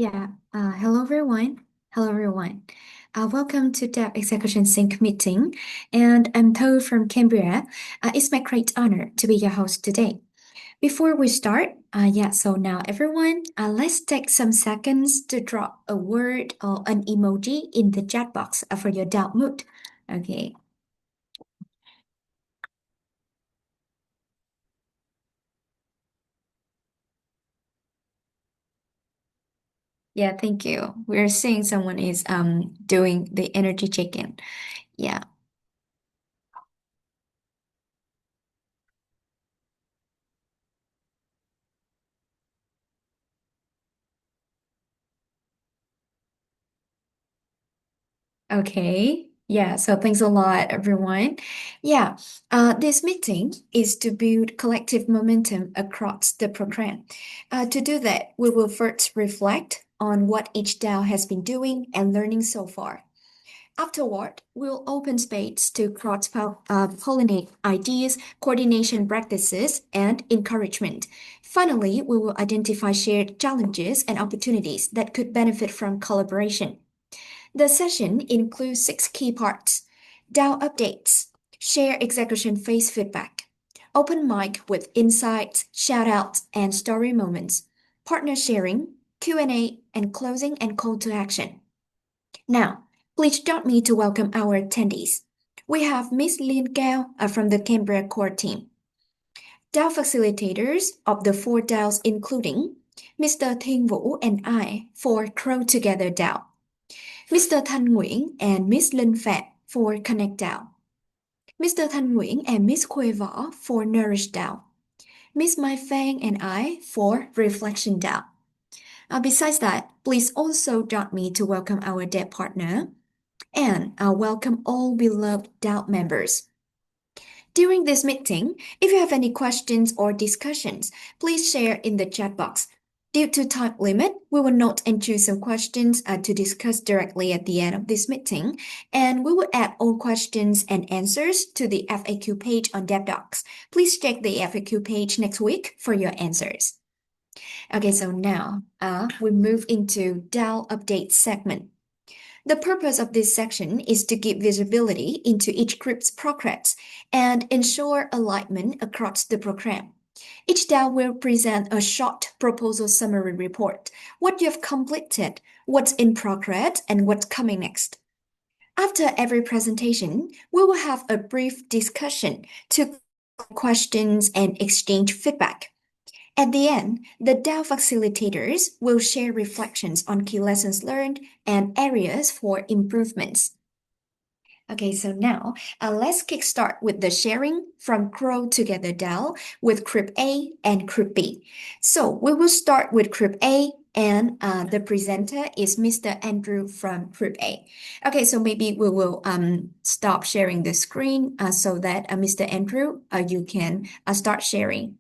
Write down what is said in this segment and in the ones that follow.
Hello everyone. Hello everyone. Welcome to the Execution Sync meeting, and I'm Tho from Canberra. It's my great honor to be your host today. Before we start, so now everyone, let's take some seconds to drop a word or an emoji in the chat box for your doubt mood. Okay. Yeah, thank you. We're seeing someone is doing the energy check-in. Yeah. Okay. Yeah, so thanks a lot, everyone. Yeah, this meeting is to build collective momentum across the program. To do that, we will first reflect on what each DAO has been doing and learning so far. Afterward, we'll open space to cross-pollinate ideas, coordination practices, and encouragement. Finally, we will identify shared challenges and opportunities that could benefit from collaboration. The session includes six key parts: DAO updates, share execution phase feedback, open mic with insights, shoutouts, and story moments, partner sharing, Q&A, and closing and call to action. Now, please join me to welcome our attendees. We have Miss Lin Gao from the Canberra core team. DAO facilitators of the four DAOs including Mr. Thiên Vũ and I for Grow Together DAO, Mr. Thanh Nguyễn and Miss Linh Phạn for Connect DAO, Mr. Thanh Nguyễn and Miss Khuê Võ for Nourish DAO, Miss Mai Fang and I for Reflection DAO. Besides that, please also join me to welcome our DEP partner and welcome all beloved DAO members. During this meeting, if you have any questions or discussions, please share in the chat box. Due to time limit, we will not choose some questions to discuss directly at the end of this meeting, and we will add all questions and answers to the FAQ page on DevDocs. Please check the FAQ page next week for your answers. Okay, so now we move into DAO update segment. The purpose of this section is to give visibility into each group's progress and ensure alignment across the program. Each DAO will present a short proposal summary report, what you have completed, what's in progress, and what's coming next. After every presentation, we will have a brief discussion to questions and exchange feedback. At the end, the DAO facilitators will share reflections on key lessons learned and areas for improvements. Okay, so now let's kickstart with the sharing from Grow Together DAO with Group A and Group B. So we will start with Group A, and the presenter is Mr. Andrew from Group A. Okay, so maybe we will stop sharing the screen so that Mr. Andrew, you can start sharing.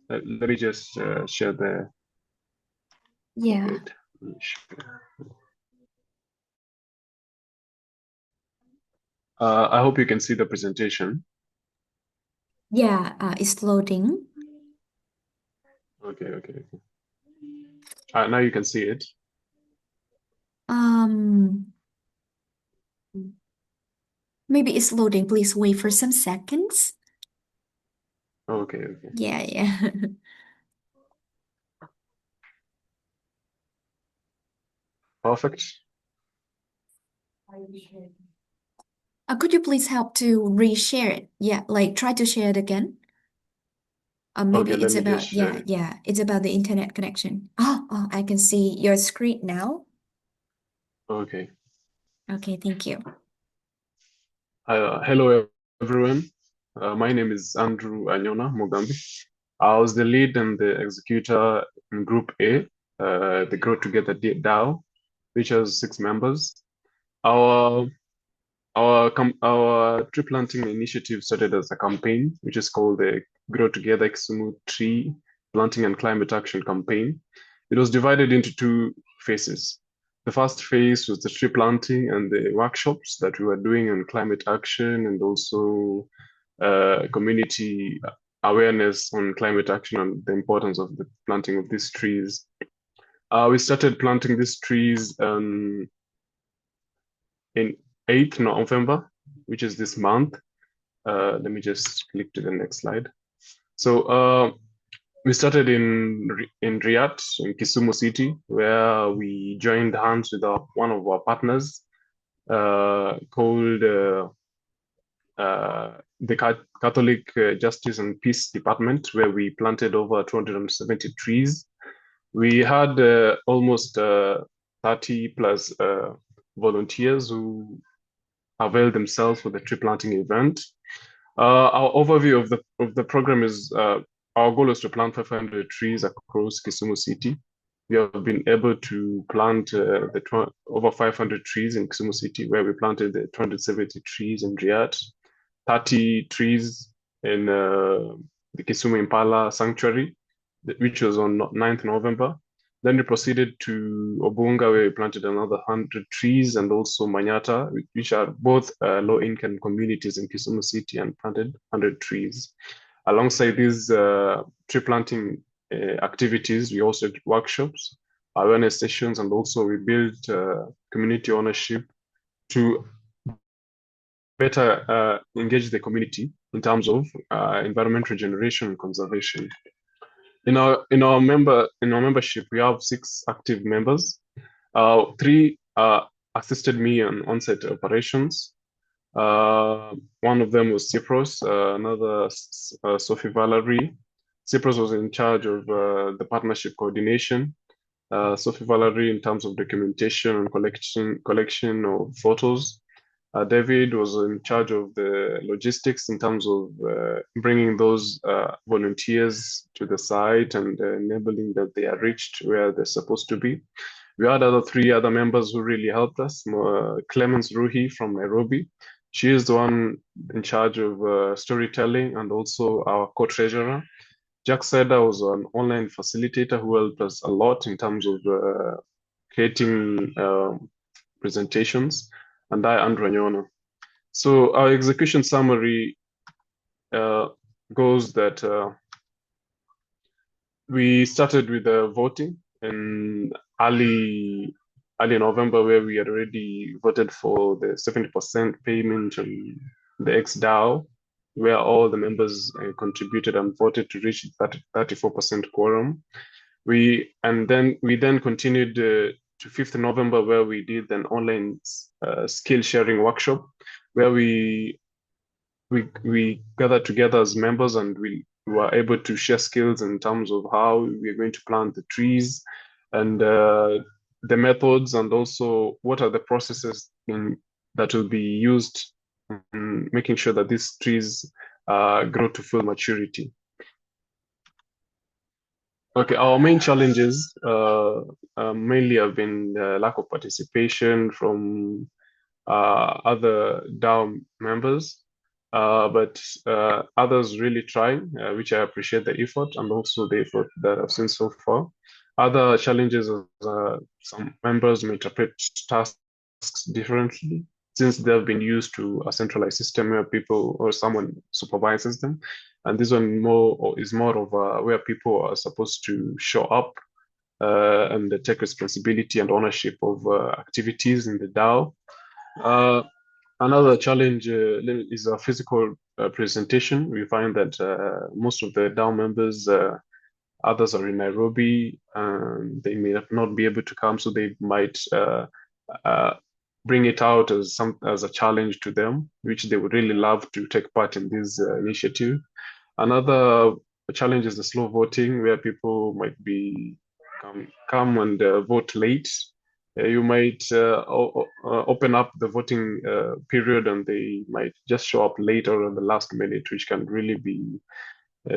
Let me just share the. Yeah. Wait. I hope you can see the presentation. Yeah, it's loading. Okay. Now you can see it. Maybe it's loading. Please wait for some seconds. Okay. Yeah. Perfect. Could you please help to reshare it? Yeah, like try to share it again. Maybe Okay, it's let me about, just share it. yeah, it's about the internet connection. Oh, I can see your screen now. Okay. Okay, thank you. Hello, everyone. My name is Andrew Anyona Mugambi. I was the lead and the executor in Group A, the Grow Together DAO, which has 6 members. Our tree planting initiative started as a campaign, which is called the Grow Together Kisumu Tree Planting and Climate Action Campaign. It was divided into 2 phases. The first phase was the tree planting and the workshops that we were doing on climate action and also community awareness on climate action and the importance of the planting of these trees. We started planting these trees in 8th November, which is this month. Let me just click to the next slide. So we started in Riyadh, in Kisumu City, where we joined hands with one of our partners called the Catholic Justice and Peace Department, where we planted over 270 trees. We had almost 30 plus volunteers who availed themselves for the tree planting event. Our overview of the program is our goal is to plant 500 trees across Kisumu City. We have been able to plant over 500 trees in Kisumu City, where we planted the 270 trees in Riyadh, 30 trees in the Kisumu Impala Sanctuary, which was on 9th November. Then we proceeded to Obunga, where we planted another 100 trees, and also Manyata, which are both low-income communities in Kisumu City, and planted 100 trees. Alongside these tree planting activities, we also did workshops, awareness sessions, and also we built community ownership to better engage the community in terms of environmental regeneration and conservation. In our membership, we have 6 active members. 3 assisted me on on-site operations. One of them was Cyprus, another Sophie Valerie. Cyprus was in charge of the partnership coordination. Sophie Valerie in terms of documentation and collection of photos. David was in charge of the logistics in terms of bringing those volunteers to the site and enabling that they are reached where they're supposed to be. We had 3 other members who really helped us. Clemens Ruhi from Nairobi. She is the one in charge of storytelling and also our co-treasurer. Jack Seda was an online facilitator who helped us a lot in terms of creating presentations, and I, Andrew Anyona. So our execution summary goes that we started with the voting in early November, where we had already voted for the 70% payment on the ex-DAO, where all the members contributed and voted to reach 34% quorum. We then continued to 5th November, where we did an online skill sharing workshop, where we gathered together as members, and we were able to share skills in terms of how we are going to plant the trees, and the methods, and also what are the processes that will be used in making sure that these trees grow to full maturity. Okay, our main challenges mainly have been the lack of participation from other DAO members, but others really try, which I appreciate the effort and also the effort that I've seen so far. Other challenges are some members may interpret tasks differently since they've been used to a centralized system where people or someone supervises them. And this one is more of where people are supposed to show up and take responsibility and ownership of activities in the DAO. Another challenge is a physical presentation. We find that most of the DAO members, others are in Nairobi, and they may not be able to come, so they might bring it out as a challenge to them, which they would really love to take part in this initiative. Another challenge is the slow voting, where people might be come and vote late. You might open up the voting period, and they might just show up later on the last minute, which can really be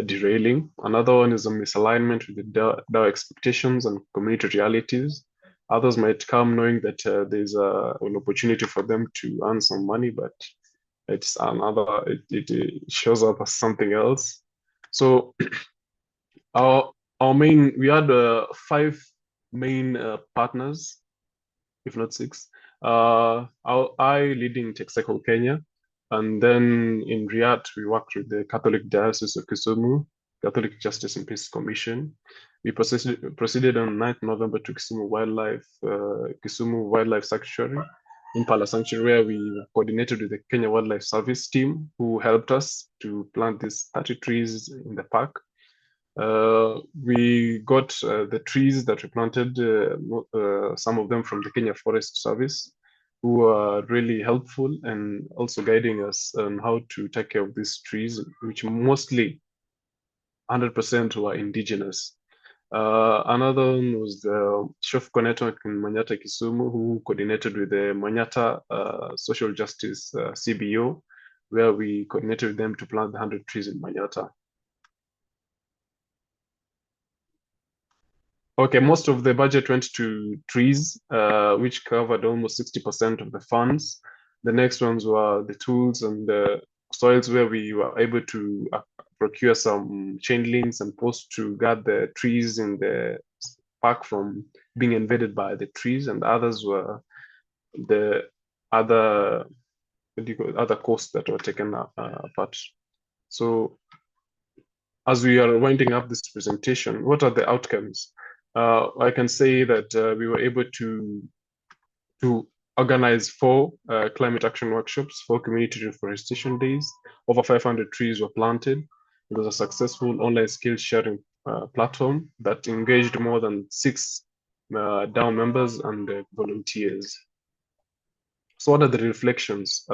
derailing. Another one is a misalignment with the DAO expectations and community realities. Others might come knowing that there's an opportunity for them to earn some money, but it's it shows up as something else. So we had 5 main partners, if not 6. I leading TechCycle Kenya, And then in Riyadh, we worked with the Catholic Diocese of Kisumu, Catholic Justice and Peace Commission. We proceeded on 9th November to Kisumu Wildlife Sanctuary, Impala Sanctuary, where we coordinated with the Kenya Wildlife Service team, who helped us to plant these 30 trees in the park. We got the trees that we planted, some of them from the Kenya Forest Service, who are really helpful and also guiding us on how to take care of these trees, which mostly 100% were indigenous. Another one was the Chef Network in Manyata, Kisumu, who coordinated with the Manyata Social Justice CBO, where we coordinated with them to plant the 100 trees in Manyata. Okay, most of the budget went to trees, which covered almost 60% of the funds. The next ones were the tools and the soils, where we were able to procure some chain links and posts to guard the trees in the park from being invaded by the trees, and others were the other, other costs that were taken apart. So as we are winding up this presentation, what are the outcomes? I can say that we were able to organize 4 climate action workshops, 4 community reforestation days. Over 500 trees were planted. It was a successful online skill sharing platform that engaged more than 6 DAO members and volunteers. So what are the reflections?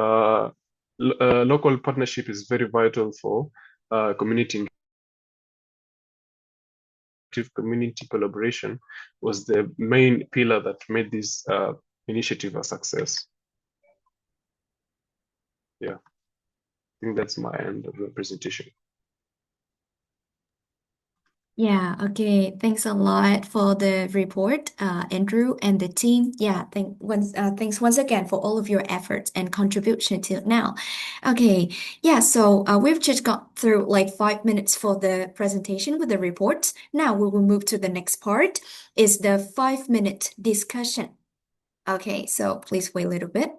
Local partnership is very vital for community community collaboration was the main pillar that made this initiative a success. Yeah, I think that's my end of the presentation. Yeah, okay. Thanks a lot for the report, Andrew and the team. Yeah, thanks once again for all of your efforts and contribution till now. Okay, yeah, so we've just got through like 5 minutes for the presentation with the reports. Now we will move to the next part, is the 5-minute discussion. Okay, so please wait a little bit.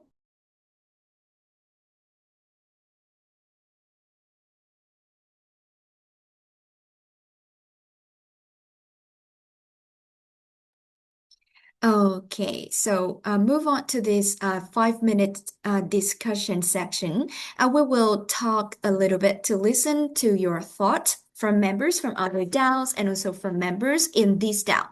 Okay, so move on to this 5-minute discussion section. We will talk a little bit to listen to your thoughts from members from other DAOs and also from members in this DAO.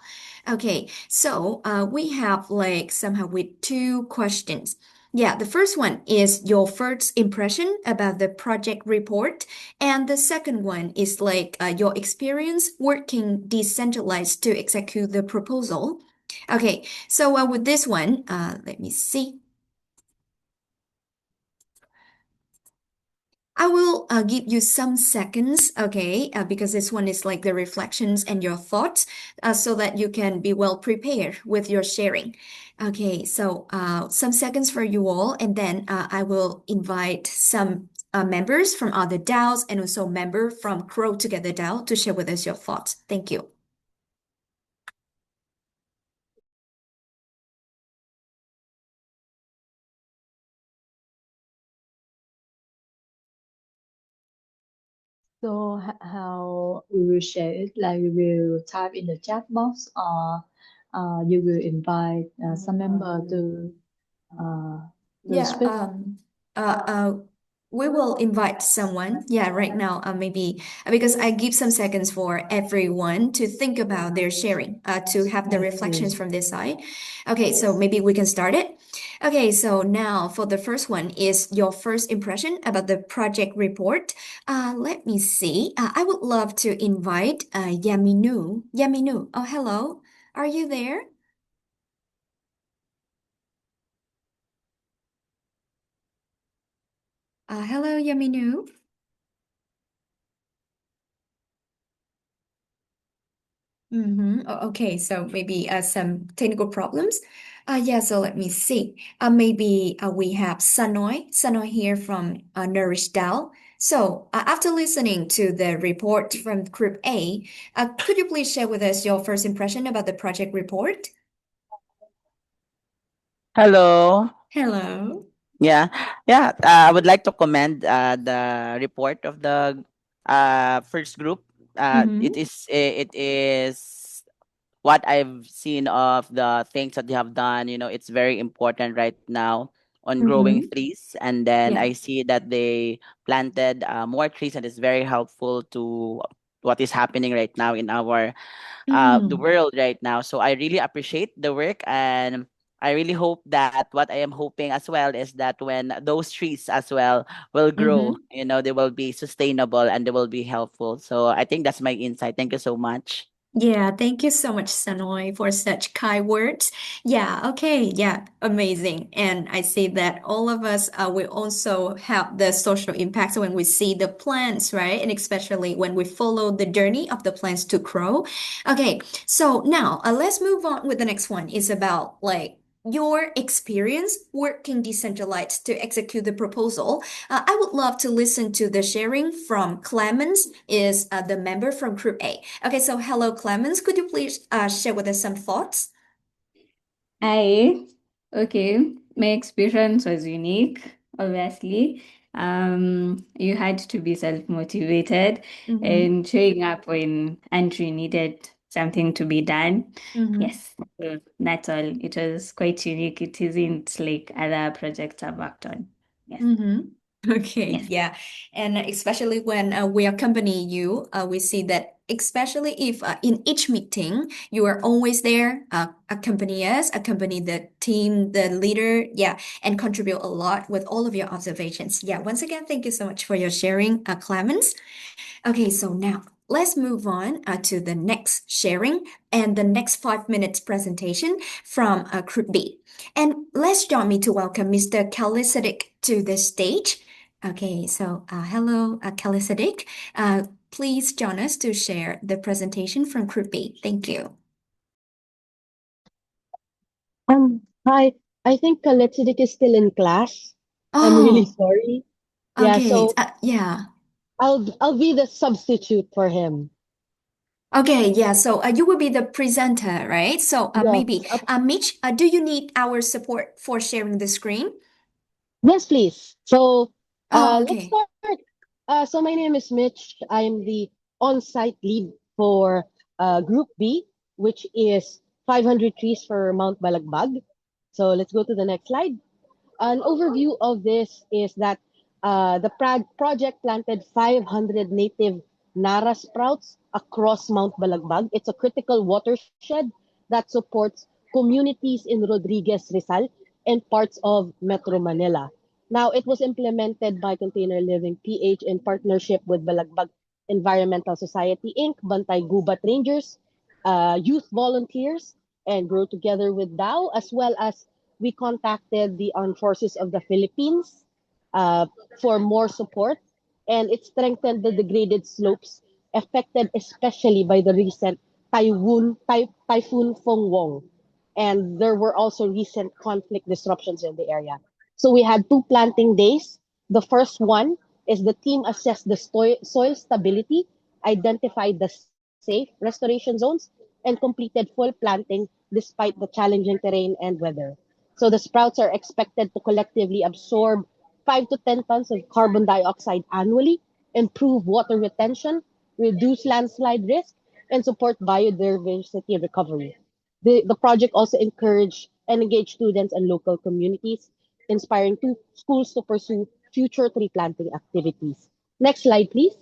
Okay, so we have like somehow with 2 questions. Yeah, the first one is your first impression about the project report, and the second one is like your experience working decentralized to execute the proposal. Okay, so with this one, let me see. I will give you some seconds, okay, because this one is like the reflections and your thoughts, so that you can be well prepared with your sharing. Okay, so some seconds for you all, and then I will invite some members from other DAOs and also member from Grow Together DAO to share with us your thoughts. Thank you. So how we will share it? Like we will type in the chat box, or you will invite some member to Yeah, speak. uh, uh, we will invite someone. Yeah, right now, maybe because I give some seconds for everyone to think about their sharing, to have the reflections Okay. from this side. Okay, so maybe we can start it. Okay, so now for the first one is your first impression about the project report. Let me see. I would love to invite Yaminu. Yaminu, oh, hello. Are you there? Hello, Yaminu. Okay, so maybe some technical problems. Yeah, so let me see. Maybe we have Sanoy here from Nourish Dal. So after listening to the report from Group A, could you please share with us your first impression about the project report? Hello. Hello. Yeah, yeah. I would like to commend the report of the first group. Mm-hmm. It is what I've seen of the things that they have done. It's very important right now on growing Mm-hmm. trees, and then Yeah. I see that they planted more trees, and it's very helpful to what is happening right now in our the Mm. world right now. So I really appreciate the work, and I really hope that what I am hoping as well is that when those trees as well will grow, Mm-hmm. they will be sustainable and they will be helpful. So I think that's my insight. Thank you so much. Yeah, thank you so much, Sanoy, for such kind words. Yeah, okay, yeah, amazing. And I see that all of us will also have the social impacts when we see the plants, right? And especially when we follow the journey of the plants to grow. Okay, so now let's move on with the next one. Is about like your experience working decentralized to execute the proposal. I would love to listen to the sharing from Clemens, is the member from Group A. Okay, so hello, Clemens. Could you please share with us some thoughts? Hi. Okay. My experience was unique, obviously. You had to be self-motivated Mm-hmm. and showing up when Andrew needed something to be done. Mm-hmm. Yes, so that's all. It was quite unique. It isn't like other projects I've worked on. Yes. Mm-hmm. Okay, Yes. yeah. And especially when we accompany you, we see that especially if in each meeting you are always there, accompany us, accompany the team, the leader, yeah, and contribute a lot with all of your observations. Yeah, once again, thank you so much for your sharing, Clemens. Okay, so now let's move on to the next sharing and the next 5 minutes presentation from Group B. And let's join me to welcome Mr. Kalisadik to the stage. Okay, so hello, Kalisadik. Please join us to share the presentation from Group B. Thank you. Hi. I think Letsidik is still in class. I'm really Oh, sorry. Yeah, okay, so yeah. I'll be the substitute for him. Okay, yeah, so you will be the presenter, right? So maybe, Yes. Mitch, do you need our support for sharing the screen? Yes, please. So Oh, let's okay. start. So my name is Mitch. I'm the on-site lead for Group B, which is 500 trees for Mount Balagbag. So let's go to the next slide. An overview of this is that the project planted 500 native Nara sprouts across Mount Balagbag. It's a critical watershed that supports communities in Rodriguez, Rizal, and parts of Metro Manila. Now, it was implemented by Container Living PH in partnership with Balagbag Environmental Society Inc., Bantay Gubat Rangers, youth volunteers, and Grow Together with DAO, as well as we contacted the Armed Forces of the Philippines uh, for more support, and it strengthened the degraded slopes affected especially by the recent Typhoon Fongwong. And there were also recent conflict disruptions in the area. So we had two planting days. The first one is the team assessed the soil stability, identified the safe restoration zones, and completed full planting despite the challenging terrain and weather. So the sprouts are expected to collectively absorb 5 to 10 tons of carbon dioxide annually, improve water retention, reduce landslide risk, and support biodiversity recovery. The project also encouraged and engaged students and local communities, inspiring schools to pursue future tree planting activities. Next slide, please.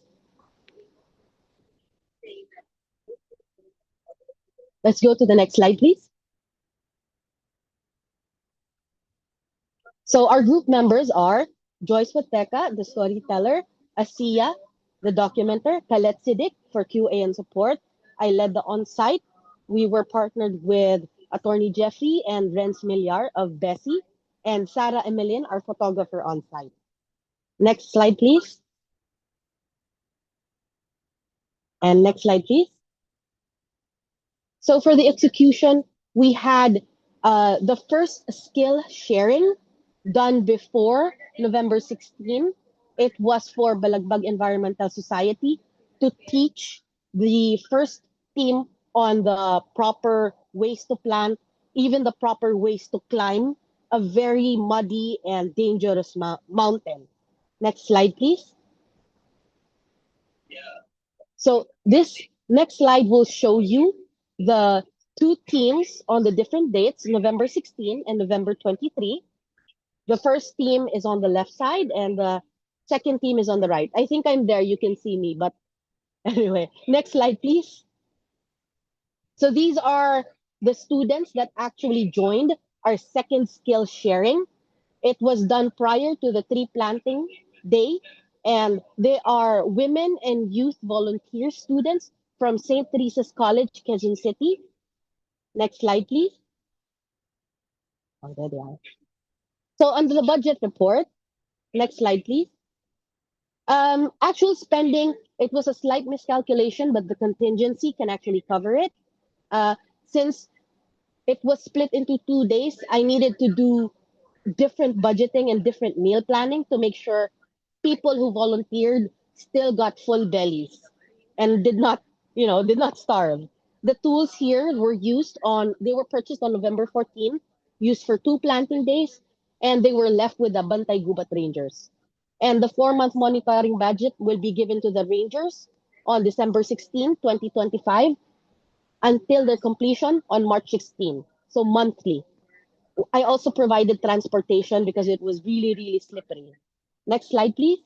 Let's go to the next slide, please. So our group members are Joyce Wateka, the storyteller, Asiya, the documenter, Kalet Sidik for QA and support. I led the on-site. We were partnered with Attorney Jeffrey and Renz Millar of Bessie, and Sarah Emilien, our photographer on-site. Next slide, please. And next slide, please. So for the execution, we had the first skill sharing done before November 16. It was for Balagbag Environmental Society to teach the first team on the proper ways to plant, even the proper ways to climb a very muddy and dangerous mountain. Next slide, please. So this next slide will show you the two teams on the different dates, November 16 and November 23. The first team is on the left side and the second team is on the right. I think I'm there, you can see me, but anyway, next slide, please. So these are the students that actually joined our second skill sharing. It was done prior to the tree planting day, and they are women and youth volunteer students from St. Teresa's College, Quezon City. Next slide, please. Oh, there they are. So under the budget report, next slide, please. Actual spending, it was a slight miscalculation, but the contingency can actually cover it. Since it was split into 2 days, I needed to do different budgeting and different meal planning to make sure people who volunteered still got full bellies and did not starve. The tools here they were purchased on November 14, used for 2 planting days, and they were left with the Bantay Gubat Rangers. And the 4-month monitoring budget will be given to the Rangers on December 16, 2025, until their completion on March 16. So monthly. I also provided transportation because it was really, really slippery. Next slide, please.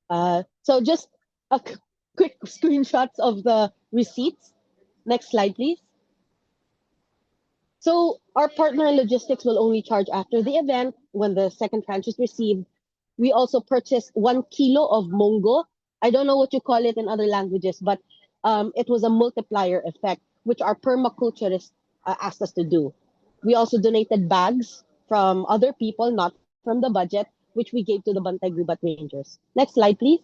So just a quick screenshots of the receipts. Next slide, please. So our partner in logistics will only charge after the event when the second tranche is received. We also purchased 1 kilo of mongo. I don't know what you call it in other languages, but it was a multiplier effect, which our permaculturists asked us to do. We also donated bags from other people, not from the budget, which we gave to the Bantay Gubat Rangers. Next slide, please.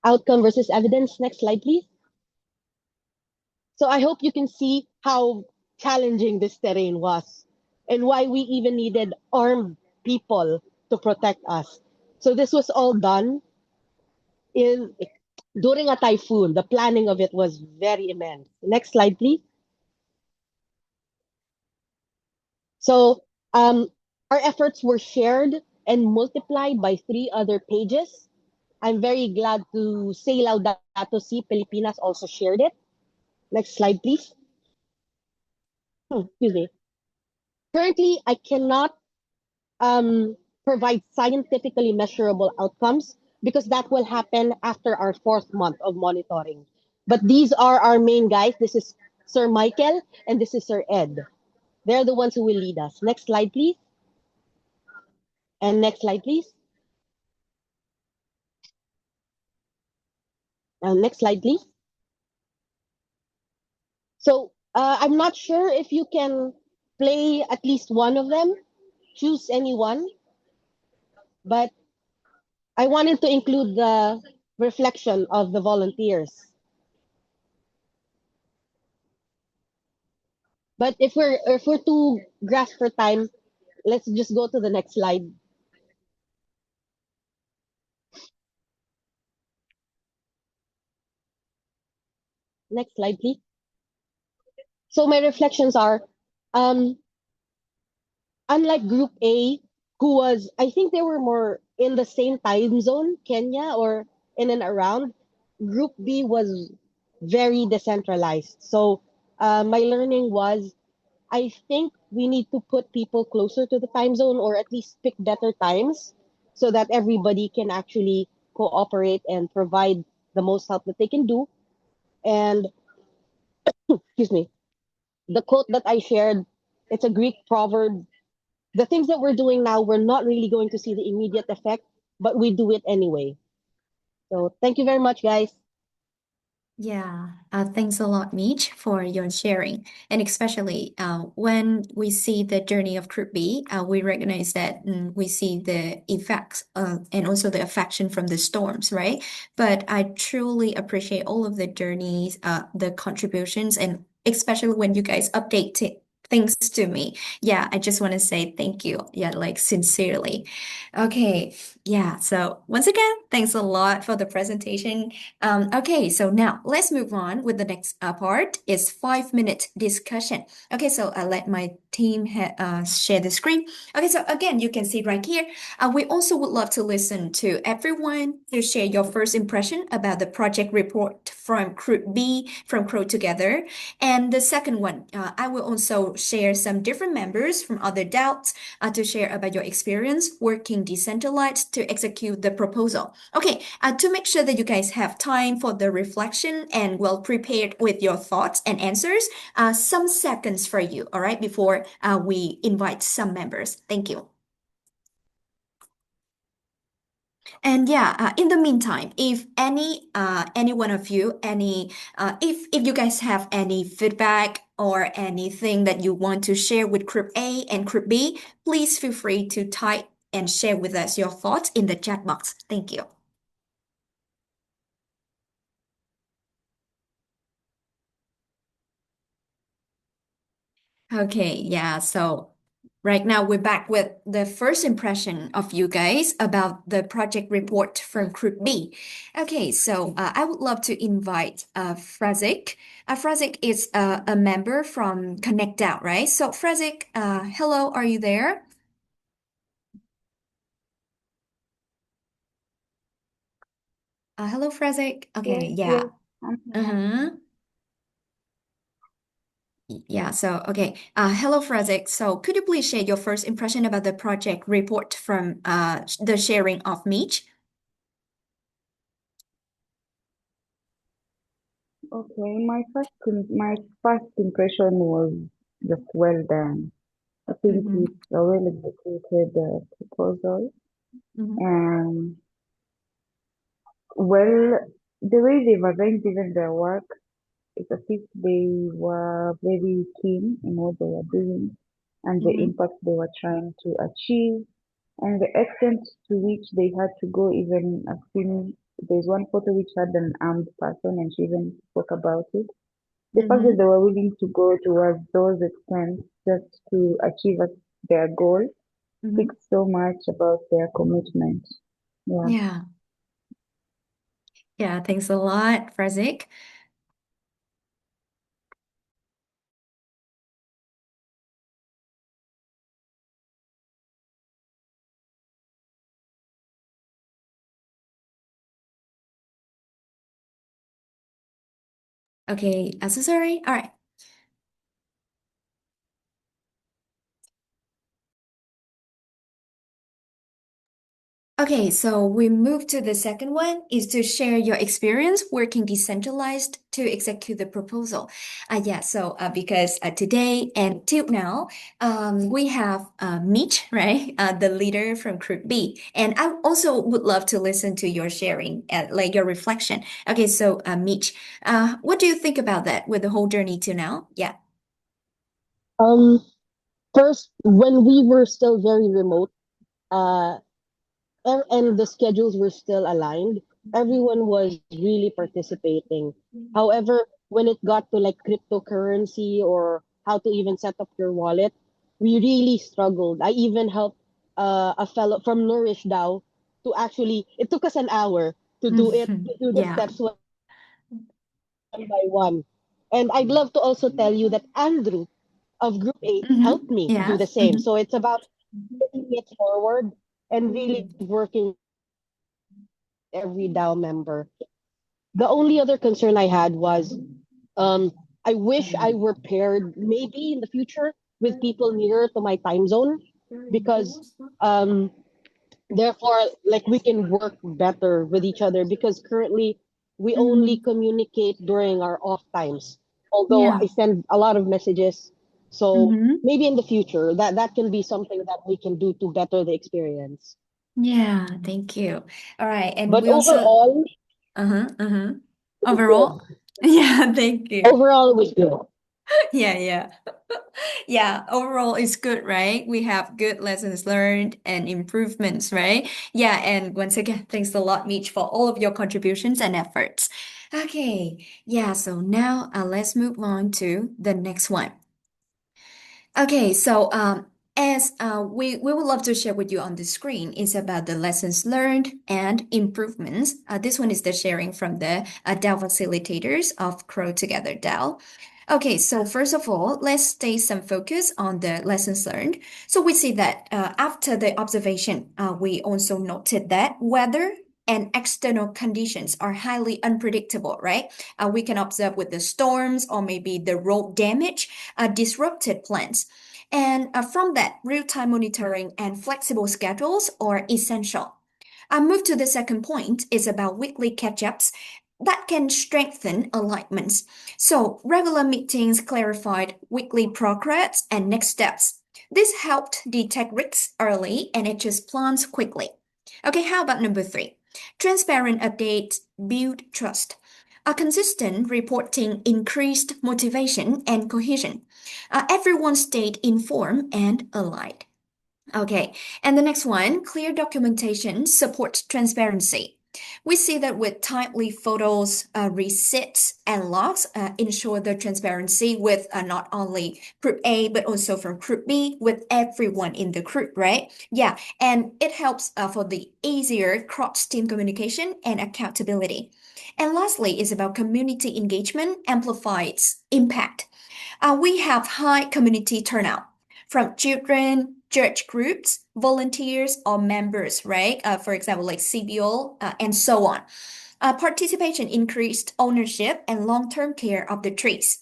Outcome versus evidence. Next slide, please. So I hope you can see how challenging this terrain was and why we even needed armed people to protect us. So this was all done during a typhoon. The planning of it was very immense. Next slide, please. So our efforts were shared and multiplied by 3 other pages. I'm very glad to say Laudato Si Pilipinas also shared it. Next slide, please. Excuse me. Currently, I cannot provide scientifically measurable outcomes because that will happen after our 4th month of monitoring. But these are our main guys. This is Sir Michael and this is Sir Ed. They're the ones who will lead us. Next slide, please. And next slide, please. Next slide, please. So I'm not sure if you can play at least one of them. Choose any one. But I wanted to include the reflection of the volunteers. But if we're too grasped for time, let's just go to the next slide. Next slide, please. So my reflections are, unlike Group A, who was, I think they were more in the same time zone, Kenya, or in and around, Group B was very decentralized. So my learning was, I think we need to put people closer to the time zone or at least pick better times so that everybody can actually cooperate and provide the most help that they can do. And excuse me, the quote that I shared, it's a Greek proverb. The things that we're doing now, we're not really going to see the immediate effect, but we do it anyway. So thank you very much, guys. Yeah, thanks a lot, Mitch, for your sharing. And especially when we see the journey of Group B, we recognize that we see the effects and also the affection from the storms, right? But I truly appreciate all of the journeys, the contributions, and especially when you guys update things to me. Yeah, I just want to say thank you. Yeah, like sincerely. Okay, yeah. So once again, thanks a lot for the presentation. Okay, so now let's move on with the next part. It's 5 minute discussion. Okay, so I'll let my team share the screen. Okay, so again, you can see right here. We also would love to listen to everyone to share your first impression about the project report from Group B, from Crow Together. And the second one, I will also share some different members from other doubts to share about your experience working decentralized to execute the proposal. Okay, to make sure that you guys have time for the reflection and well prepared with your thoughts and answers, some seconds for you, all right, before we invite some members. Thank you. And yeah, in the meantime, if any one of you, if you guys have any feedback or anything that you want to share with Group A and Group B, please feel free to type and share with us your thoughts in the chat box. Thank you. Okay, yeah, so right now we're back with the first impression of you guys about the project report from Group B. Okay, so I would love to invite Frazik. Frazik is a member from Connect Out, right? So Frazik, hello, are you there? Hello, Frazik. Okay, Yes, yeah. yes, I'm here. Uh-huh. Yeah, so okay. Hello, Frazik. So could you please share your first impression about the project report from the sharing of Meech? Okay, my first impression was just well done. I think Mm-hmm. it's a well executed proposal, Mm-hmm. and well, the way they've arranged even their work, it's as if they were very keen in what they were doing and the Mm-hmm. impact they were trying to achieve, and the extent to which they had to go. Even I've seen there's one photo which had an armed person, and she even spoke about it. The fact that Mm-hmm. they were willing to go towards those extents just to achieve their goal Mm-hmm. speaks so much about their commitment. Yeah. Yeah. Yeah, thanks a lot, Frazik. Okay, so sorry. All right. Okay, so we move to the second one is to share your experience working decentralized to execute the proposal. Yeah, so because today and till now, we have Mitch, right? The leader from Group B. And I also would love to listen to your sharing, like your reflection. Okay, so Mitch, what do you think about that with the whole journey to now? Yeah. Um, First, when we were still very remote, uh, and the schedules were still aligned, everyone was really participating. However, when it got to like cryptocurrency or how to even set up your wallet, we really struggled. I even helped a fellow from Nourish DAO to actually, it took us an hour to do it, to do the Yeah. steps one by one. And I'd love to also tell you that Andrew of Group 8 helped me do Yeah. the same. So it's about putting it forward and really working every DAO member. The only other concern I had was I wish I were paired maybe in the future with people nearer to my time zone because um, therefore like we can work better with each other because currently we only Mhm. communicate during our off times. Although Yeah. I send a lot of messages, so Mm-hmm. maybe in the future that can be something that we can do to better the experience. Yeah, thank you. All right, and But we also overall, uh-huh, uh-huh. it was Overall, good. yeah, thank you. Overall, it was good. Yeah, yeah. Yeah, overall it's good, right? We have good lessons learned and improvements, right? Yeah, and once again, thanks a lot, Mitch, for all of your contributions and efforts. Okay, yeah, so now let's move on to the next one. Okay, so as we would love to share with you on the screen is about the lessons learned and improvements. This one is the sharing from the DAO facilitators of Grow Together DAO. Okay, so first of all, let's stay some focus on the lessons learned. So we see that after the observation, we also noted that weather and external conditions are highly unpredictable, right? We can observe with the storms or maybe the road damage, disrupted plans. And from that, real-time monitoring and flexible schedules are essential. I move to the second point is about weekly catch-ups that can strengthen alignments. So regular meetings clarified weekly progress and next steps. This helped detect risks early and adjust plans quickly. Okay, how about number 3? Transparent updates build trust. A consistent reporting increased motivation and cohesion. Everyone stayed informed and aligned. Okay, and the next one, clear documentation supports transparency. We see that with timely photos, receipts, and logs ensure the transparency with not only group A, but also from group B with everyone in the group, right? Yeah, and it helps for the easier cross-team communication and accountability. And lastly is about community engagement amplifies impact. We have high community turnout from children, church groups, volunteers, or members, right? For example, like CBO, and so on. Participation increased ownership and long-term care of the trees.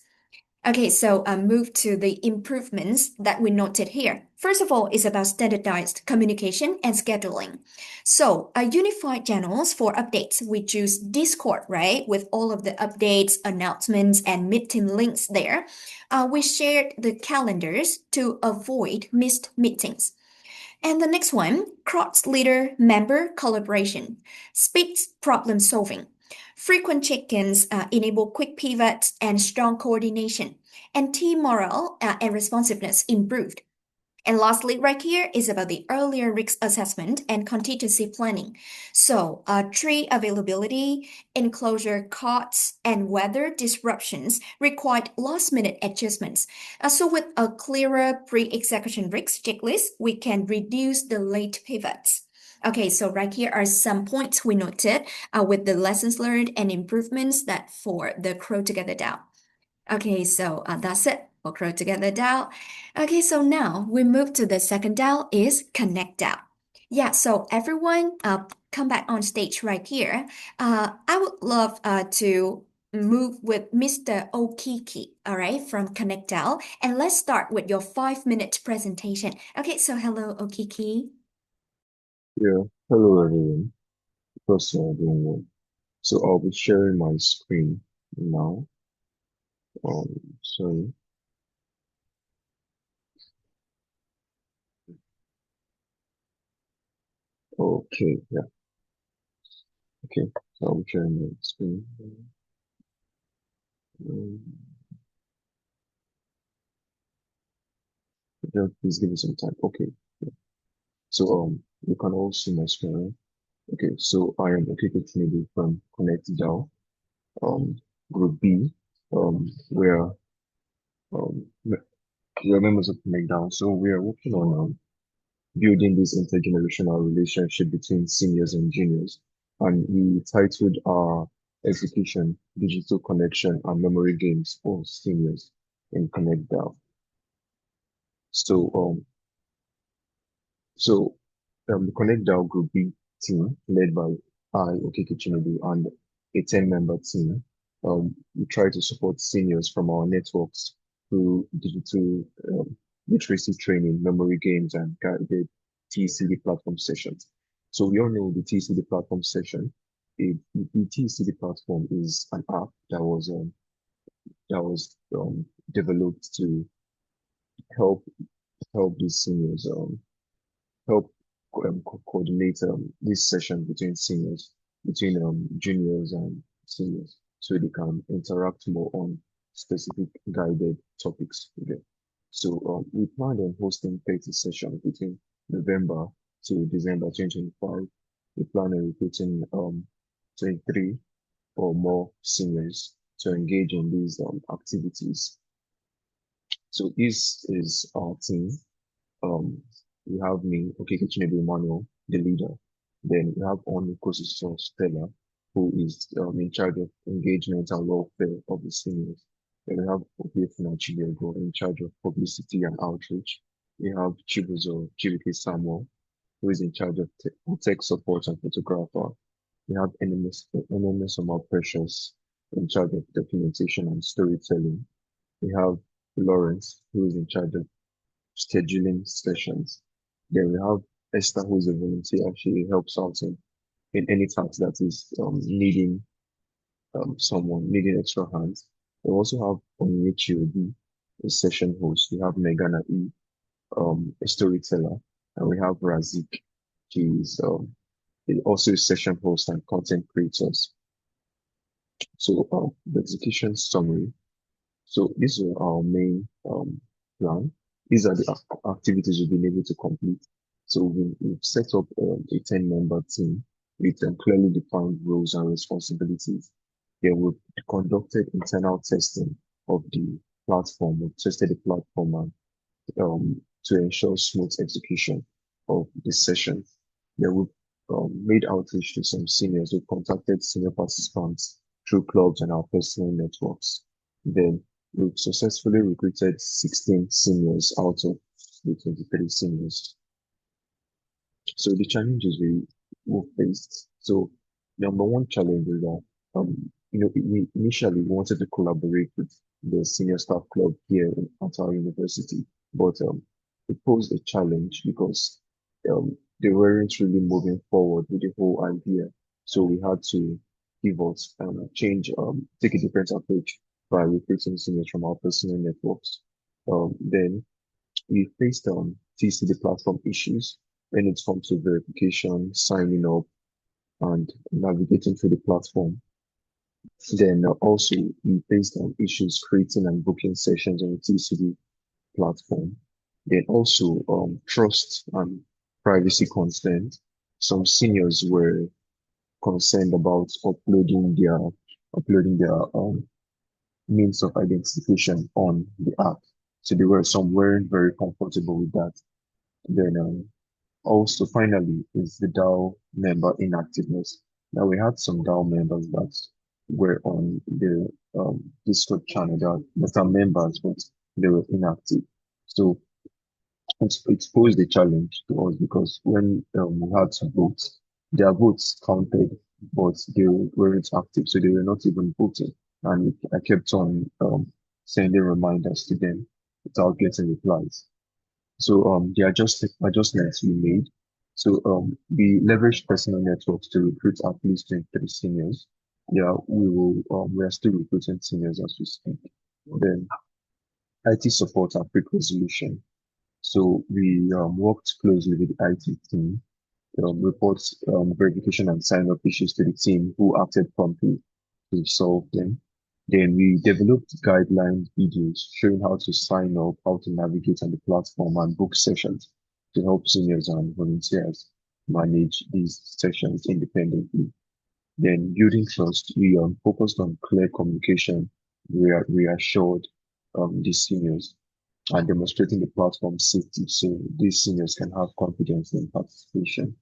Okay, so move to the improvements that we noted here. First of all, is about standardized communication and scheduling. So, unified channels for updates. We choose Discord, right, with all of the updates, announcements, and meeting links there. We shared the calendars to avoid missed meetings. And the next one, cross-leader member collaboration, speeds problem solving. Frequent check-ins enable quick pivots and strong coordination, and team morale and responsiveness improved. And lastly, right here is about the earlier risk assessment and contingency planning. So, tree availability, enclosure costs, and weather disruptions required last-minute adjustments. So, with a clearer pre-execution risk checklist, we can reduce the late pivots. Okay, so right here are some points we noted with the lessons learned and improvements that for the Grow Together DAO. Okay, so that's it for Grow Together DAO. Okay, so now we move to the second DAO is Connect DAO. Yeah, so everyone come back on stage right here. I would love to move with Mr. Okiki, all right, from Connect DAO. And let's start with your 5-minute presentation. Okay, so hello, Okiki. Yeah, hello everyone. First of all, doing well. So I'll be sharing my screen now. Sorry. Okay, yeah. Okay, so I'll be sharing my screen. Yeah, please give me some time. Okay. Yeah. So you can all see my screen. Okay, so I am Okeke Tinubu from Connect DAO, Group B, where we're members of Connect DAO. So we are working on building this intergenerational relationship between seniors and juniors. And we titled our execution Digital Connection and Memory Games for Seniors in Connect DAO. The Connect DAO Group B team, led by I, Okeke Chinedu, and a 10-member team, we try to support seniors from our networks through digital literacy training, memory games, and guided TCD platform sessions. So we all know the TCD platform session. The TCD platform is an app that was developed to help these seniors help coordinate this session between seniors, between juniors and seniors, so they can interact more on specific guided topics. Okay. So we plan on hosting 30 sessions between November to December 2025. We plan on recruiting 23 or more seniors to engage in these activities. So this is our team. Um, we have me, okay, Kitchenebu Emmanuel, the leader. Then we have Onikosuso Stella, who is in charge of engagement and welfare of the seniors. Then we have Obiefuna Chidiego in charge of publicity and outreach. We have Chibuzo Chibike Samuel, who is in charge of tech support and photographer. We have NMS Omar Precious in charge of documentation and storytelling. We have Lawrence, who is in charge of scheduling sessions. Then we have Esther, who is a volunteer. She helps out in any task that is needing someone, needing extra hands. We also have Onyuchi Obi, a session host. We have Megana E, a storyteller. And we have Razik. She's also a session host and content creators. So the execution summary. So these are our main plan. These are the activities we've been able to complete. So we've set up a 10-member team with clearly defined roles and responsibilities. Then we've conducted internal testing of the platform. We've tested the platform and to ensure smooth execution of the session. Then we've made outreach to some seniors. We've contacted senior participants through clubs and our personal networks. Then we've successfully recruited 16 seniors out of the 23 seniors. So the challenges we faced. So number one challenge is that we initially wanted to collaborate with the senior staff club here at our university, but it posed a challenge because they weren't really moving forward with the whole idea. So we had to pivot and take a different approach by recruiting seniors from our personal networks. Then we faced TCD platform issues when it comes to verification, signing up, and navigating through the platform. Then also we faced issues creating and booking sessions on the TCD platform. Then also trust and privacy concerns. Some seniors were concerned about uploading their means of identification on the app. So some weren't very comfortable with that. Then also finally is the DAO member inactiveness. Now we had some DAO members that were on the Discord channel that are members, but they were inactive. So it posed a challenge to us because when we had to vote, their votes counted, but they weren't active, so they were not even voting. And I kept on sending reminders to them without getting replies. So the adjustments we made. So we leveraged personal networks to recruit at least 23 seniors. Yeah, we are still recruiting seniors as we speak. Then IT support and quick resolution. So we worked closely with the IT team, reports verification and sign-up issues to the team who acted promptly to solve them. Then we developed guideline videos showing how to sign up, how to navigate on the platform and book sessions to help seniors and volunteers manage these sessions independently. Then building trust, we focused on clear communication, reassured the seniors and demonstrating the platform safety so these seniors can have confidence in participation.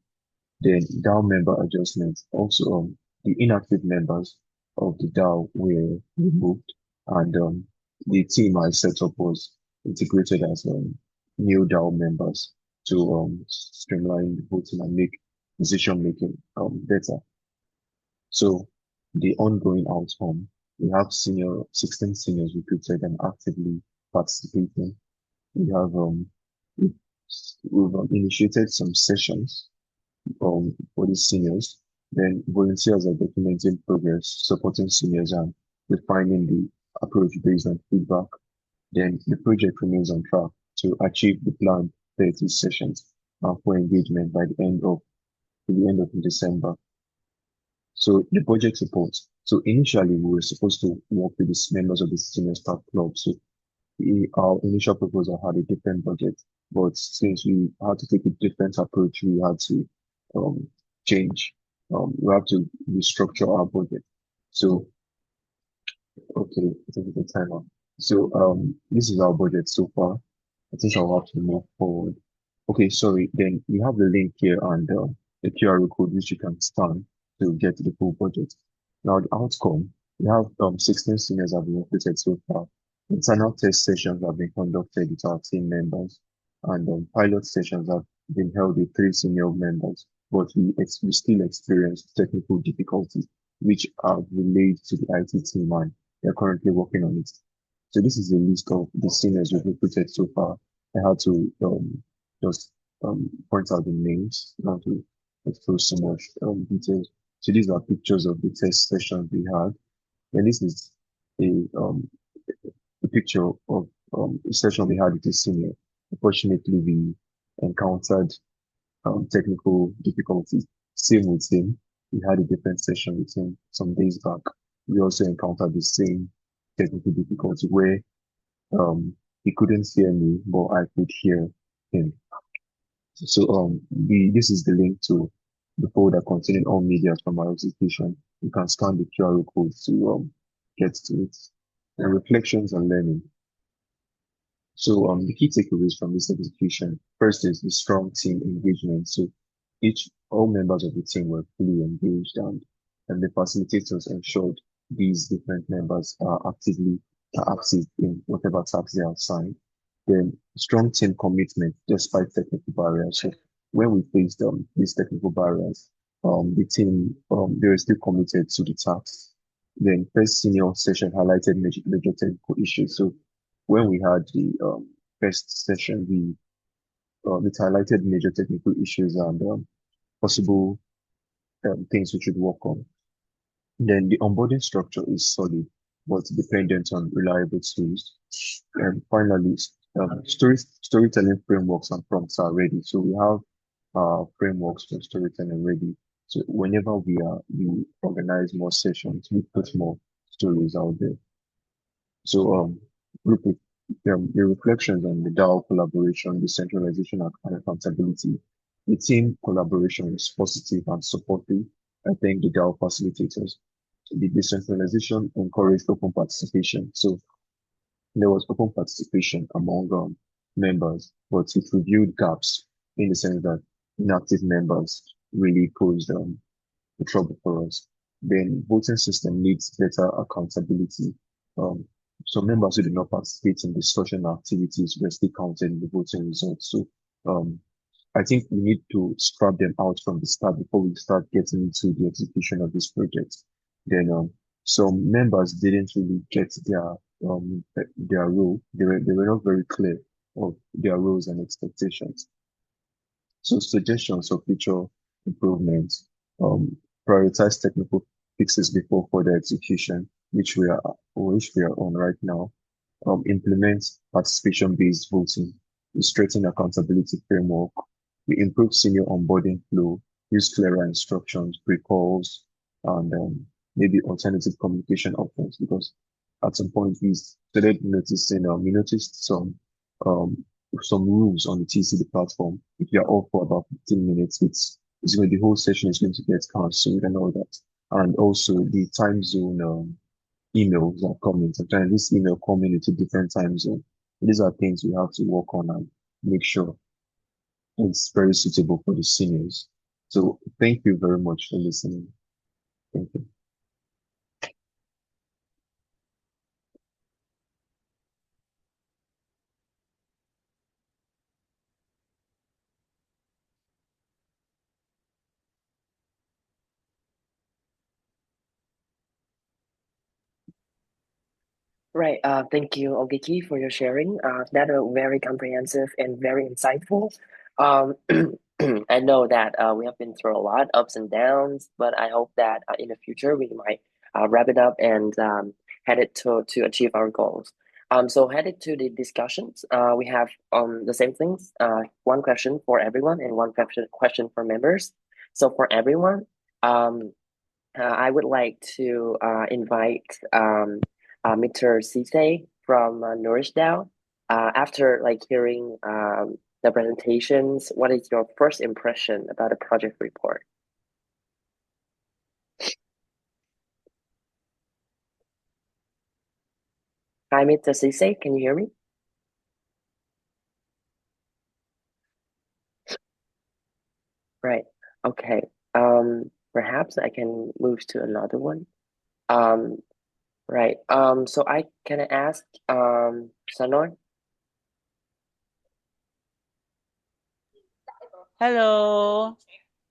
Then DAO member adjustments. Also, the inactive members of the DAO were removed, and the team I set up was integrated as new DAO members to streamline the voting and make decision making better. So the ongoing outcome, we have 16 seniors recruited and actively participating. We have we've initiated some sessions for the seniors. Then volunteers are documenting progress, supporting seniors and refining the approach based on feedback. Then the project remains on track to achieve the planned 30 sessions for engagement by the end of December. So the project support. So initially we were supposed to work with the members of the senior staff club. So our initial proposal had a different budget, but since we had to take a different approach, we had to change. We have to restructure our budget. So, okay, it's a good timer. So this is our budget so far. I think I'll have to move forward. Okay, sorry. Then we have the link here and the QR code which you can scan to get the full budget. Now the outcome, we have 16 seniors have been recruited so far. Internal test sessions have been conducted with our team members, and pilot sessions have been held with 3 senior members. But we still experience technical difficulties, which are relayed to the IT team, and they're currently working on it. So this is a list of the seniors we've recruited so far. I had to just point out the names, not to expose so much details. So these are pictures of the test sessions we had. And this is a picture of a session we had with a senior. Unfortunately, we encountered technical difficulties. Same with him. We had a different session with him some days back. We also encountered the same technical difficulty where he couldn't hear me, but I could hear him. So this is the link to the folder containing all media from our execution. You can scan the QR code to get to it. And reflections on learning. So the key takeaways from this execution, first is the strong team engagement. So all members of the team were fully engaged, and the facilitators ensured these different members are active in whatever tasks they are assigned. Then strong team commitment despite technical barriers. So when we faced these technical barriers, the team they were still committed to the tasks. Then first senior session highlighted major technical issues. So when we had the first session, it highlighted major technical issues and possible things we should work on. Then the onboarding structure is solid, but dependent on reliable tools. And finally, storytelling frameworks and prompts are ready. So we have frameworks for storytelling ready. So whenever we organize more sessions, we put more stories out there. So group the reflections on the DAO collaboration, decentralization, and accountability. The team collaboration was positive and supportive. I thank the DAO facilitators. The decentralization encouraged open participation. So there was open participation among members, but it revealed gaps in the sense that inactive members really posed the trouble for us. Then voting system needs better accountability. Um, so members who did not participate in discussion activities were still counted in the voting results. So um, I think we need to scrub them out from the start before we start getting into the execution of this project. Then some members didn't really get their role. They were not very clear of their roles and expectations. So suggestions of future improvements, prioritize technical fixes before further execution, which we are on right now. Implement participation-based voting. We strengthen accountability framework. We improve senior onboarding flow, use clearer instructions, pre-calls, and maybe alternative communication options, because at some point we started noticing, we noticed um, some rules on the TCD platform. If you're off for about 15 minutes, it's going the whole session is going to get cancelled and all that. And also the time zone emails are coming. Sometimes this email coming into different time zone. These are things we have to work on and make sure it's very suitable for the seniors. So thank you very much for listening. Thank you. Right. Thank you, Ogiki, for your sharing. That are very comprehensive and very insightful. Um, I know that we have been through a lot, ups and downs, but I hope that in the future we might wrap it up and headed to achieve our goals. So headed to the discussions, we have the same things. One question for everyone and one question for members. So for everyone, I would like to invite Mr. Sise from Nourish DAO. After hearing the presentations, what is your first impression about the project report? Hi, Mr. Sise, can you hear me? Right. Okay. Perhaps I can move to another one. Um, right. So I can I ask Sanor? Hello.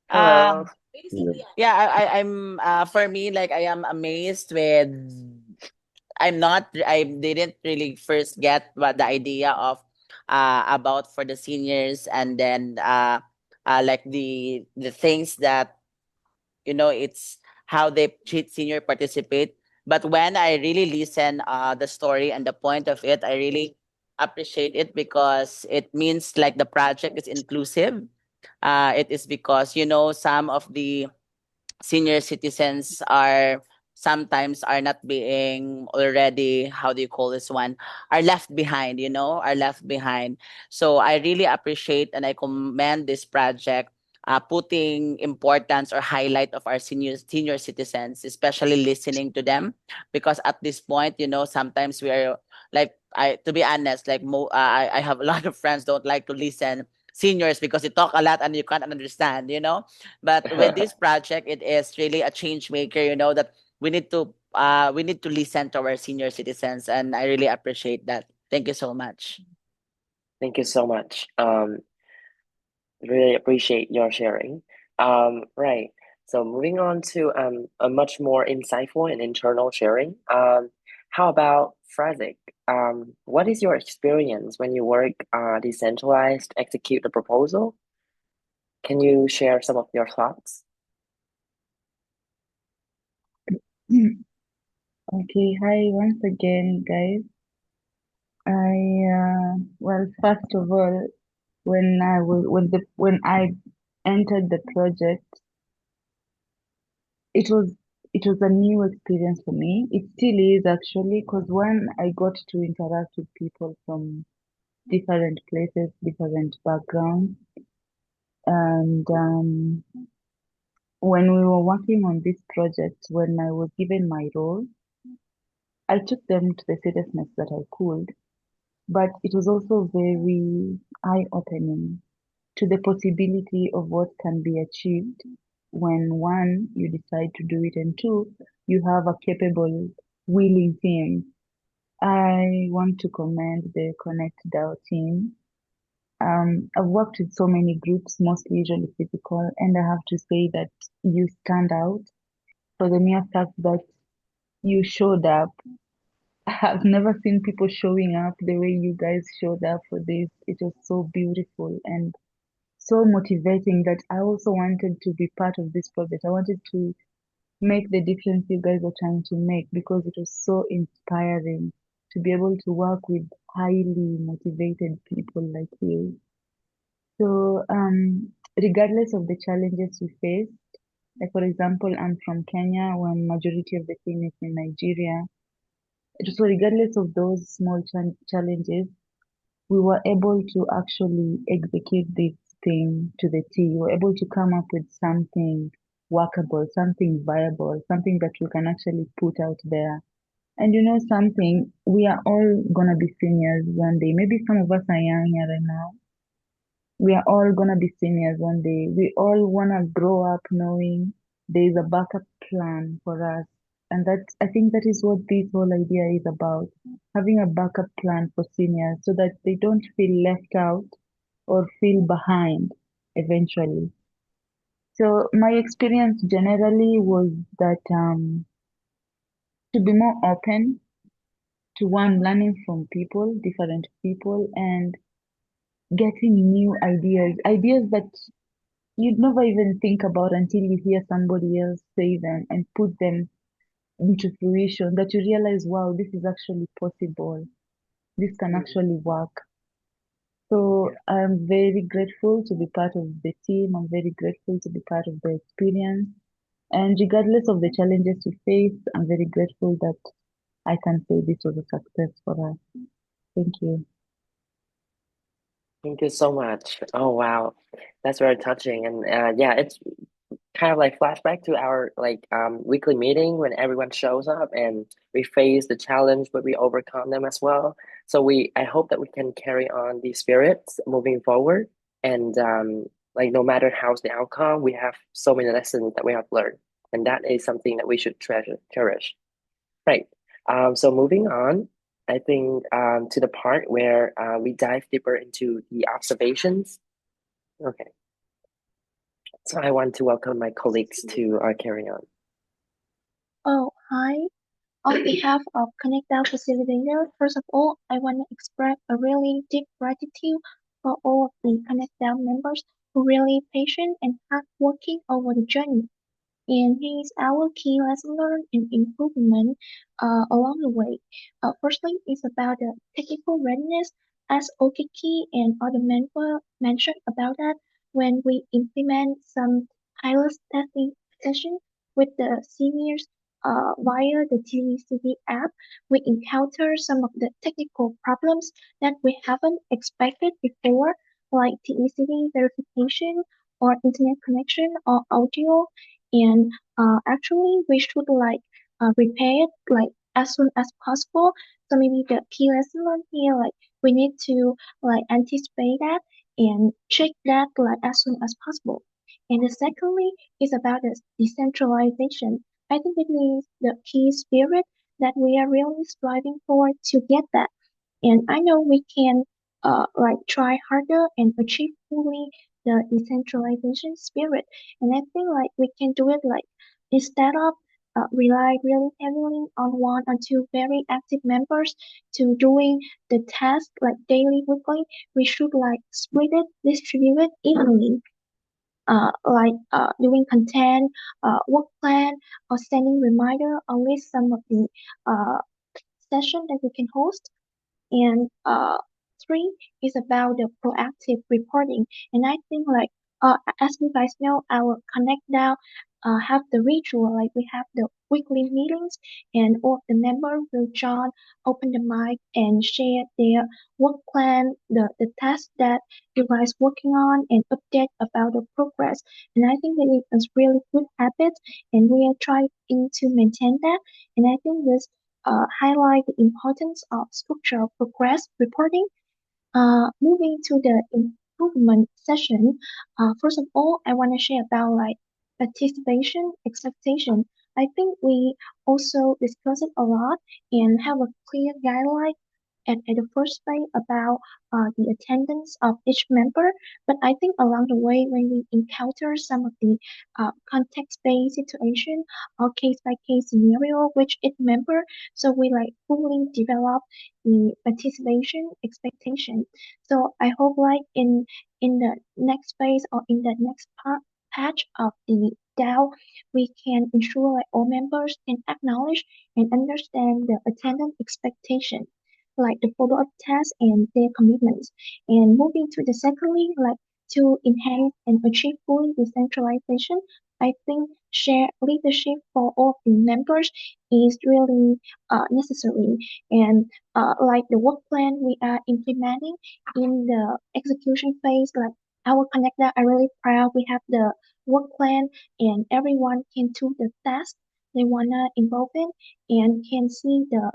Hello. Yeah. Yeah, I'm for me, like, I am amazed with, I didn't really first get what the idea of about for the seniors, and then like the things that, it's how they treat senior participate. But when I really listen the story and the point of it, I really appreciate it, because it means like the project is inclusive. It is because, some of the senior citizens are sometimes are not being already, how do you call this one, are left behind, are left behind. So I really appreciate and I commend this project, putting importance or highlight of our senior citizens, especially listening to them, because at this point, sometimes we are like, I to be honest, like, I have a lot of friends don't like to listen seniors because they talk a lot and you can't understand, but with this project, it is really a change maker, that we need to listen to our senior citizens, and I really appreciate that. Thank you so much. Thank you so much. Really appreciate your sharing. Right. So moving on to a much more insightful and internal sharing. How about Frazik? What is your experience when you work decentralized, execute the proposal? Can you share some of your thoughts? Okay, hi once again, guys. Well, first of all, when I entered the project, it was it was a new experience for me. It still is actually, because when I got to interact with people from different places, different backgrounds, and when we were working on this project, when I was given my role, I took them to the seriousness that I could, but it was also very eye-opening to the possibility of what can be achieved when one, you decide to do it, and two, you have a capable, willing team. I want to commend the Connect DAO team. I've worked with so many groups, mostly usually physical, and I have to say that you stand out for the mere fact that you showed up. I've never seen people showing up the way you guys showed up for this. It was so beautiful and so motivating that I also wanted to be part of this project. I wanted to make the difference you guys are trying to make, because it was so inspiring to be able to work with highly motivated people like you. So, regardless of the challenges we face, like for example, I'm from Kenya, when majority of the team is in Nigeria. So regardless of those small challenges, we were able to actually execute this thing to the T. We were able to come up with something workable, something viable, something that we can actually put out there. And you know something, we are all gonna be seniors one day. Maybe some of us are young here right now. We are all gonna be seniors one day. We all wanna grow up knowing there is a backup plan for us. And I think that is what this whole idea is about. Having a backup plan for seniors so that they don't feel left out or feel behind eventually. So my experience generally was that to be more open to one, learning from people, different people, and getting new ideas that you'd never even think about until you hear somebody else say them and put them into fruition, that you realize, wow, this is actually possible. This can actually work. So I'm very grateful to be part of the team. I'm very grateful to be part of the experience. And regardless of the challenges we face, I'm very grateful that I can say this was a success for us. Thank you. Thank you so much. Oh wow, that's very touching, and yeah, it's kind of like flashback to our weekly meeting when everyone shows up and we face the challenge, but we overcome them as well. So I hope that we can carry on these spirits moving forward, and like no matter how's the outcome, we have so many lessons that we have learned, and that is something that we should cherish. Right. So moving on, I think to the part where we dive deeper into the observations. Okay. So I want to welcome my colleagues to carry on. Oh, hi. On behalf of Connect Out Facilitator, first of all, I want to express a really deep gratitude for all of the Connect Out members who really patient and hardworking over the journey. And here's our key lesson learned and improvement along the way. Firstly, it's about the technical readiness, as Okiki and other members mentioned about that when we implement some pilot testing session with the seniors via the TECD app, we encounter some of the technical problems that we haven't expected before, like TECD verification or internet connection or audio, and actually we should repair it as soon as possible. So maybe the key lesson learned here, we need to anticipate that and check that as soon as possible. And the secondly is about the decentralization. I think it is the key spirit that we are really striving for to get that. And I know we can try harder and achieve fully the decentralization spirit. And I think we can do it instead of rely really heavily on one or two very active members to doing the task daily, weekly. We should split it, distribute it evenly. Doing content, work plan, or sending reminder, or list some of the session that we can host. And three is about the proactive reporting. And I think as you guys know, our Connect now have the ritual, we have the weekly meetings, and all of the members will join, open the mic and share their work plan, the task that you guys working on, and update about the progress. And I think that it is really good habit, and we are trying to maintain that. And I think this highlight the importance of structural progress reporting. Moving to the improvement session, first of all, I want to share about participation expectation. I think we also discuss it a lot and have a clear guideline at the first phase about the attendance of each member. But I think along the way, when we encounter some of the context-based situation or case-by-case scenario which each member, so we fully develop the participation expectation. So I hope in the next phase or in the next patch of the DAO, we can ensure all members can acknowledge and understand the attendance expectation, the follow-up tasks and their commitments. And moving to the secondly, to enhance and achieve fully decentralization, I think shared leadership for all of the members is really necessary. And the work plan we are implementing in the execution phase, our connector are really proud. We have the work plan and everyone can do the task they wanna involve in and can see the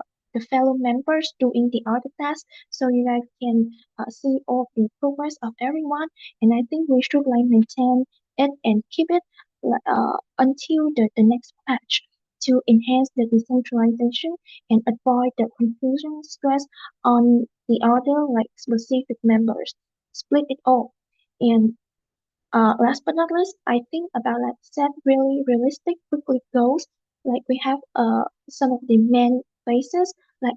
fellow members doing the other tasks, so you guys can see all the progress of everyone. And I think we should maintain it and keep it until the next patch to enhance the decentralization and avoid the confusion stress on the other specific members. Split it all. And last but not least, I think about set really realistic weekly goals. We have some of the main phases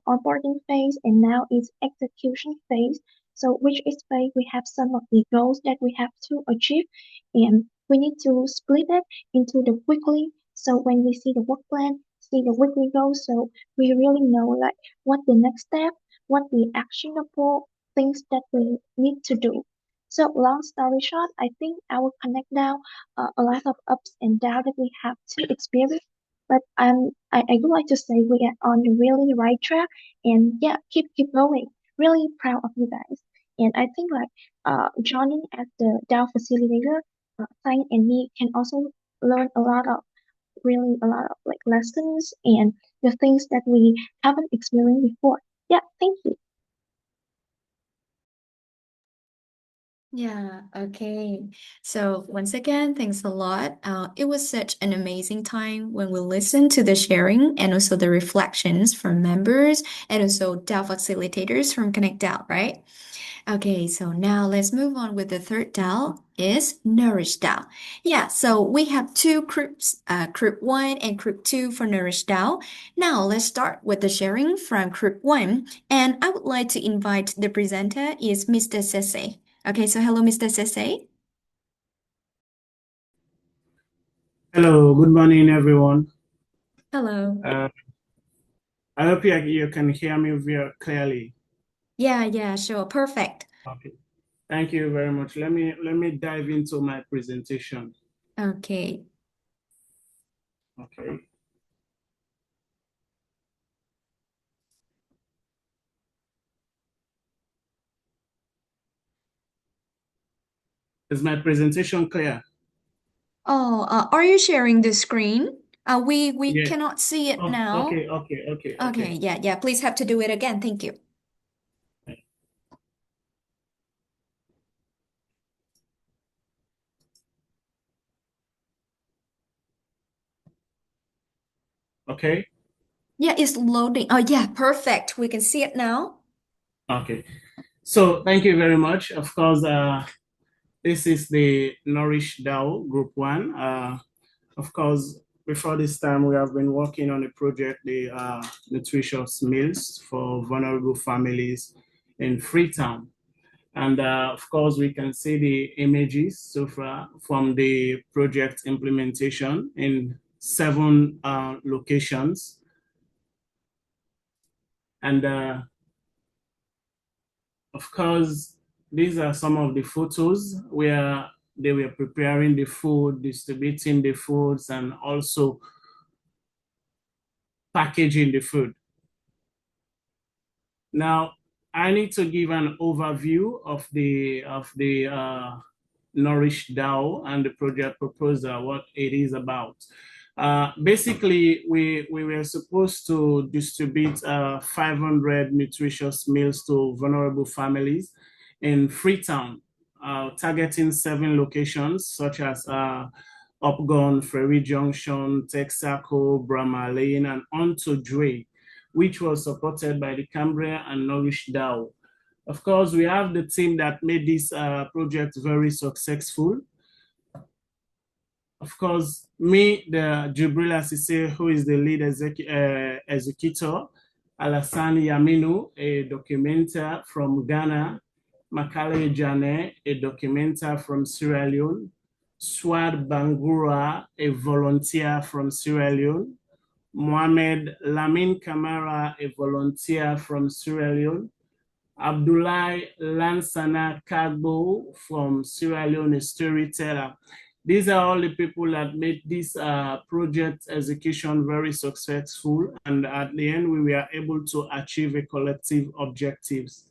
onboarding phase and now is execution phase. So which is phase we have some of the goals that we have to achieve, and we need to split it into the weekly. So when we see the work plan, see the weekly goals, so we really know what the next step, what the actionable things that we need to do. So long story short, I think our Connect now a lot of ups and downs that we have to experience. But I would like to say we are on the really right track, and yeah, keep going. Really proud of you guys. And I think joining as the DAO facilitator, Sang and me can also learn a lot of like lessons and the things that we haven't experienced before. Yeah, thank you. Yeah, okay. So once again, thanks a lot. It was such an amazing time when we listened to the sharing and also the reflections from members and also DAO facilitators from Connect DAO, right? Okay, so now let's move on with the third DAO is Nourish DAO. Yeah, so we have two groups, group one and group two for Nourish DAO. Now let's start with the sharing from group one. And I would like to invite the presenter is Mr. Sese. Okay, so hello, Mr. Sese. Hello, good morning, everyone. Hello. I hope you can hear me very clearly. Yeah, sure. Perfect. Okay. Thank you very much. Let me dive into my presentation. Okay. Okay. Is my presentation clear? Oh, are you sharing the screen? We Yeah. cannot see it Oh, now. Okay. Yeah. Please have to do it again. Thank you. Okay. Yeah, it's loading. Oh, yeah, perfect. We can see it now. Okay. So thank you very much. Of course, this is the Nourish DAO Group 1. Of course, before this time, we have been working on a project, the nutritious meals for vulnerable families in Freetown. And of course, we can see the images so far from the project implementation in 7 locations. And of course, these are some of the photos where they were preparing the food, distributing the foods, and also packaging the food. Now, I need to give an overview of the Nourish DAO and the project proposal, what it is about. Basically, we were supposed to distribute 500 nutritious meals to vulnerable families in Freetown, targeting 7 locations such as Upgon, Ferry Junction, Texaco, Brahma Lane, and onto Dre, which was supported by the Cambria and Nourish DAO. Of course, we have the team that made this project very successful. Of course, me, the Jibril Asise, who is the lead executor, Alassane Yaminu, a documenter from Ghana, Makale Jane, a documenter from Sierra Leone, Swad Bangura, a volunteer from Sierra Leone, Mohamed Lamin Kamara, a volunteer from Sierra Leone, Abdullahi Lansana Kagbo from Sierra Leone, a storyteller. These are all the people that made this project execution very successful. And at the end, we were able to achieve a collective objectives.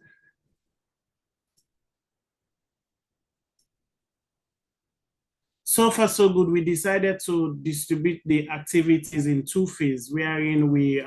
So far, so good. We decided to distribute the activities in 2 phases, wherein we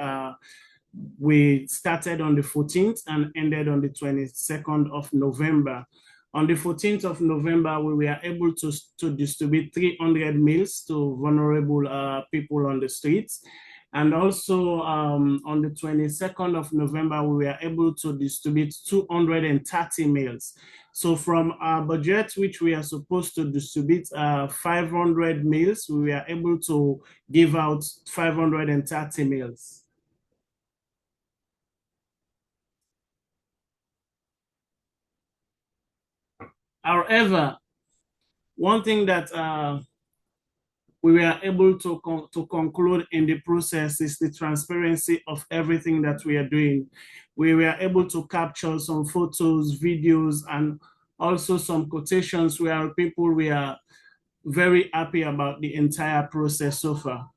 started on the 14th and ended on the 22nd of November. On the 14th of November, we were able to distribute 300 meals to vulnerable people on the streets. And also on the 22nd of November, we were able to distribute 230 meals. So from our budget, which we are supposed to distribute 500 meals, we were able to give out 530 meals. However, one thing that we were able to conclude in the process is the transparency of everything that we are doing. We were able to capture some photos, videos, and also some quotations where people were very happy about the entire process so far.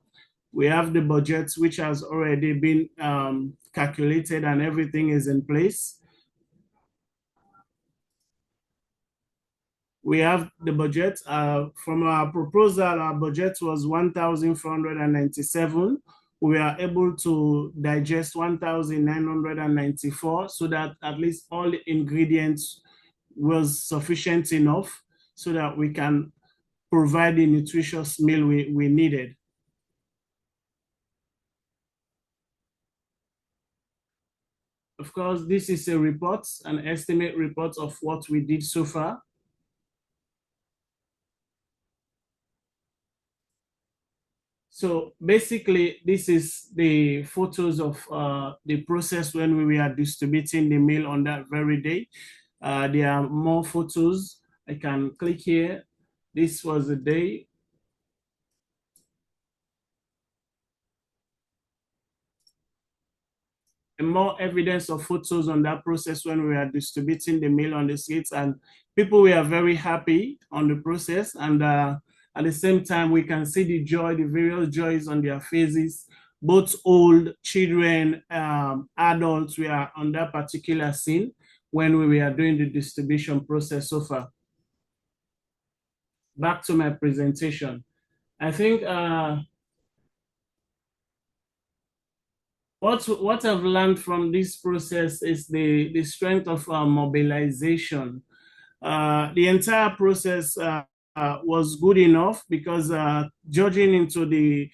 We have the budget, which has already been calculated and everything is in place. we have the budget. From our proposal, our budget was 1,497. We are able to digest 1,994 so that at least all the ingredients was sufficient enough so that we can provide the nutritious meal we needed. Of course, this is a report, an estimate report of what we did so far. So basically, this is the photos of the process when we were distributing the meal on that very day. There are more photos. I can click here. This was the day. And more evidence of photos on that process when we are distributing the meal on the streets, and people were very happy on the process. And at the same time, we can see the joy, the various joys on their faces. Both old, children, adults were on that particular scene when we were doing the distribution process so far. Back to my presentation. I think what I've learned from this process is the strength of mobilization. The entire process was good enough because judging into the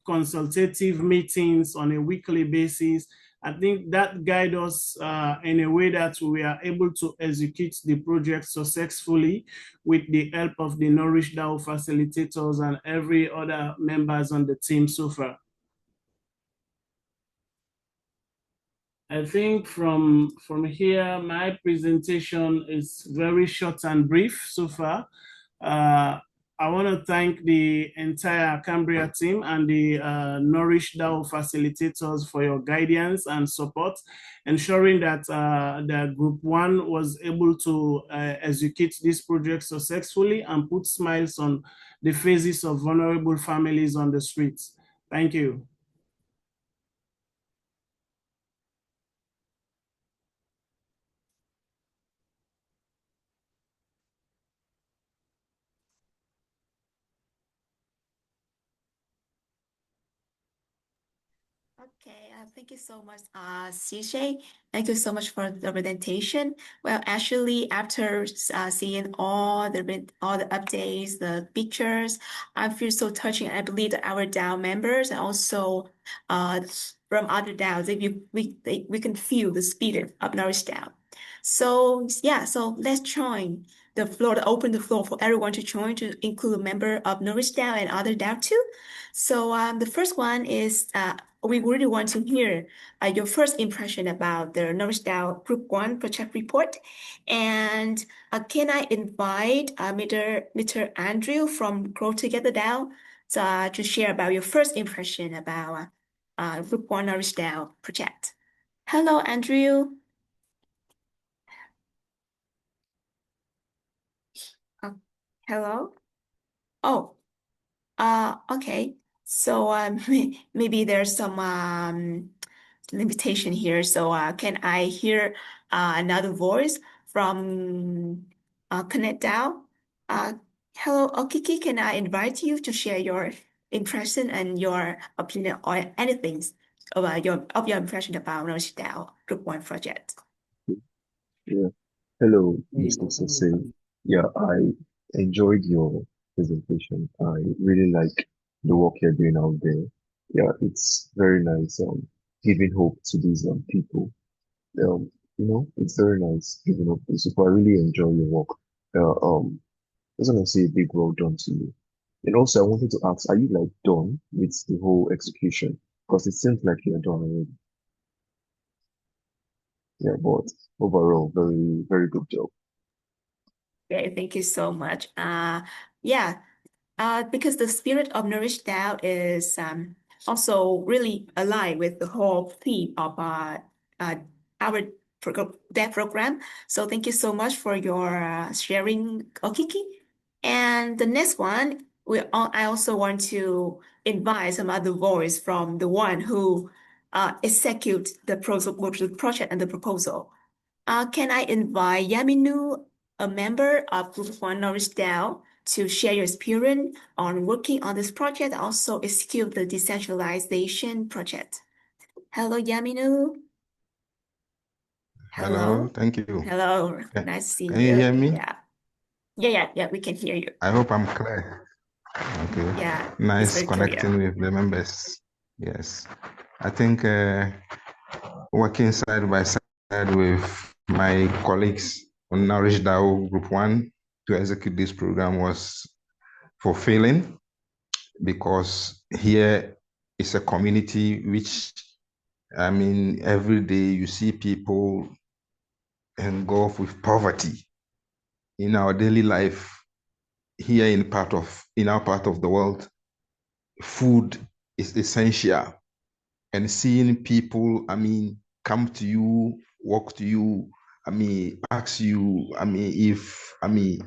consultative meetings on a weekly basis, I think that guides us in a way that we are able to execute the project successfully with the help of the Nourish DAO facilitators and every other members on the team so far. I think from here, my presentation is very short and brief so far. I want to thank the entire Cambria team and the Nourish DAO facilitators for your guidance and support, ensuring that the Group 1 was able to execute this project successfully and put smiles on the faces of vulnerable families on the streets. Thank you. Okay, thank you so much, CJ. Thank you so much for the presentation. Well, actually, after seeing all the updates, the pictures, I feel so touching. I believe that our DAO members and also from other DAOs, we can feel the spirit of Nourish DAO. So yeah, so let's join the floor to open the floor for everyone to join, to include a member of Nourish DAO and other DAO too. So the first one is we really want to hear your first impression about the Nourish DAO Group 1 project report. And can I invite Mr. Andrew from Grow Together DAO to share about your first impression about Group 1 Nourish DAO project? Hello, Andrew. Hello? Oh, okay. So maybe there's some limitation here. So can I hear another voice from Connect DAO? Hello, Okiki, can I invite you to share your impression and your opinion or anything about your impression about Nourish DAO Group 1 project? Yeah. Hello, Mr. Sase. Yeah, I enjoyed your presentation. I really like the work you're doing out there. Yeah, it's very nice, giving hope to these people. It's very nice giving hope to these people. I really enjoy your work. I just want to say a big well done to you. And also, I wanted to ask, are you like done with the whole execution? Because it seems like you're done already. Yeah, but overall, very, very good job. Okay, thank you so much. Yeah, because the spirit of Nourish DAO is also really aligned with the whole theme of our DAO program. So thank you so much for your sharing, Okiki. And the next one, I also want to invite some other voice from the one who execute the project and the proposal. Can I invite Yaminu a member of Group 1 Norwich Dow to share your experience on working on this project, also execute the decentralization project. Hello, Yaminu. Hello, thank you. Hello, nice to see Can you hear me? Yeah, we can hear you. I hope I'm clear. Okay. Yeah, it's Nice very connecting clear. with the members. Yes. I think working side by side with my colleagues on Nourish DAO Group 1 to execute this program was fulfilling because here is a community which, I mean, every day you see people engulfed with poverty in our daily life here in our part of the world. Food is essential, and seeing people, I mean, come to you, walk to you, I mean, ask you, I mean, if, I mean,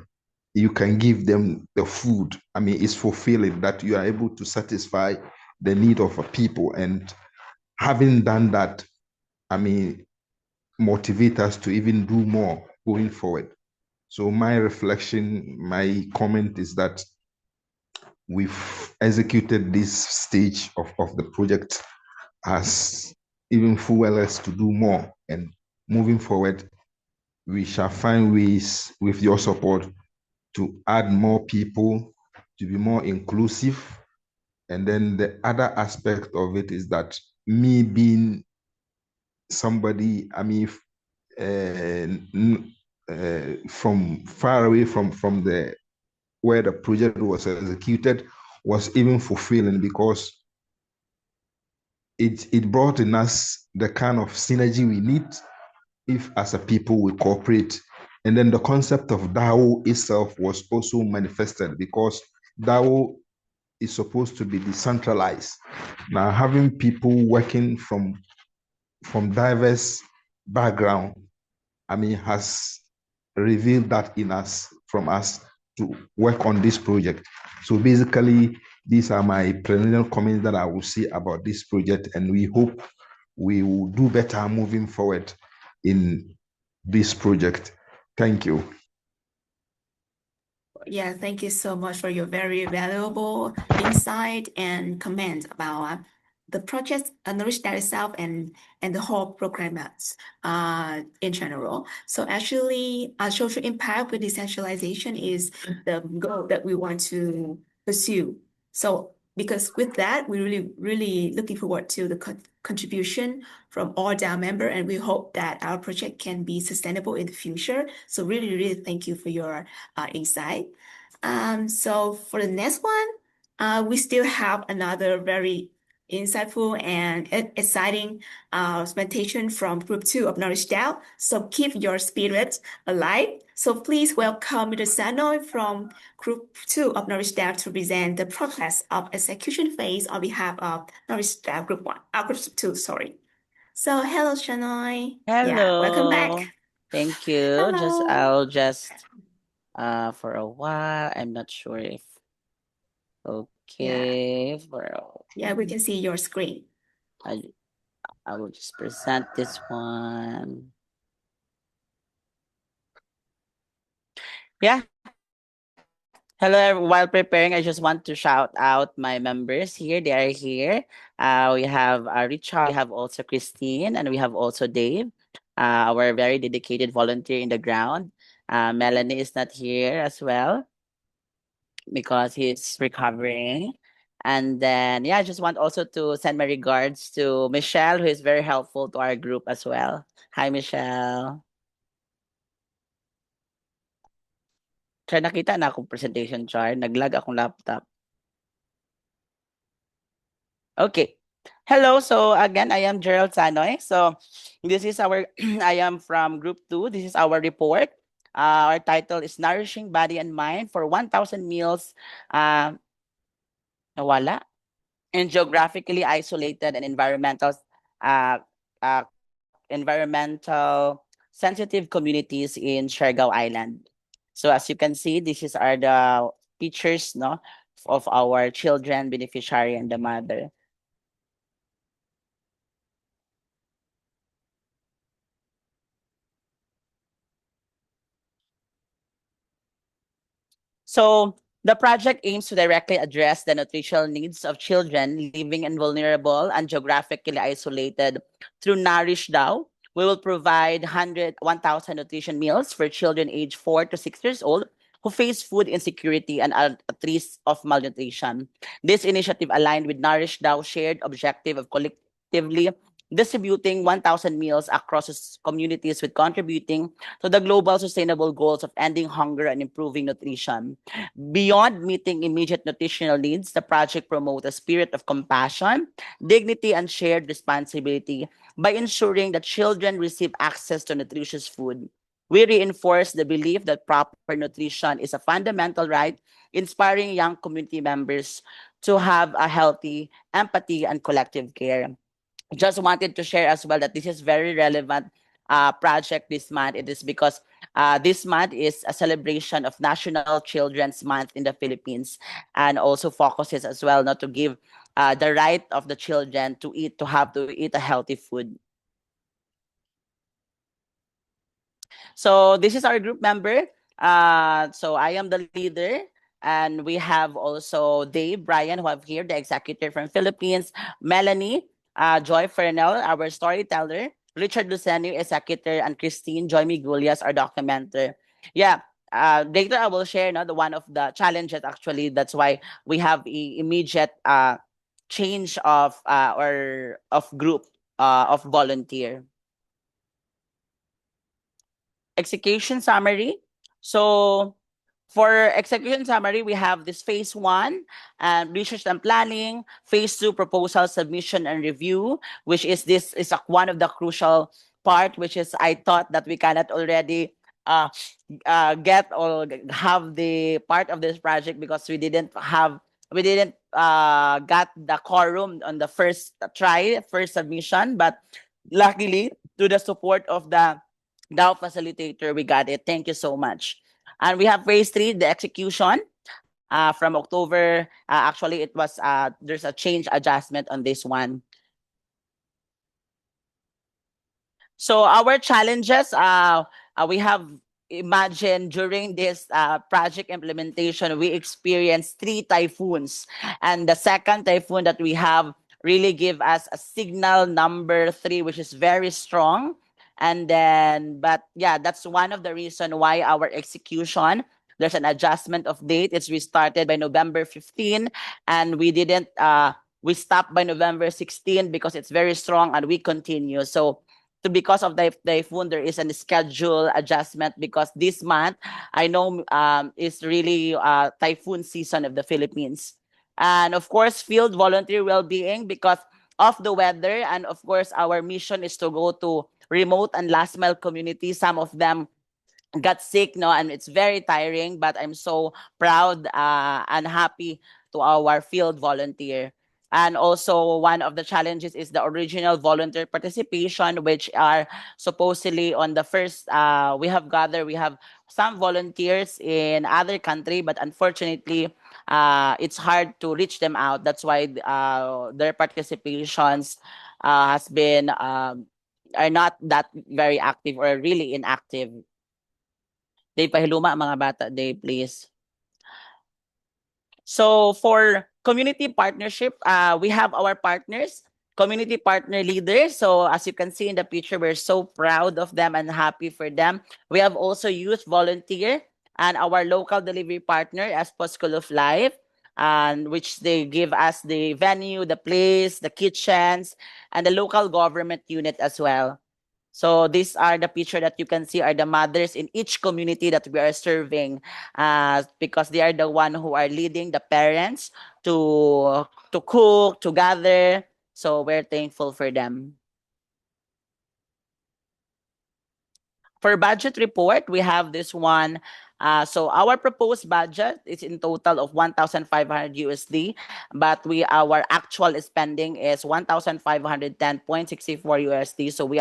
you can give them the food, I mean, it's fulfilling that you are able to satisfy the need of a people. And having done that, I mean, motivate us to even do more going forward. So my reflection, my comment is that we've executed this stage of the project as even fuel us to do more. And moving forward, we shall find ways with your support to add more people, to be more inclusive. And then the other aspect of it is that me being somebody, I mean, from far away from the where the project was executed was even fulfilling because it brought in us the kind of synergy we need if as a people we cooperate. And then the concept of DAO itself was also manifested because DAO is supposed to be decentralized. Now having people working from diverse background, I mean, has revealed that in us, from us to work on this project. So basically, these are my preliminary comments that I will say about this project, and we hope we will do better moving forward in this project. Thank you. Yeah, thank you so much for your very valuable insight and comment about the project, Nourish That itself, and the whole program in general. So actually, social impact with decentralization is the goal that we want to pursue. So because with that, we really looking forward to the contribution from all DAO members, and we hope that our project can be sustainable in the future. So really thank you for your insight. So for the next one, we still have another very insightful and exciting presentation from Group 2 of Knowledge DAO. So keep your spirit alive. So please welcome Mr. Sanoy from Group 2 of Knowledge DAO to present the progress of execution phase on behalf of Knowledge DAO Group 1, Group 2, sorry. So hello, Shanoy. Yeah, welcome back. Thank you. I'll just for a while. I'm not sure if okay. Yeah, we can see your screen. I will just present this one. Yeah. Hello, while preparing, I just want to shout out my members here. They are here. We have Richard, we have also Christine, and we have also Dave, our very dedicated volunteer in the ground. Melanie is not here as well because he's recovering. And then, yeah, I just want also to send my regards to Michelle, who is very helpful to our group as well. Hi, Michelle. Char, nakita na akong presentation, Char. Naglag akong laptop. Okay. Hello. So again, I am Gerald Sanoy. So this is our, I am from Group 2. This is our report. Our title is Nourishing Body and Mind for 1,000 Meals. Nawala. In geographically isolated and uh, environmental sensitive communities in Siargao Island. So as you can see, are the pictures, no, of our children, beneficiary, and the mother. So the project aims to directly address the nutritional needs of children living in vulnerable and geographically isolated through Nourish Now. We will provide 1,000 nutrition meals for children aged 4 to 6 years old who face food insecurity and are at risk of malnutrition. This initiative aligned with Nourish Now shared objective of collectively distributing 1,000 meals across communities with contributing to the global sustainable goals of ending hunger and improving nutrition. Beyond meeting immediate nutritional needs, the project promotes a spirit of compassion, dignity, and shared responsibility by ensuring that children receive access to nutritious food. We reinforce the belief that proper nutrition is a fundamental right, inspiring young community members to have a healthy empathy and collective care. Just wanted to share as well that this is very relevant project this month. It is because this month is a celebration of National Children's Month in the Philippines, and also focuses as well not to give the right of the children to have to eat a healthy food. So this is our group member. So I am the leader. And we have also Dave, Brian, who have here, the executive from Philippines, Melanie, Joy Fernell, our storyteller, Richard Luceno, executor, and Christine Joy Migulias, our documenter. Yeah, later I will share the one of the challenges actually. That's why we have immediate change of or of group of volunteer. Execution summary. So for execution summary, we have this phase 1, research and planning, phase 2, proposal submission and review, which is one of the crucial part, which is I thought that we cannot already get or have the part of this project because we didn't got the quorum on the first submission, but luckily to the support of the DAO facilitator, we got it. Thank you so much. And we have phase 3, the execution. From October, actually it was there's a change adjustment on this one. So our challenges, we have imagined during this project implementation, we experienced 3 typhoons. And the second typhoon that we have really give us a signal number 3, which is very strong. And then, but yeah, that's one of the reason why our execution, there's an adjustment of date. We started by November 15, and we didn't, we stopped by November 16 because it's very strong, and we continue. So because of the typhoon, there is a schedule adjustment because this month, I know is really typhoon season of the Philippines. And of course, field volunteer well-being because of the weather. And of course, our mission is to go to remote and last mile communities. Some of them got sick, and it's very tiring, but I'm so proud and happy to our field volunteer. And also one of the challenges is the original volunteer participation, which are supposedly on the first, we have some volunteers in other country, but unfortunately, it's hard to reach them out. That's why their participations has been are not that very active or really inactive. Dave, pahiluma mga bata, Dave, please. So for community partnership, we have our partners, community partner leaders. So as you can see in the picture, we're so proud of them and happy for them. We have also youth volunteer and our local delivery partner, Espo School of Life, and which they give us the venue, the place, the kitchens, and the local government unit as well. So these are the picture that you can see are the mothers in each community that we are serving, because they are the one who are leading the parents to cook, to gather. So we're thankful for them. For budget report, we have this one. So our proposed budget is in total of 1,500 USD, but our actual spending is 1,510.64 USD. So we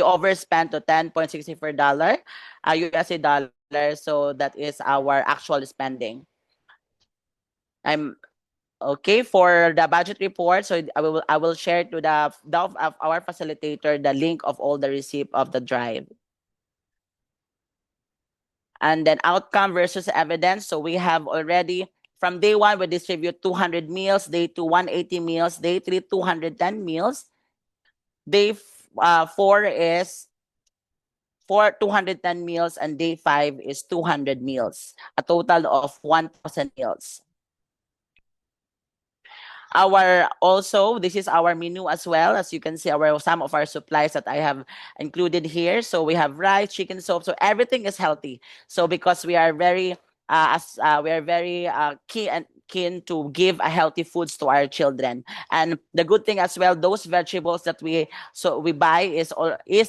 overspent to $10.64 USD dollar. So that is our actual spending. I'm okay for the budget report. So I will share to our facilitator the link of all the receipt of the drive. And then outcome versus evidence. So we have already, from day 1, we distribute 200 meals, day 2, 180 meals, day 3, 210 meals. Day 4 is 210 meals, and day 5 is 200 meals, a total of 1,000 meals. This is our menu as well. As you can see, some of our supplies that I have included here. So we have rice, chicken soup. So everything is healthy. So because we are very keen to give a healthy foods to our children. And the good thing as well, those vegetables that we buy is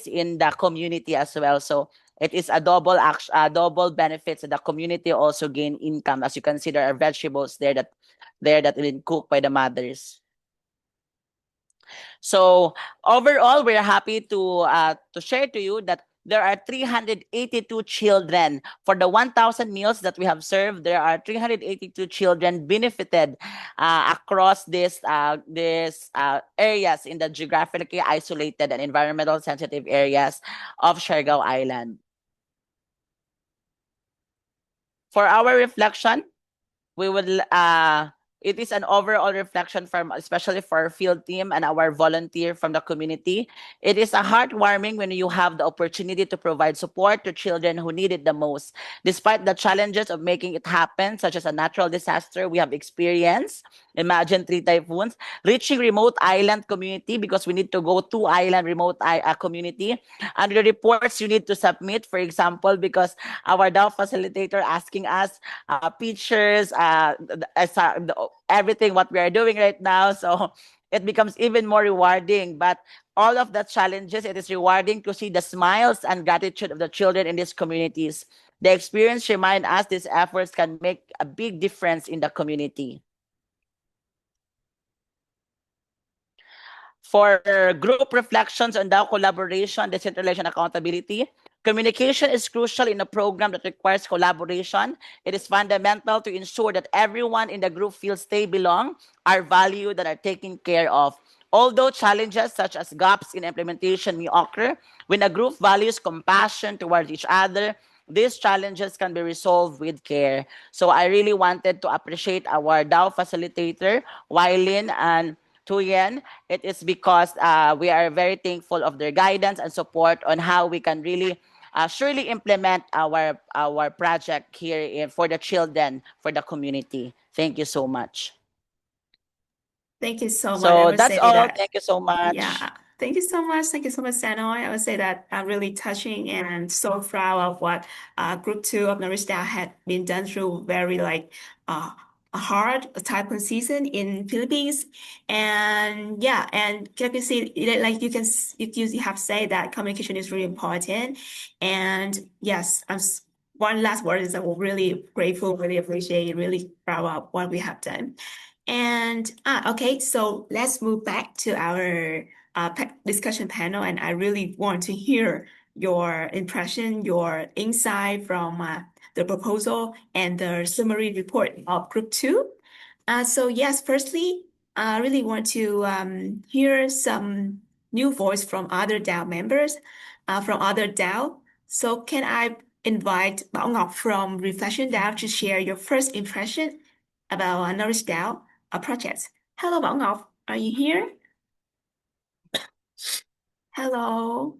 in the community as well. So it is a double benefits. The community also gain income. As you can see, there are vegetables there that been cooked by the mothers. So overall, we're happy to share to you that there are 382 children. For the 1,000 meals that we have served, there are 382 children benefited across these areas in the geographically isolated and environmental sensitive areas of Siargao Island. For our reflection, we would it is an overall reflection from, especially for our field team and our volunteer from the community. It is a heartwarming when you have the opportunity to provide support to children who need it the most. Despite the challenges of making it happen, such as a natural disaster we have experienced, imagine 3 typhoons, reaching remote island community, because we need to go to island remote community, and the reports you need to submit, for example, because our DAO facilitator asking us pictures, everything what we are doing right now. So it becomes even more rewarding. But all of the challenges, it is rewarding to see the smiles and gratitude of the children in these communities. The experience remind us these efforts can make a big difference in the community. For group reflections on DAO collaboration, decentralization, accountability, communication is crucial in a program that requires collaboration. It is fundamental to ensure that everyone in the group feels they belong, are valued, and are taken care of. Although challenges such as gaps in implementation may occur, when a group values compassion towards each other, these challenges can be resolved with care. So I really wanted to appreciate our DAO facilitator, Wylin and Tuyen. It is because we are very thankful of their guidance and support on how we can really surely implement our project here for the children, for the community. Thank you so much. Thank you so much. So that's all. Thank you so much. Yeah, thank you so much. Thank you so much, Sanoy. I would say that I'm really touching and so proud of what Group 2 of Nourish DAO had been done through very a hard typhoon season in Philippines. And yeah, and you can see, you have said that communication is really important. And yes, one last word is that we're really grateful, really appreciate, really proud of what we have done. And okay, so let's move back to our discussion panel, and I really want to hear your impression, your insight from the proposal and the summary report of Group 2. So yes, firstly, I really want to hear some new voice from other DAO members, from other DAO. So can I invite Bảo Ngọc from Reflection DAO to share your first impression about Nourish DAO project? Hello, Bảo Ngọc, are you here? Hello.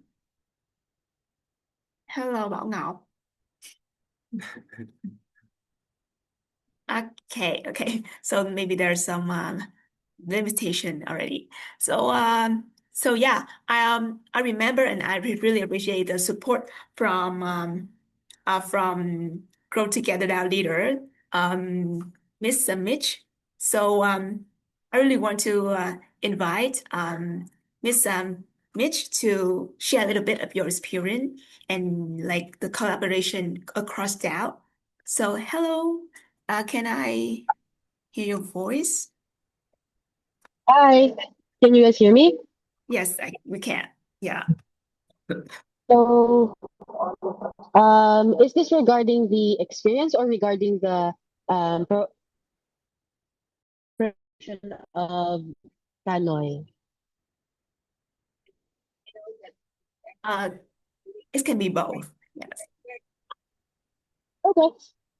Hello, Bảo Ngọc. Okay. So maybe there's some limitation already. So yeah, I remember and I really appreciate the support from Grow Together DAO leader, Miss Mitch. So I really want to invite Miss Mitch to share a little bit of your experience and like the collaboration across DAO. So hello, can I hear your voice? Hi, can you guys hear me? Yes, we can. Yeah. So, is this regarding the experience or regarding the promotion of Tanoy? It can be both. Yes. Okay.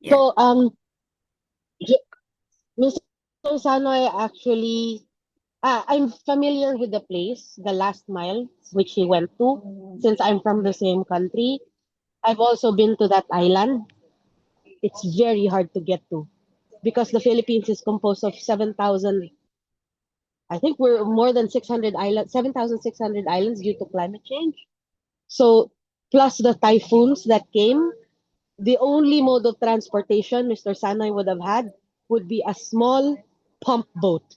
Yeah. So, Mr. Sanoy actually, I'm familiar with the place, the last mile, which he went to, since I'm from the same country. I've also been to that island. It's very hard to get to because the Philippines is composed of 7,000. I think we're more than 600 islands, 7,600 islands due to climate change. So, plus the typhoons that came, the only mode of transportation Mr. Sanay would have had would be a small pump boat,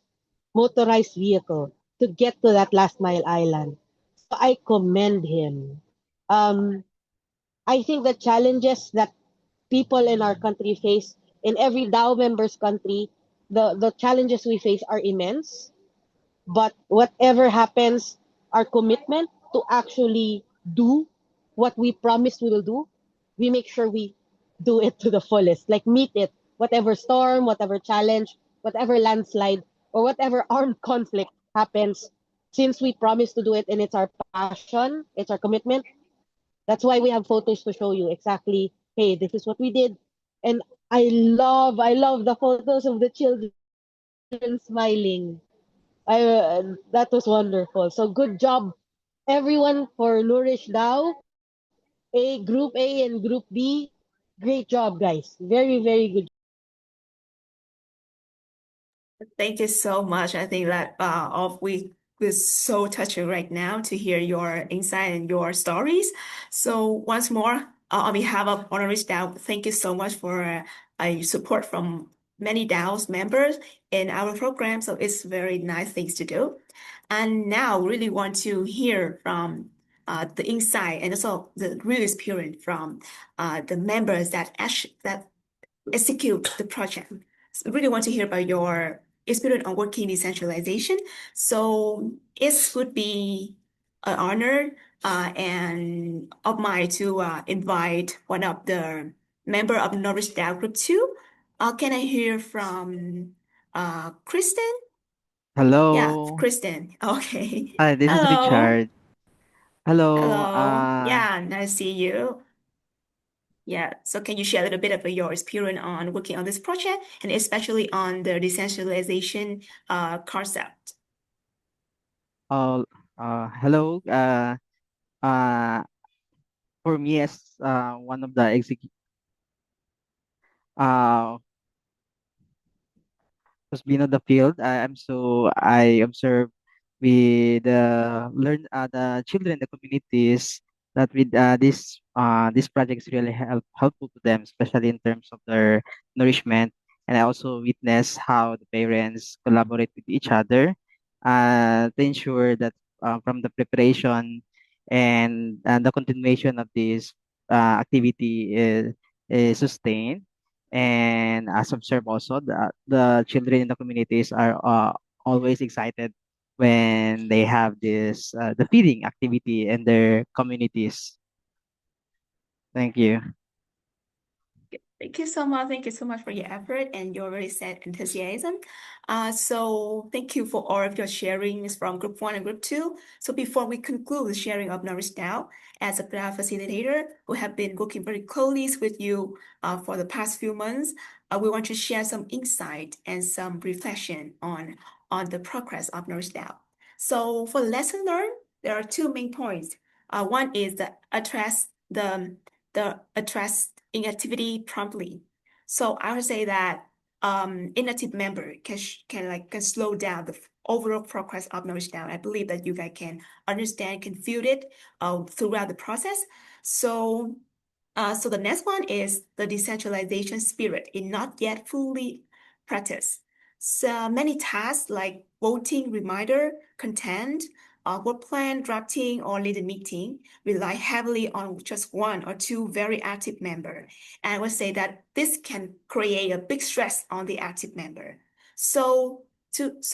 motorized vehicle to get to that last mile island. So I commend him. Um, I think the challenges that people in our country face, in every DAO members country, the challenges we face are immense. But whatever happens, our commitment to actually do what we promised we will do, we make sure we do it to the fullest. Like meet it, whatever storm, whatever challenge, whatever landslide, or whatever armed conflict happens. Since we promised to do it and it's our passion, it's our commitment, that's why we have photos to show you exactly, hey, this is what we did. And I love the photos of the children smiling. That was wonderful. So good job, everyone, for Nourish Now, Group A and Group B. Great job, guys. Very, very good. Thank you so much. I think that we is so touching right now to hear your insight and your stories. So once more, on behalf of Honoris DAO, thank you so much for your support from many DAO's members in our program. So it's very nice things to do. And now really want to hear from the insight and also the real experience from the members that execute the project. So really want to hear about your experience on working decentralization. So it would be an honor and of mine to invite one of the member of Norwich DAO Group 2. Can I hear from Kristen? Yeah, Hello. Kristen. Okay. Hi, this is Hello. Richard. Hello. Hello. Yeah, nice to see you. Yeah, so can you share a little bit of your experience on working on this project and especially on the decentralization concept? uh, Hello. Uh, for me as one of the uh who's been on the field, I observe with the children, the communities that with this project is really helpful to them, especially in terms of their nourishment. And I also witness how the parents collaborate with each other to ensure that from the preparation and the continuation of this activity is sustained. And as observed also, the children in the communities are always excited when they have this the feeding activity in their communities. Thank you. Thank you so much. Thank you so much for your effort and your very sad enthusiasm. So thank you for all of your sharings from Group 1 and Group 2. So before we conclude the sharing of Nourish Now, as a facilitator who have been working very closely with you for the past few months, we want to share some insight and some reflection on the progress of Nourish Now. So for lesson learned, there are two main points. One is the address inactivity promptly. So I would say that inactive member can slow down the overall progress of Nourish Now. I believe that you guys can understand, can feel it throughout the process. So the next one is the decentralization spirit is not yet fully practiced. So many tasks like voting reminder, content, work plan drafting, or lead a meeting rely heavily on just one or two very active members. And I would say that this can create a big stress on the active member. So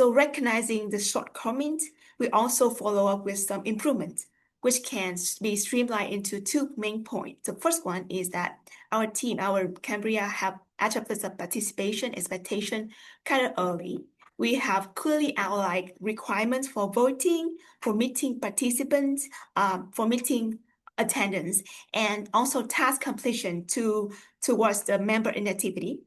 recognizing the shortcomings, we also follow up with some improvements, which can be streamlined into two main points. The first one is that our team, our Cambria, have adjusted the participation expectation kind of early. We have clearly outlined requirements for voting, for meeting participants, for meeting attendance and also task completion towards the member inactivity.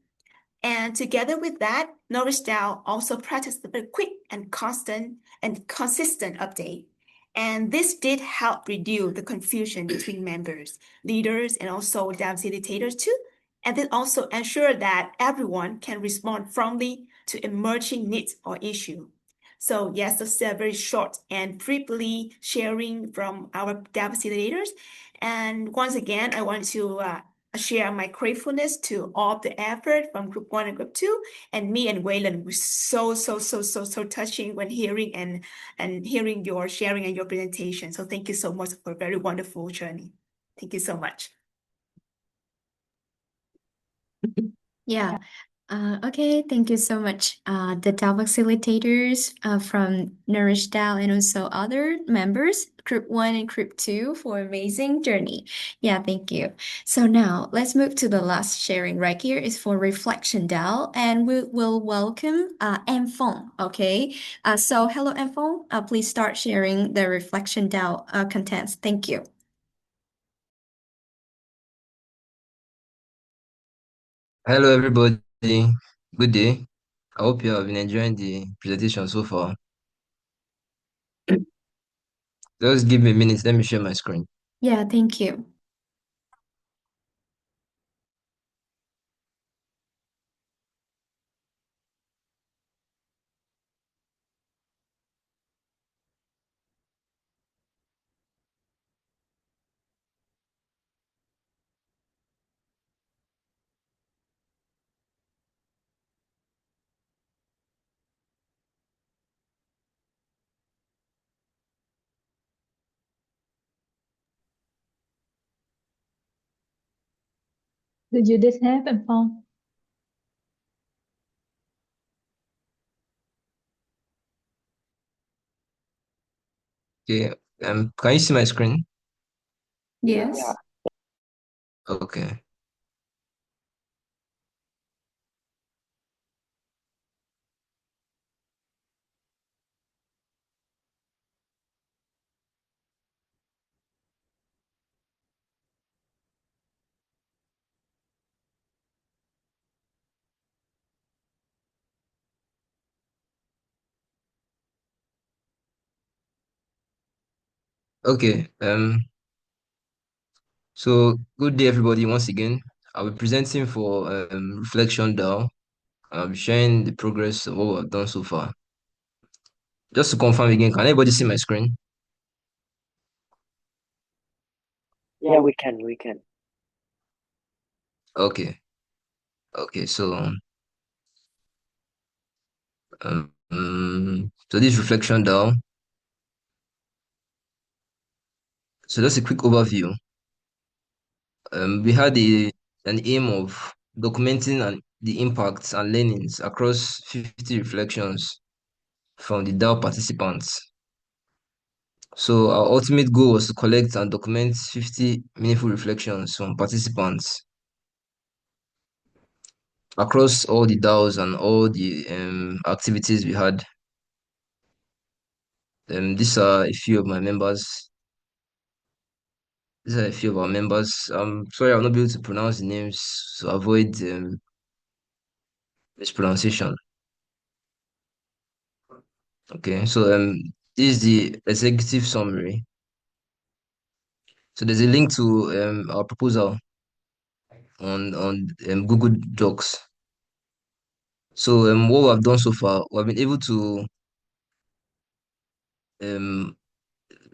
And together with that, Nourish DAO also practiced a very quick and constant and consistent update. And this did help reduce the confusion between members, leaders, and also DAO facilitators too. And then also ensure that everyone can respond promptly to emerging needs or issue. So yes, that's a very short and briefly sharing from our DAO facilitators. And once again, I want to share my gratefulness to all the effort from group 1 and group 2, and me and Waylon were so touching when hearing and hearing your sharing and your presentation. So thank you so much for a very wonderful journey. Thank you so much. Yeah. Okay, thank you so much. The DAO facilitators from Nourish DAO and also other members, Group 1 and Group 2, for amazing journey. Yeah, thank you. So now let's move to the last sharing right here is for Reflection DAO, and we will welcome Enfong. Okay, so hello Enfong. Please start sharing the Reflection DAO contents. Thank you. Hello, everybody. Good day. I hope you have been enjoying the presentation so far. Just give me a minute. Let me share my screen. Yeah, thank you. Did you just have and phone? Okay. Can you see my screen? Yes. Yeah. Okay. Okay. So good day, everybody. Once again, I'll be presenting for Reflection DAO. I'll be sharing the progress of what we've done so far. Just to confirm again, can anybody see my screen? Yeah, we can. We can. Okay. Okay. So this Reflection DAO. So just a quick overview. We had an aim of documenting the impacts and learnings across 50 reflections from the DAO participants. So our ultimate goal was to collect and document 50 meaningful reflections from participants across all the DAOs and all the activities we had. These are a few of my members. These are a few of our members. Sorry, I'll not be able to pronounce the names to avoid mispronunciation. Okay, so this is the executive summary. So there's a link to our proposal on Google Docs. So what we have done so far, we have been able to um,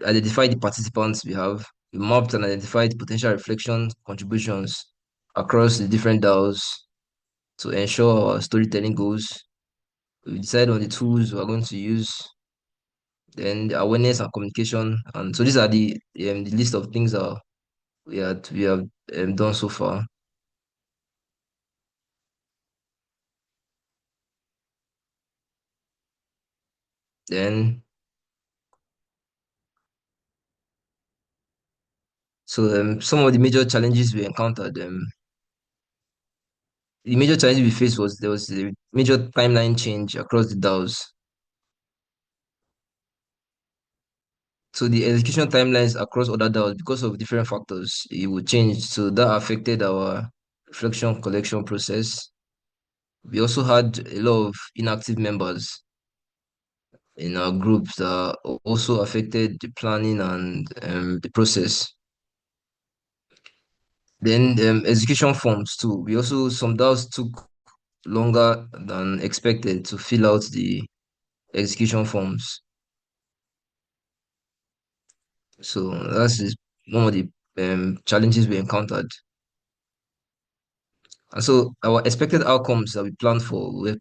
identify the participants we have. We mapped and identified potential reflection contributions across the different DAOs to ensure our storytelling goals. We decide on the tools we're going to use, then the awareness and communication. And so these are the list of things that we have done so far. Then some of the major challenges we encountered, the major challenge we faced was there was a major timeline change across the DAOs. So the execution timelines across other DAOs, because of different factors, it would change. So that affected our reflection collection process. We also had a lot of inactive members in our groups that also affected the planning and the process. Then execution forms too. We also some DAOs took longer than expected to fill out the execution forms. So that's one of the challenges we encountered. And so our expected outcomes that we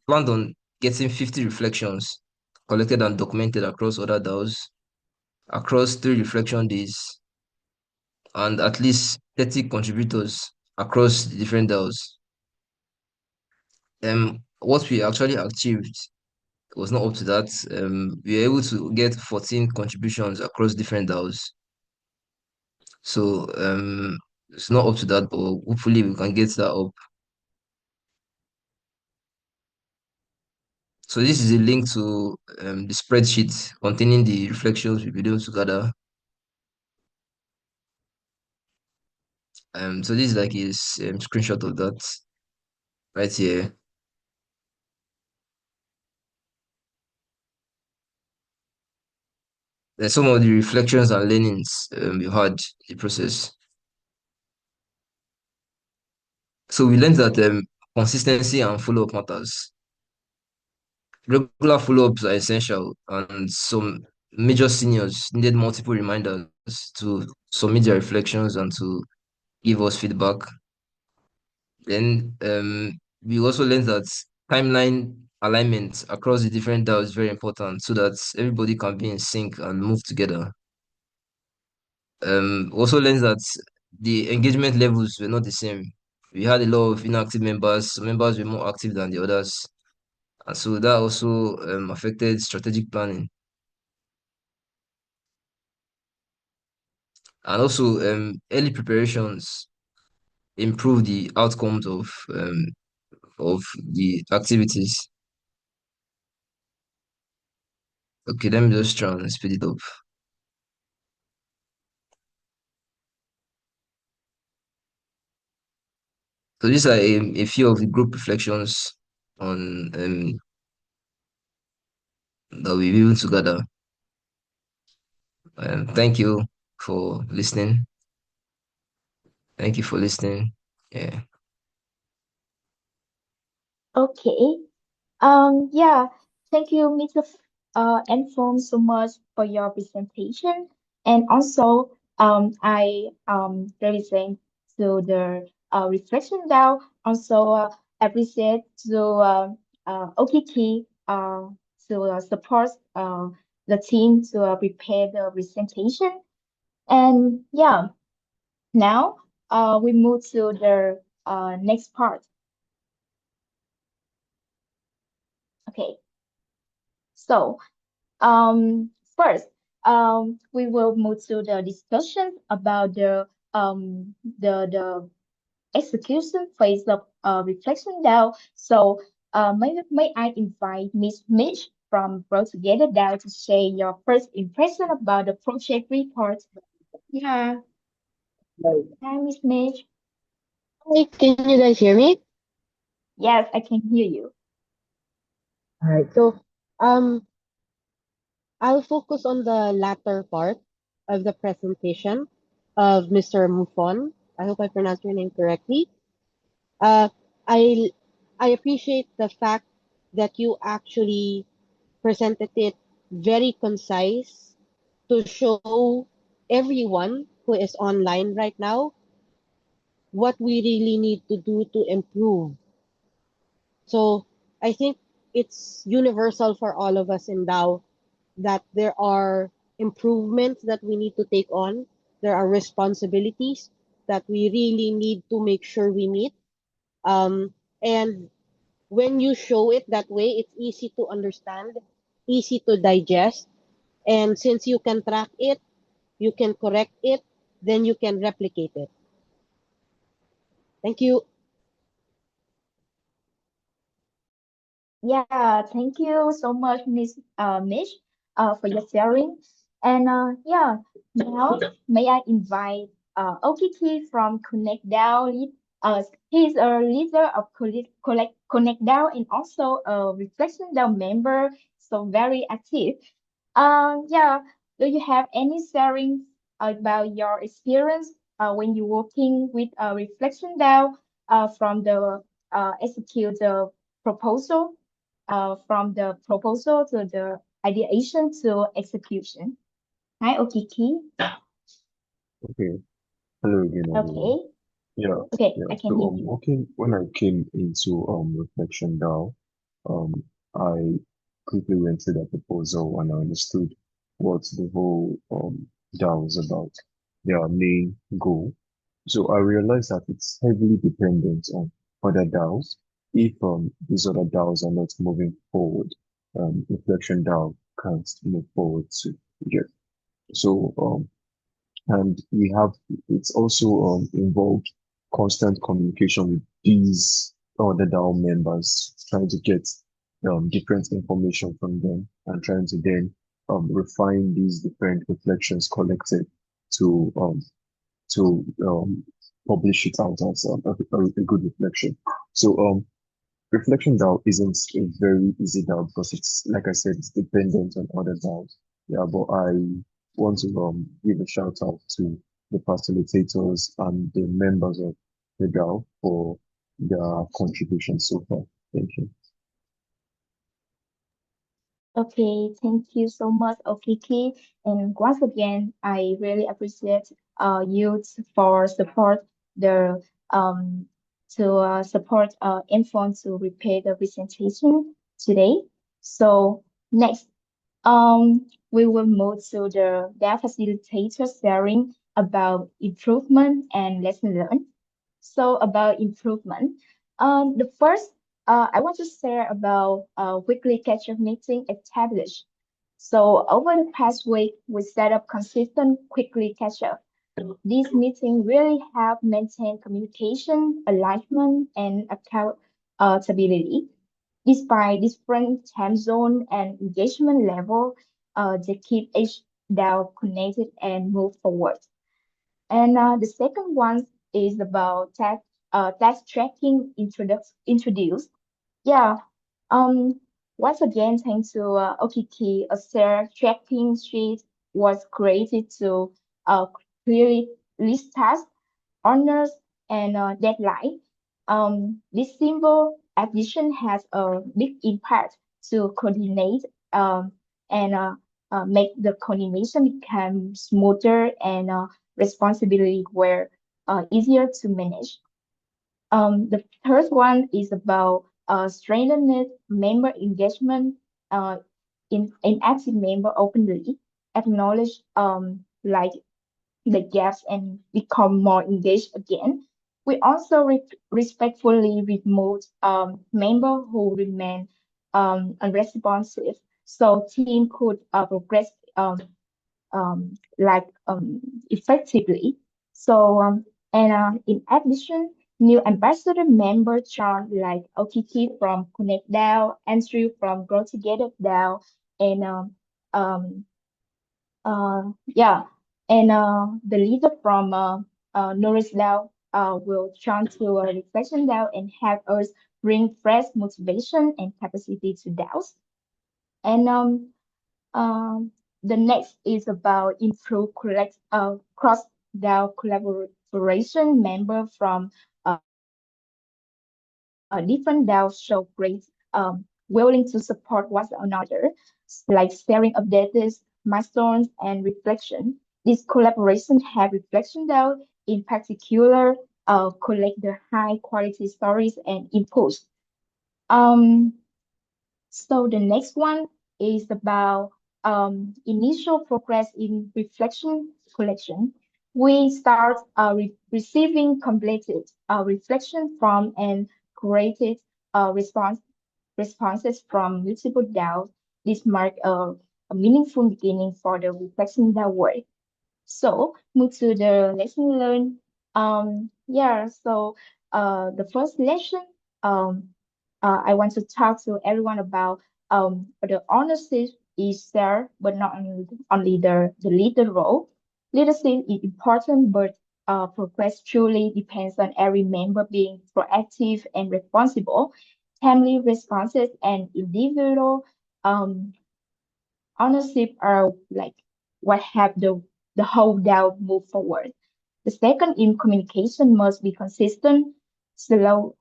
planned on getting 50 reflections collected and documented across other DAOs, across 3 reflection days, and at least 30 contributors across the different DAOs. What we actually achieved was not up to that. We were able to get 14 contributions across different DAOs. So it's not up to that, but hopefully we can get that up. So this is a link to the spreadsheet containing the reflections we've been able to gather. So this is like a screenshot of that right here. Then some of the reflections and learnings we had in the process. So we learned that consistency and follow-up matters. Regular follow-ups are essential, and some major seniors needed multiple reminders to submit their reflections and to give us feedback. Then we also learned that timeline alignment across the different DAOs is very important so that everybody can be in sync and move together. Also learned that the engagement levels were not the same. We had a lot of inactive members. Some members were more active than the others. And so that also affected strategic planning. And also early preparations improve the outcomes of the activities. Okay, let me just try and speed it up. So these are a few of the group reflections on that we've even together. Thank you for listening. Thank you for listening. Yeah. Okay. Yeah. Thank you, Mr. Inform, so much for your presentation. And also, I represent to the reflection now. Also, appreciate to OKK to support the team to prepare the presentation. And yeah, now we move to the next part. Okay. So, first, we will move to the discussion about the execution phase of reflection DAO. So, may I invite Miss Mitch from Grow Together DAO to share your first impression about the project report? Yeah. Hi, Miss Mitch. Hey, can you guys hear me? Yes, I can hear you. All right. So, um, I'll focus on the latter part of the presentation of Mr. Mufon. I hope I pronounced your name correctly. Uh, I I appreciate the fact that you actually presented it very concise to show everyone who is online right now what we really need to do to improve. So I think it's universal for all of us in DAO that there are improvements that we need to take on. There are responsibilities that we really need to make sure we meet. And when you show it that way, it's easy to understand, easy to digest. And since you can track it, you can correct it, then you can replicate it. Thank you. Yeah, thank you so much, Miss Mitch, for your sharing. And yeah, now may I invite Okiki from Connect DAO. He's a leader of Connect DAO and also a Reflection DAO member, so very active. Yeah, do you have any sharing about your experience when you working with a Reflection DAO from the execute the proposal, from the proposal to the ideation to execution? Hi, Okiki. Okay. Hello again, everyone. Okay. Yeah, Okay, yeah. I can So hear you. working when I came into Reflection DAO, I quickly went through the proposal and I understood what the whole DAO is about, their main goal. So I realized that it's heavily dependent on other DAOs. If these other DAOs are not moving forward, Reflection DAO can't move forward to get. So and we have it's also involved constant communication with these other DAO members, trying to get different information from them and trying to then refine these different reflections collected to publish it out as a good reflection. So Reflection DAO isn't a very easy DAO because it's, like I said, it's dependent on other DAOs. Yeah, but I want to give a shout out to the facilitators and the members of the DAO for their contributions so far. Thank you. Okay, thank you so much, Okiki. And once again, I really appreciate you for support the support Info to repair the presentation today. So next, we will move to the data facilitator sharing about improvement and lesson learned. So about improvement, the first, I want to share about weekly catch-up meeting established. So over the past week, we set up consistent weekly catch-up. These meetings really help maintain communication, alignment, and accountability. Despite different time zone and engagement level, they keep each DAO connected and move forward. And the second one is about tax tracking introduced. Yeah. Um. Once again, thanks to OKT, a share tracking sheet was created to clearly list tasks, honors, and deadline. This simple addition has a big impact to coordinate and make the coordination become smoother and responsibility were easier to manage. The third one is about strengthening member engagement, uh, in active member openly acknowledge like the gaps and become more engaged again. We also respectfully remove member who remain unresponsive, so team could progress like effectively. So and in addition, new ambassador member joined like OTT from Connect DAO, Andrew from Grow Together DAO, and yeah, and the leader from Nourish DAO will join to Reflection DAO and help us bring fresh motivation and capacity to DAOs. And the next is about improve cross DAO collaboration. Member from different DAOs show great willing to support one another, like sharing updates, milestones, and reflection. This collaboration have Reflection DAO in particular collect the high quality stories and inputs. Um, so the next one is about initial progress in reflection collection. We start receiving completed reflection from and created responses from multiple DAOs. This mark a meaningful beginning for the reflection DAO work. So move to the lesson learned. Yeah, so the first lesson, I want to talk to everyone about the ownership is there, but not only the leader role. Leadership is important, but progress truly depends on every member being proactive and responsible. Timely responses and individual um, ownership are like what help the whole DAO move forward. The second in communication must be consistent, slow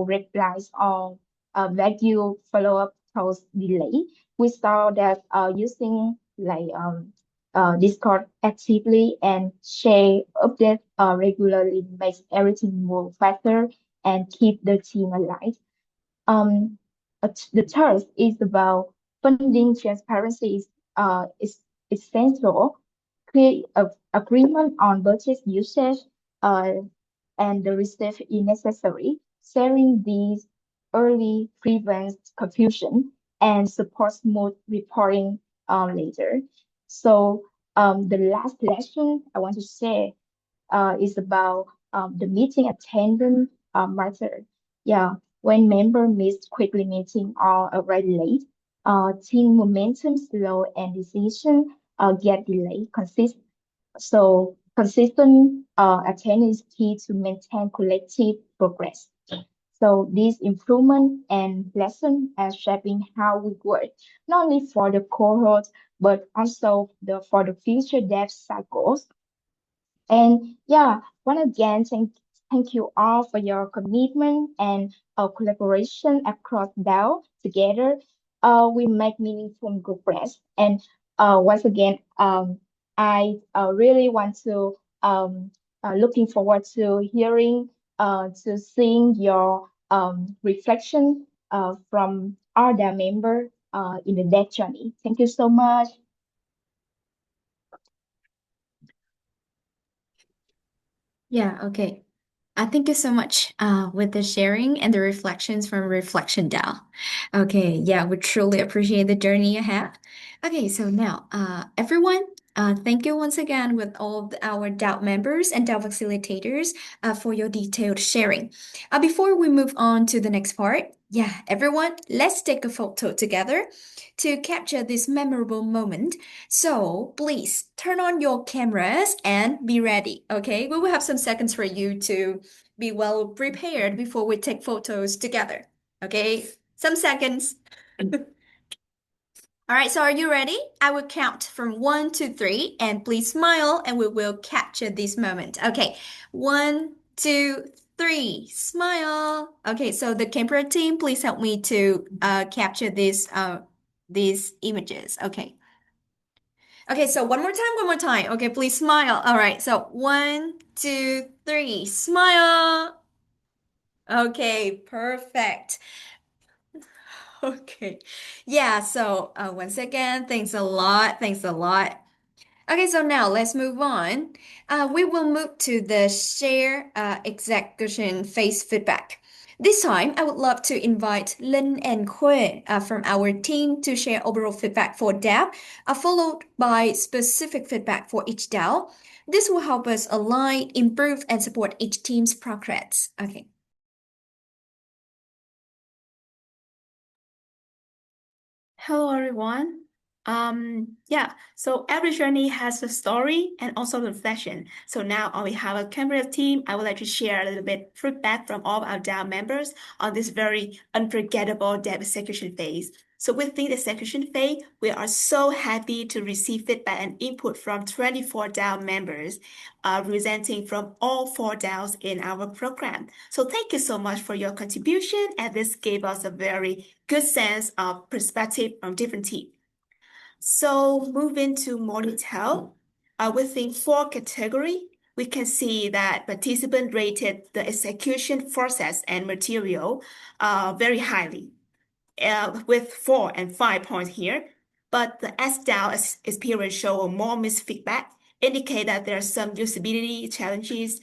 replies on value follow-up post delay. We saw that using Discord actively and share updates regularly makes everything move faster and keep the team alive. Um, the third is about funding transparency is essential. Clear agreement on budget usage uh, and the receipt is necessary. Sharing these early prevents confusion and supports smooth reporting later. So the last lesson I want to share is about the meeting attendance matter. Yeah, when member miss quickly meeting or arrive late, team momentum slow and decision get delayed. Consistent attendance is key to maintain collective progress. So this improvement and lesson are shaping how we work, not only for the cohort, but also for the future dev cycles. And yeah, once again, thank you all for your commitment and collaboration across DAO. Together, we make meaningful progress. And once again, I really want to looking forward to hearing, to seeing your reflection from all the member in the dev journey. Thank you so much. Yeah, okay. Thank you so much with the sharing and the reflections from Reflection DAO. Okay, yeah, we truly appreciate the journey you have. Okay, so now, everyone, thank you once again with all of our DAO members and DAO facilitators for your detailed sharing. Before we move on to the next part, yeah, everyone, let's take a photo together to capture this memorable moment. So please turn on your cameras and be ready, okay? We will have some seconds for you to be well prepared before we take photos together, okay? Some seconds. All right, so are you ready? I will count from 1 to 3 and please smile and we will capture this moment. Okay, 1, 2, 3, smile. Okay, so the camera team, please help me to capture these images. Okay. Okay, so one more time. Okay, please smile. All right, so 1, 2, 3, smile. Okay, perfect. Okay, yeah, so once again, thanks a lot. Thanks a lot. Okay, so now let's move on. We will move to the share execution phase feedback. This time, I would love to invite Lin and Hui from our team to share overall feedback for DAO, followed by specific feedback for each DAO. This will help us align, improve, and support each team's progress. Okay. Hello, everyone. Yeah, so every journey has a story and also reflection. So now on behalf of Canberra team, I would like to share a little bit feedback from all of our DAO members on this very unforgettable dev execution phase. So within the execution phase, we are so happy to receive feedback and input from 24 DAO members, representing from all 4 DAOs in our program. So thank you so much for your contribution, and this gave us a very good sense of perspective from different teams. So moving to more detail, within 4 categories, we can see that participants rated the execution process and material very highly, with 4 and 5 points here. But the SDAO experience show more mixed feedback, indicate that there are some usability challenges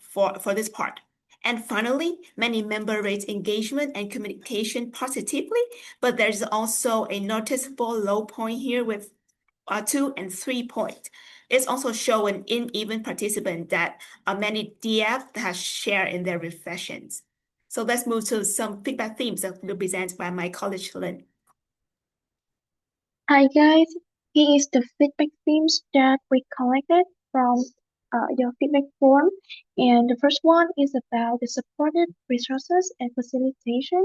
for this part. And finally, many member rate engagement and communication positively, but there's also a noticeable low point here with 2 and 3 points. It's also showing uneven participant that many DF has shared in their reflections. So let's move to some feedback themes that will be presented by my colleague Lynn. Hi guys, here is the feedback themes that we collected from your feedback form. And the first one is about the supported resources and facilitation.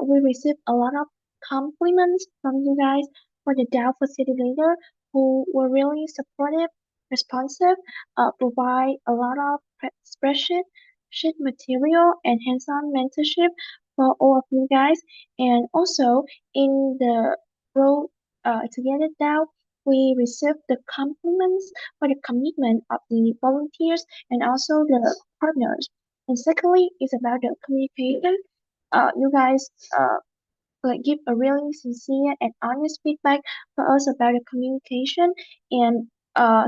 We received a lot of compliments from you guys for the DAO facilitator who were really supportive, responsive, provide a lot of spreadsheet, sheet material, and hands-on mentorship for all of you guys. And also in the Grow Together DAO, we received the compliments for the commitment of the volunteers and also the partners. And secondly, is about the communication. You guys like give a really sincere and honest feedback for us about the communication and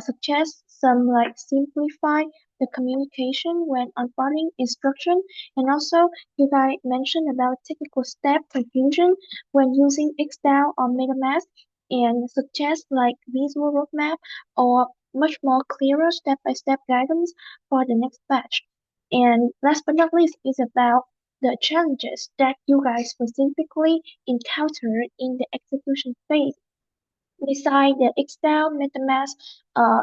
suggest some like simplify the communication when onboarding instruction. And also you guys mentioned about technical step confusion when using Excel or MetaMask and suggest like visual roadmap or much more clearer step-by-step guidance for the next batch. And last but not least is about the challenges that you guys specifically encountered in the execution phase. Beside the Excel MetaMask,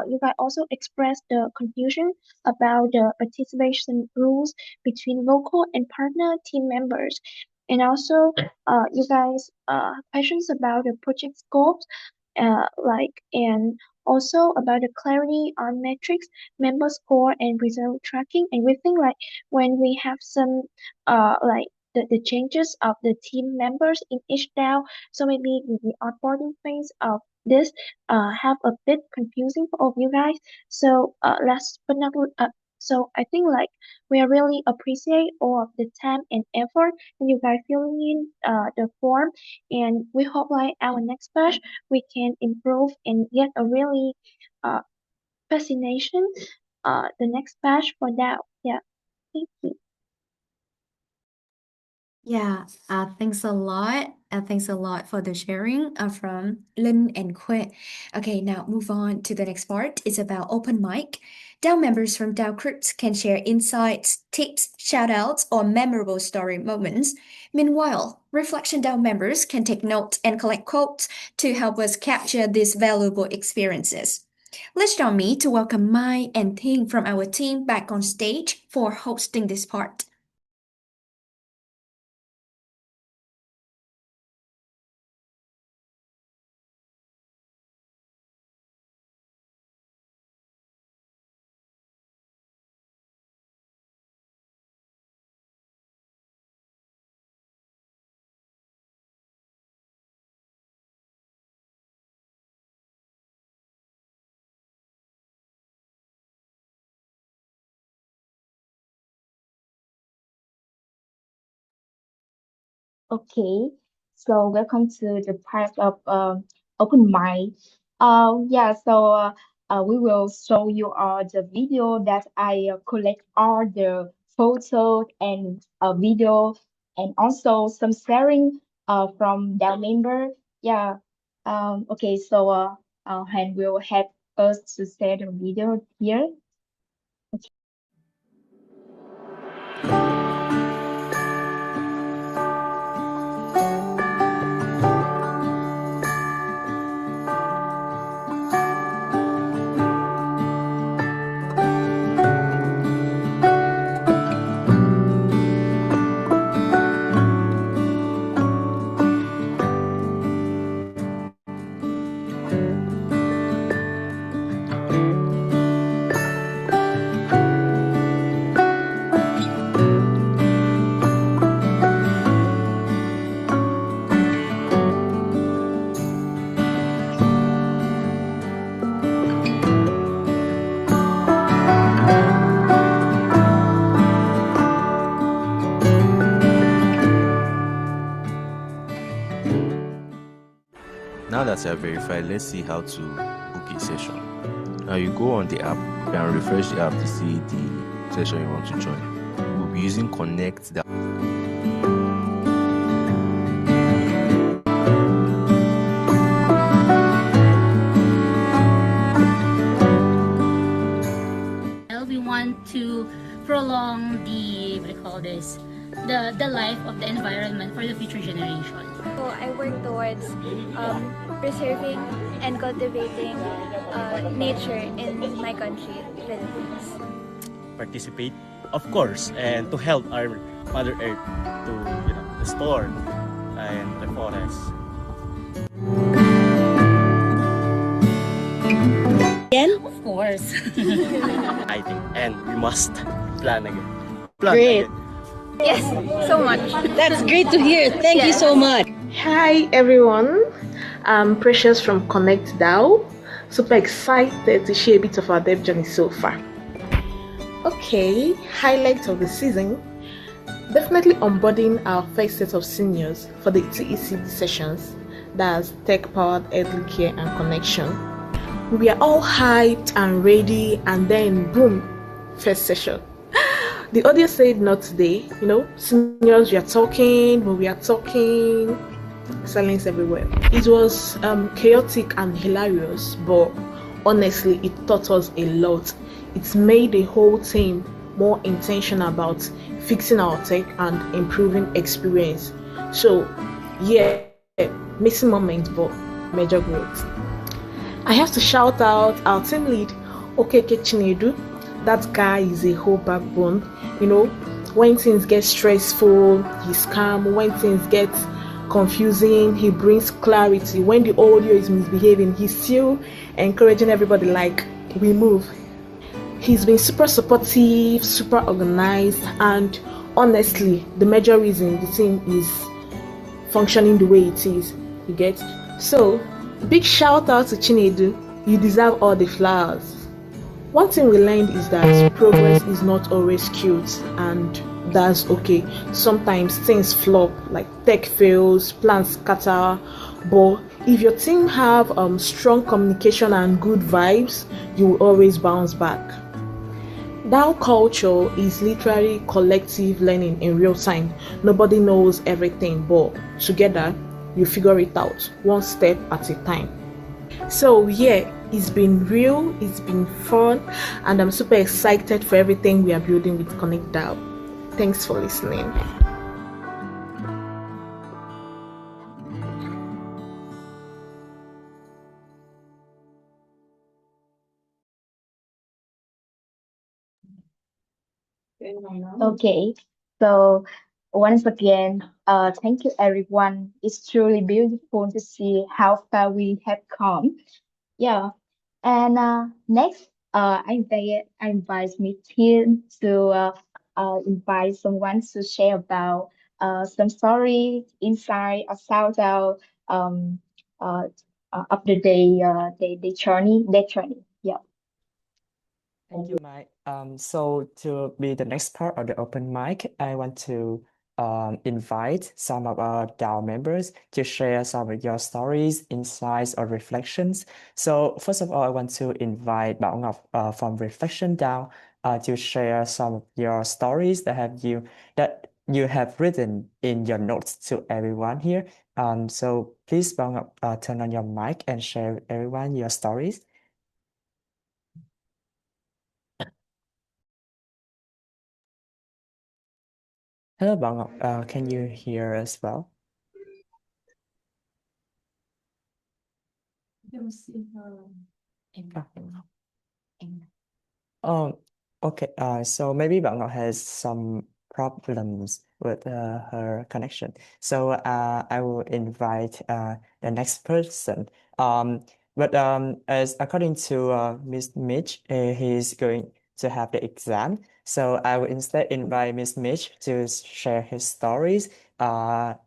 you guys also expressed the confusion about the participation rules between local and partner team members. And also, you guys questions about the project scopes, and also about the clarity on metrics, member score, and result tracking. And we think like when we have some like the changes of the team members in each DAO, so maybe the onboarding phase of this have a bit confusing for all of you guys. So last but not so I think like we really appreciate all of the time and effort that you guys filling in the form, and we hope like our next batch we can improve and get a really uh fascination the next batch for that. Yeah, thank you. Yeah, thanks a lot. Thanks a lot for the sharing from Lin and Quinn. Okay, now move on to the next part. It's about open mic. DAO members from DAO groups can share insights, tips, shoutouts, or memorable story moments. Meanwhile, Reflection DAO members can take notes and collect quotes to help us capture these valuable experiences. Let's join me to welcome Mai and Ting from our team back on stage for hosting this part. Okay, so welcome to the part of open mic. Yeah, so we will show you all the video that I collect all the photos and video and also some sharing from their member. Yeah. Okay, so Han will help us to share the video here. Now that you are verified, let's see how to book a session. Now you go on the app and refresh the app to see the session you want to join. We'll be using Connect. We want to prolong the, what do you call this, the life of the environment for the future generation. So I work towards preserving and cultivating nature in my country, Philippines. Participate, of course, and to help our Mother Earth to restore and the forest. Again? Of course. I think, and we must plan again. Great. Again. Yes, so much. That's great to hear. Thank you so much. Hi everyone, I'm Precious from Connect DAO. Super excited to share a bit of our dev journey so far. Okay, highlights of the season. Definitely onboarding our first set of seniors for the TECD sessions, that's Tech Powered Elderly Care and Connection. We are all hyped and ready, and then boom, first session. The audio said not today, seniors, we are talking, but we are talking, silence everywhere. It was chaotic and hilarious, but honestly, it taught us a lot. It's made the whole team more intentional about fixing our tech and improving experience. So, yeah, missing moments, but major growth. I have to shout out our team lead, Okeke Chinedu. That guy is a whole backbone. When things get stressful, he's calm. When things get confusing, he brings clarity. When the audio is misbehaving, he's still encouraging everybody like, we move. He's been super supportive, super organized, and honestly, the major reason the team is functioning the way it is, you get? So, big shout out to Chinedu. You deserve all the flowers. One thing we learned is that progress is not always cute, and that's okay. Sometimes things flop, like tech fails, plans scatter, but if your team have strong communication and good vibes, you will always bounce back. DAO culture is literally collective learning in real time. Nobody knows everything, but together you figure it out, one step at a time. So yeah, it's been real, it's been fun, and I'm super excited for everything we are building with Connect DAO. Thanks for listening. Okay, so once again, thank you everyone. It's truly beautiful to see how far we have come. Yeah, and next, I invite me team to invite someone to share about some story, insight, or shout out uh, of the day, the journey, their journey. Yeah. Thank you, Mike. So to be the next part of the open mic, I want to invite some of our DAO members to share some of your stories, insights, or reflections. So first of all, I want to invite Bảo Ngọc from Reflection DAO to share some of your stories that you have written in your notes to everyone here. So please, Bảo Ngọc, turn on your mic and share with everyone your stories. Hello, Bảo Ngọc. Can you hear us well? Don't see her. Oh, okay. So maybe Bảo Ngọc has some problems with her connection. So I will invite the next person. But as according to Miss Mitch, he's going to have the exam. So I will instead invite Miss Mitch to share his stories and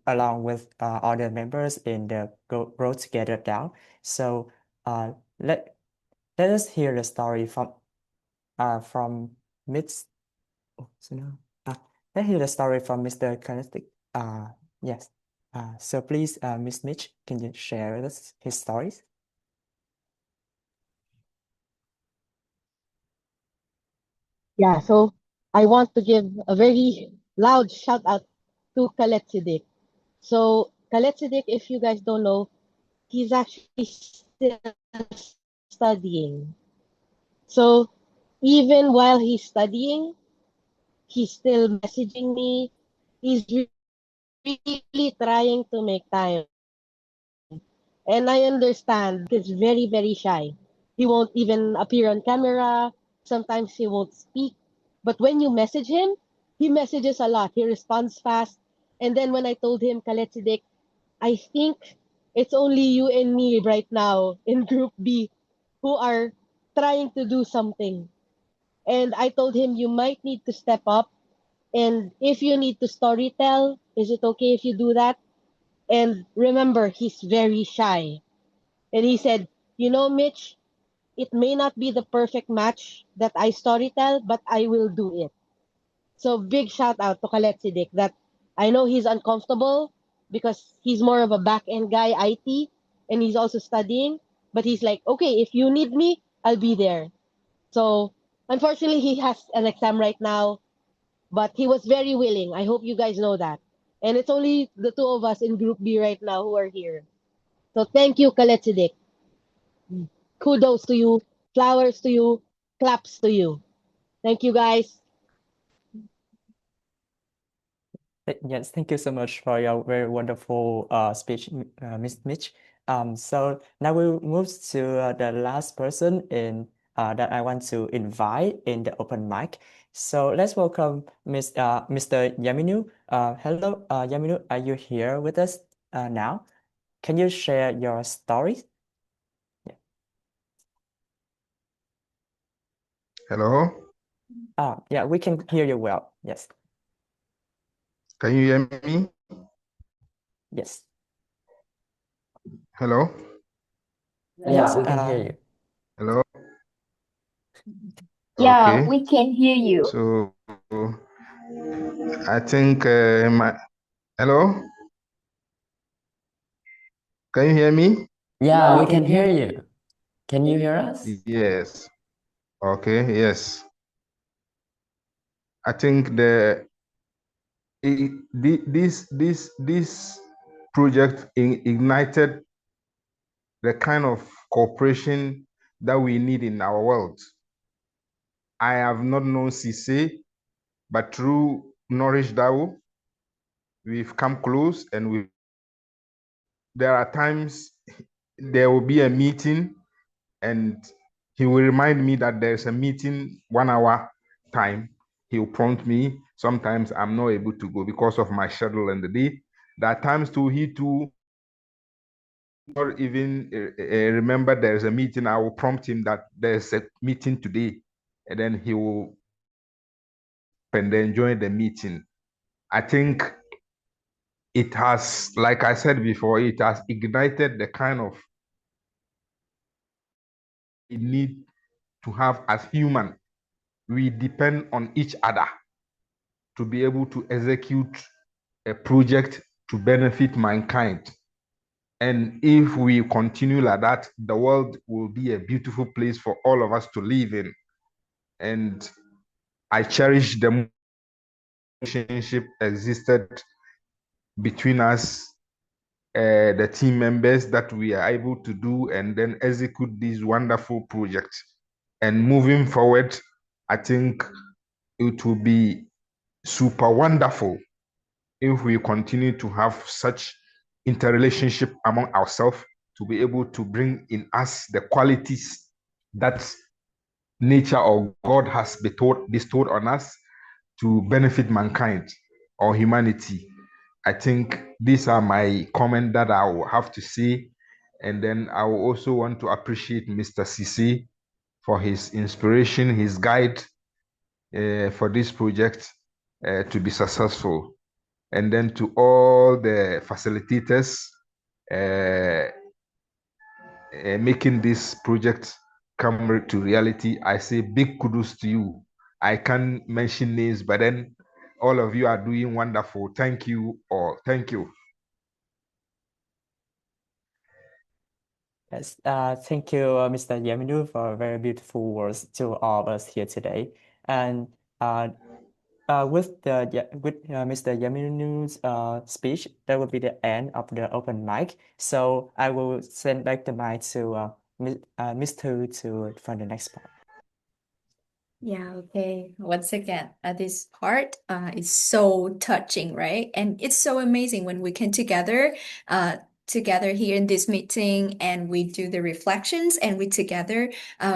along with other members in the Grow Together DAO. So let us hear the story from Miss. Oh, so now let's hear the story from Mr. Kinetic. Yes. So please, Miss Mitch, can you share with us his stories? Yeah, so I want to give a very loud shout out to Kaletzidik. So Kaletzidik, if you guys don't know, he's actually still studying. So even while he's studying, he's still messaging me. He's really trying to make time. And I understand he's very, very shy. He won't even appear on camera. Sometimes he won't speak. But when you message him, he messages a lot. He responds fast. And then when I told him, Kaletsidek, I think it's only you and me right now in Group B who are trying to do something. And I told him, you might need to step up. And if you need to story tell, is it okay if you do that? And remember, he's very shy. And he said, you know, Mitch, it may not be the perfect match that I storytell, but I will do it. So big shout out to Kaletsidek that I know he's uncomfortable because he's more of a back end guy, IT, and he's also studying. But he's like, okay, if you need me, I'll be there. So unfortunately, he has an exam right now, but he was very willing. I hope you guys know that. And it's only the two of us in Group B right now who are here. So thank you, Kaletsidek. Kudos to you, flowers to you, claps to you. Thank you, guys. Yes, thank you so much for your very wonderful speech, Miss Mitch. So now we'll move to the last person in that I want to invite in the open mic. So let's welcome Mr. Yaminu. Hello, Yaminu, are you here with us now? Can you share your story? Hello, Yeah, we can hear you well. Yes, can you hear me? yes, Hello, yes, we can hear you. hello. Yeah, Okay, we can hear you. so I think hello. Can you hear me? Yeah, we can hear you. Can you hear us? Yes. Okay. Yes. I think this project ignited the kind of cooperation that we need in our world. I have not known CC, but through Nourish Dao, we've come close, and there are times there will be a meeting, and he will remind me that there's a meeting 1 hour time. He'll prompt me. Sometimes I'm not able to go because of my schedule in the day. There are times too, he too not even remember there's a meeting. I will prompt him that there's a meeting today, and then he will and then join the meeting. I think it has, like I said before, it has ignited the kind of need to have as human. We depend on each other to be able to execute a project to benefit mankind. And if we continue like that, the world will be a beautiful place for all of us to live in. And I cherish the relationship existed between us, the team members, that we are able to do and then execute these wonderful projects. And moving forward, I think it will be super wonderful if we continue to have such interrelationship among ourselves, to be able to bring in us the qualities that nature or God has bestowed on us to benefit mankind or humanity. I think these are my comments that I will have to say. And then I will also want to appreciate Mr. Sisi for his inspiration, his guide for this project to be successful. And then to all the facilitators making this project come to reality, I say big kudos to you. I can't mention names, but then all of you are doing wonderful. Thank you all. Thank you. yes. Thank you, Mr. Yaminu, for very beautiful words to all of us here today. And with Mr. Yaminu's speech, that will be the end of the open mic. So I will send back the mic to Mr. to for the next part. Yeah, okay. Once again, this part is so touching, right? And it's so amazing when we can together here in this meeting and we do the reflections and we together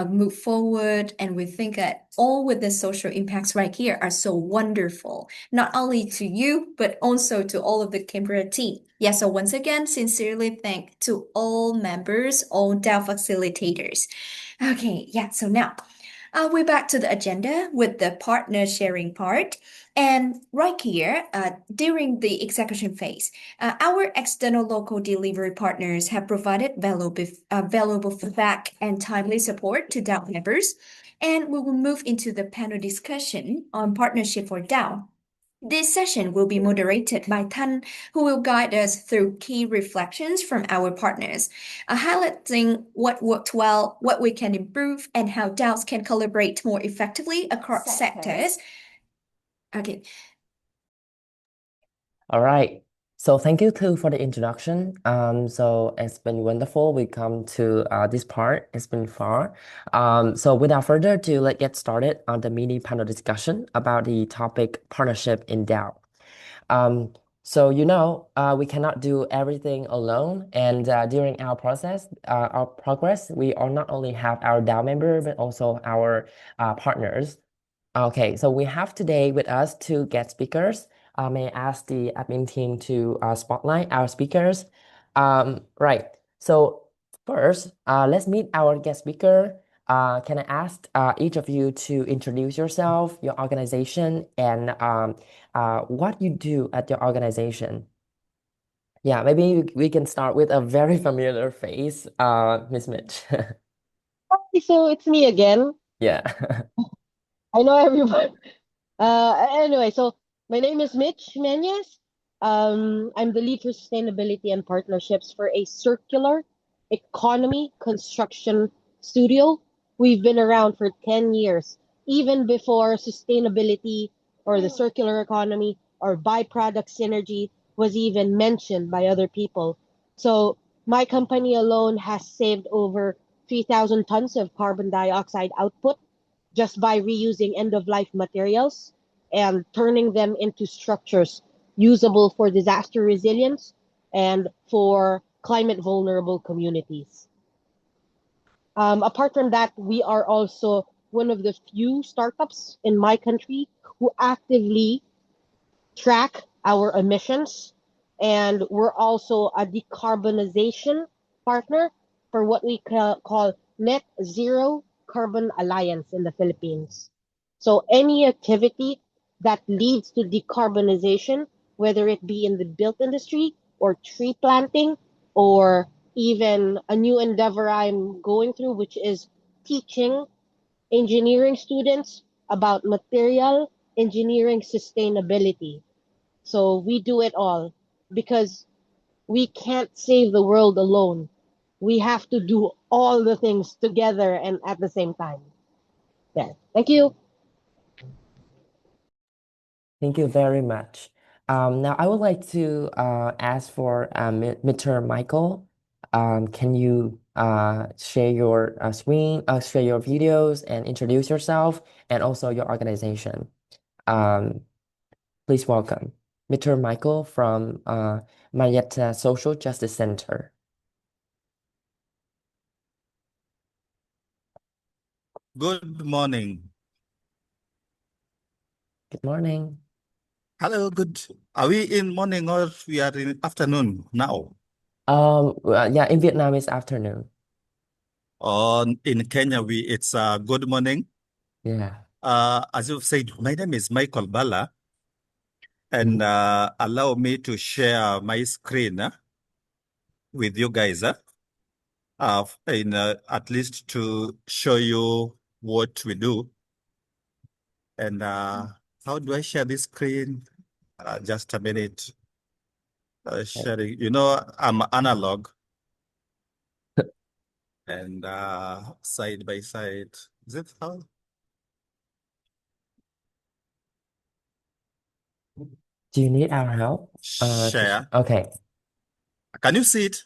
move forward and we think that all with the social impacts right here are so wonderful, not only to you, but also to all of the Canberra team. Yeah, so once again, sincerely thank to all members, all DAO facilitators. Okay, yeah, so now we're back to the agenda with the partner sharing part. And right here, during the execution phase, our external local delivery partners have provided valuable feedback and timely support to DAO members. And we will move into the panel discussion on partnership for DAO. This session will be moderated by Tan, who will guide us through key reflections from our partners, highlighting what worked well, what we can improve, and how DAOs can collaborate more effectively across sectors. Okay. All right. So thank you too for the introduction. So it's been wonderful. We come to this part. It's been far. So without further ado, let's get started on the mini panel discussion about the topic partnership in DAO. So we cannot do everything alone, and during our progress, we are not only have our DAO member but also our partners. Okay, so we have today with us two guest speakers. May I ask the admin team to spotlight our speakers? Right. So first, let's meet our guest speaker. Can I ask each of you to introduce yourself, your organization, and what you do at your organization? Yeah, maybe we can start with a very familiar face, Miss Mitch. Hi, so it's me again. Yeah. I know everyone. Anyway, so my name is Mitch Menyes. I'm the lead for sustainability and partnerships for a circular economy construction studio. We've been around for 10 years, even before sustainability or the circular economy or byproduct synergy was even mentioned by other people. So my company alone has saved over 3,000 tons of carbon dioxide output just by reusing end of life materials and turning them into structures usable for disaster resilience and for climate vulnerable communities. Apart from that, we are also one of the few startups in my country who actively track our emissions, and we're also a decarbonization partner for what we call Net Zero Carbon Alliance in the Philippines. So any activity that leads to decarbonization, whether it be in the built industry or tree planting or even a new endeavor I'm going through, which is teaching engineering students about material engineering sustainability. So we do it all because we can't save the world alone. We have to do all the things together and at the same time. Yeah. Thank you. Thank you very much. Now I would like to ask for Mr. Michael. Can you share your screen, share your videos, and introduce yourself and also your organization? Please welcome Mr. Michael from Marietta Social Justice Center. Good morning. Good morning. Hello, good. Are we in morning or we are in afternoon now? Yeah, in Vietnam it's afternoon. In Kenya, it's good morning. Yeah. As you've said, my name is Michael Bala, and allow me to share my screen with you guys, at least to show you what we do. And how do I share this screen? Just a minute. Sharing. I'm analog. And side by side. Is it how? Do you need our help? Share. Okay. Can you see it?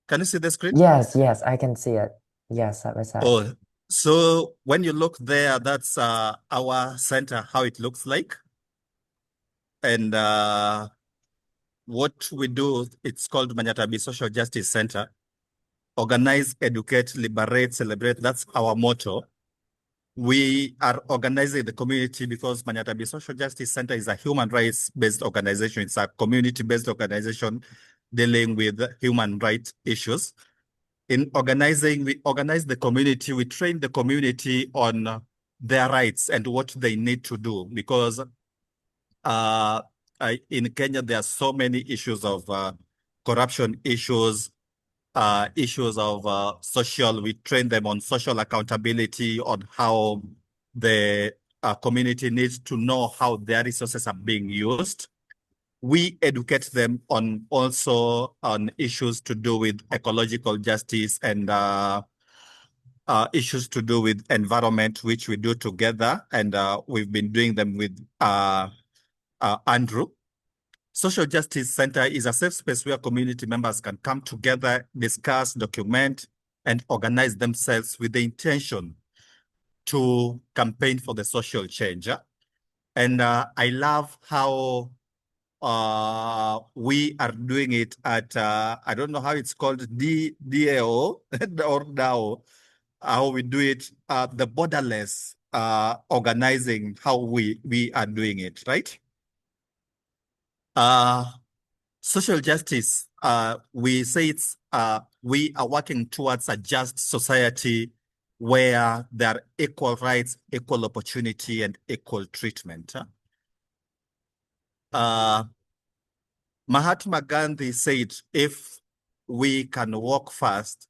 Can you see the screen? Yes, I can see it. Yes, side by side. Oh, So when you look there, that's our center, how it looks like. And what we do, it's called Manyatabi Social Justice Center. Organize, educate, liberate, celebrate. That's our motto. We are organizing the community because Manyatabi Social Justice Center is a human rights-based organization. It's a community-based organization dealing with human rights issues. In organizing, we organize the community, we train the community on their rights and what they need to do because in Kenya, there are so many issues of corruption issues, issues of social, we train them on social accountability, on how the community needs to know how their resources are being used. We educate them on also on issues to do with ecological justice and issues to do with environment, which we do together. And we've been doing them with Andrew. Social Justice Center is a safe space where community members can come together, discuss, document, and organize themselves with the intention to campaign for the social change. And I love how we are doing it at, I don't know how it's called, DAO or DAO, how we do it, the borderless organizing, how we are doing it, right? Social justice, we say it's, we are working towards a just society where there are equal rights, equal opportunity, and equal treatment. Mahatma Gandhi said, if we can walk fast,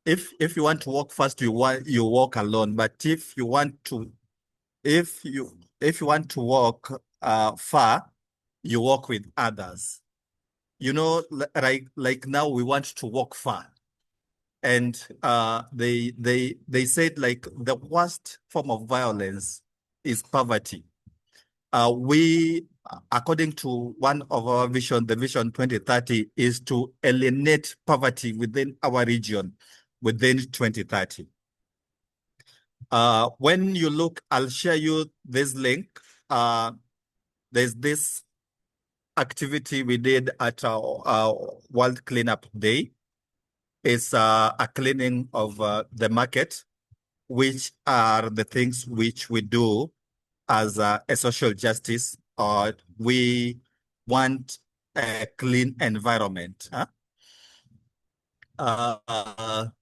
if you want to walk fast, you walk alone. But if you want to walk far, you walk with others. You know, like now we want to walk far. And they said like the worst form of violence is poverty. We, according to one of our vision, the Vision 2030, is to eliminate poverty within our region within 2030. When you look, I'll share you this link. There's this activity we did at our World Cleanup Day. It's a cleaning of the market, which are the things which we do as a social justice. We want a clean environment. About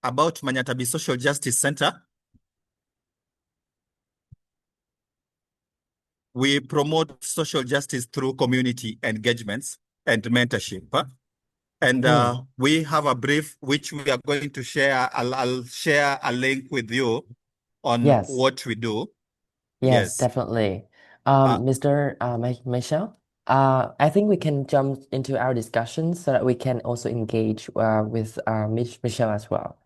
Manyatabi Social Justice Center, we promote social justice through community engagements and mentorship. And we have a brief which we are going to share. I'll share a link with you on Yes. what we do. Yes, definitely. Mr. Michelle, I think we can jump into our discussion so that we can also engage with Michelle as well.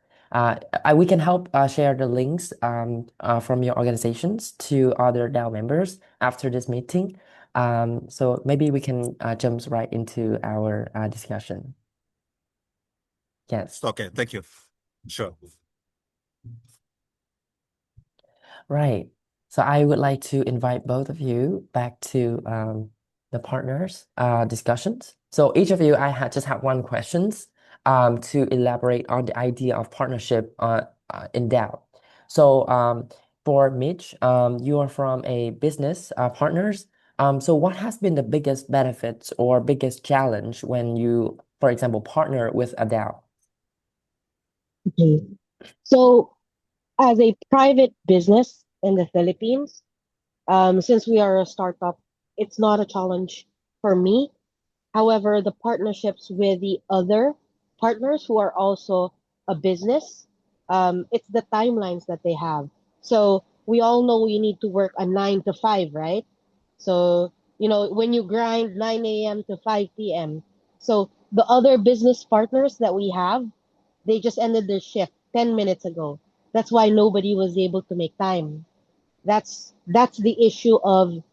We can help share the links from your organizations to other DAO members after this meeting. So maybe we can jump right into our discussion. Yes. Okay, thank you. Sure. Right. So I would like to invite both of you back to the partners discussions. So each of you, just have one questions to elaborate on the idea of partnership in DAO. So for Mitch, you are from a business partners. So what has been the biggest benefits or biggest challenge when you, for example, partner with a DAO? Okay. So as a private business in the Philippines, since we are a startup, it's not a challenge for me. However, the partnerships with the other partners who are also a business, it's the timelines that they have. So we all know we need to work a 9 to 5, right? So, when you grind 9 a.m. to 5 p.m. So the other business partners that we have, they just ended their shift 10 minutes ago. That's why nobody was able to make time. That's the issue of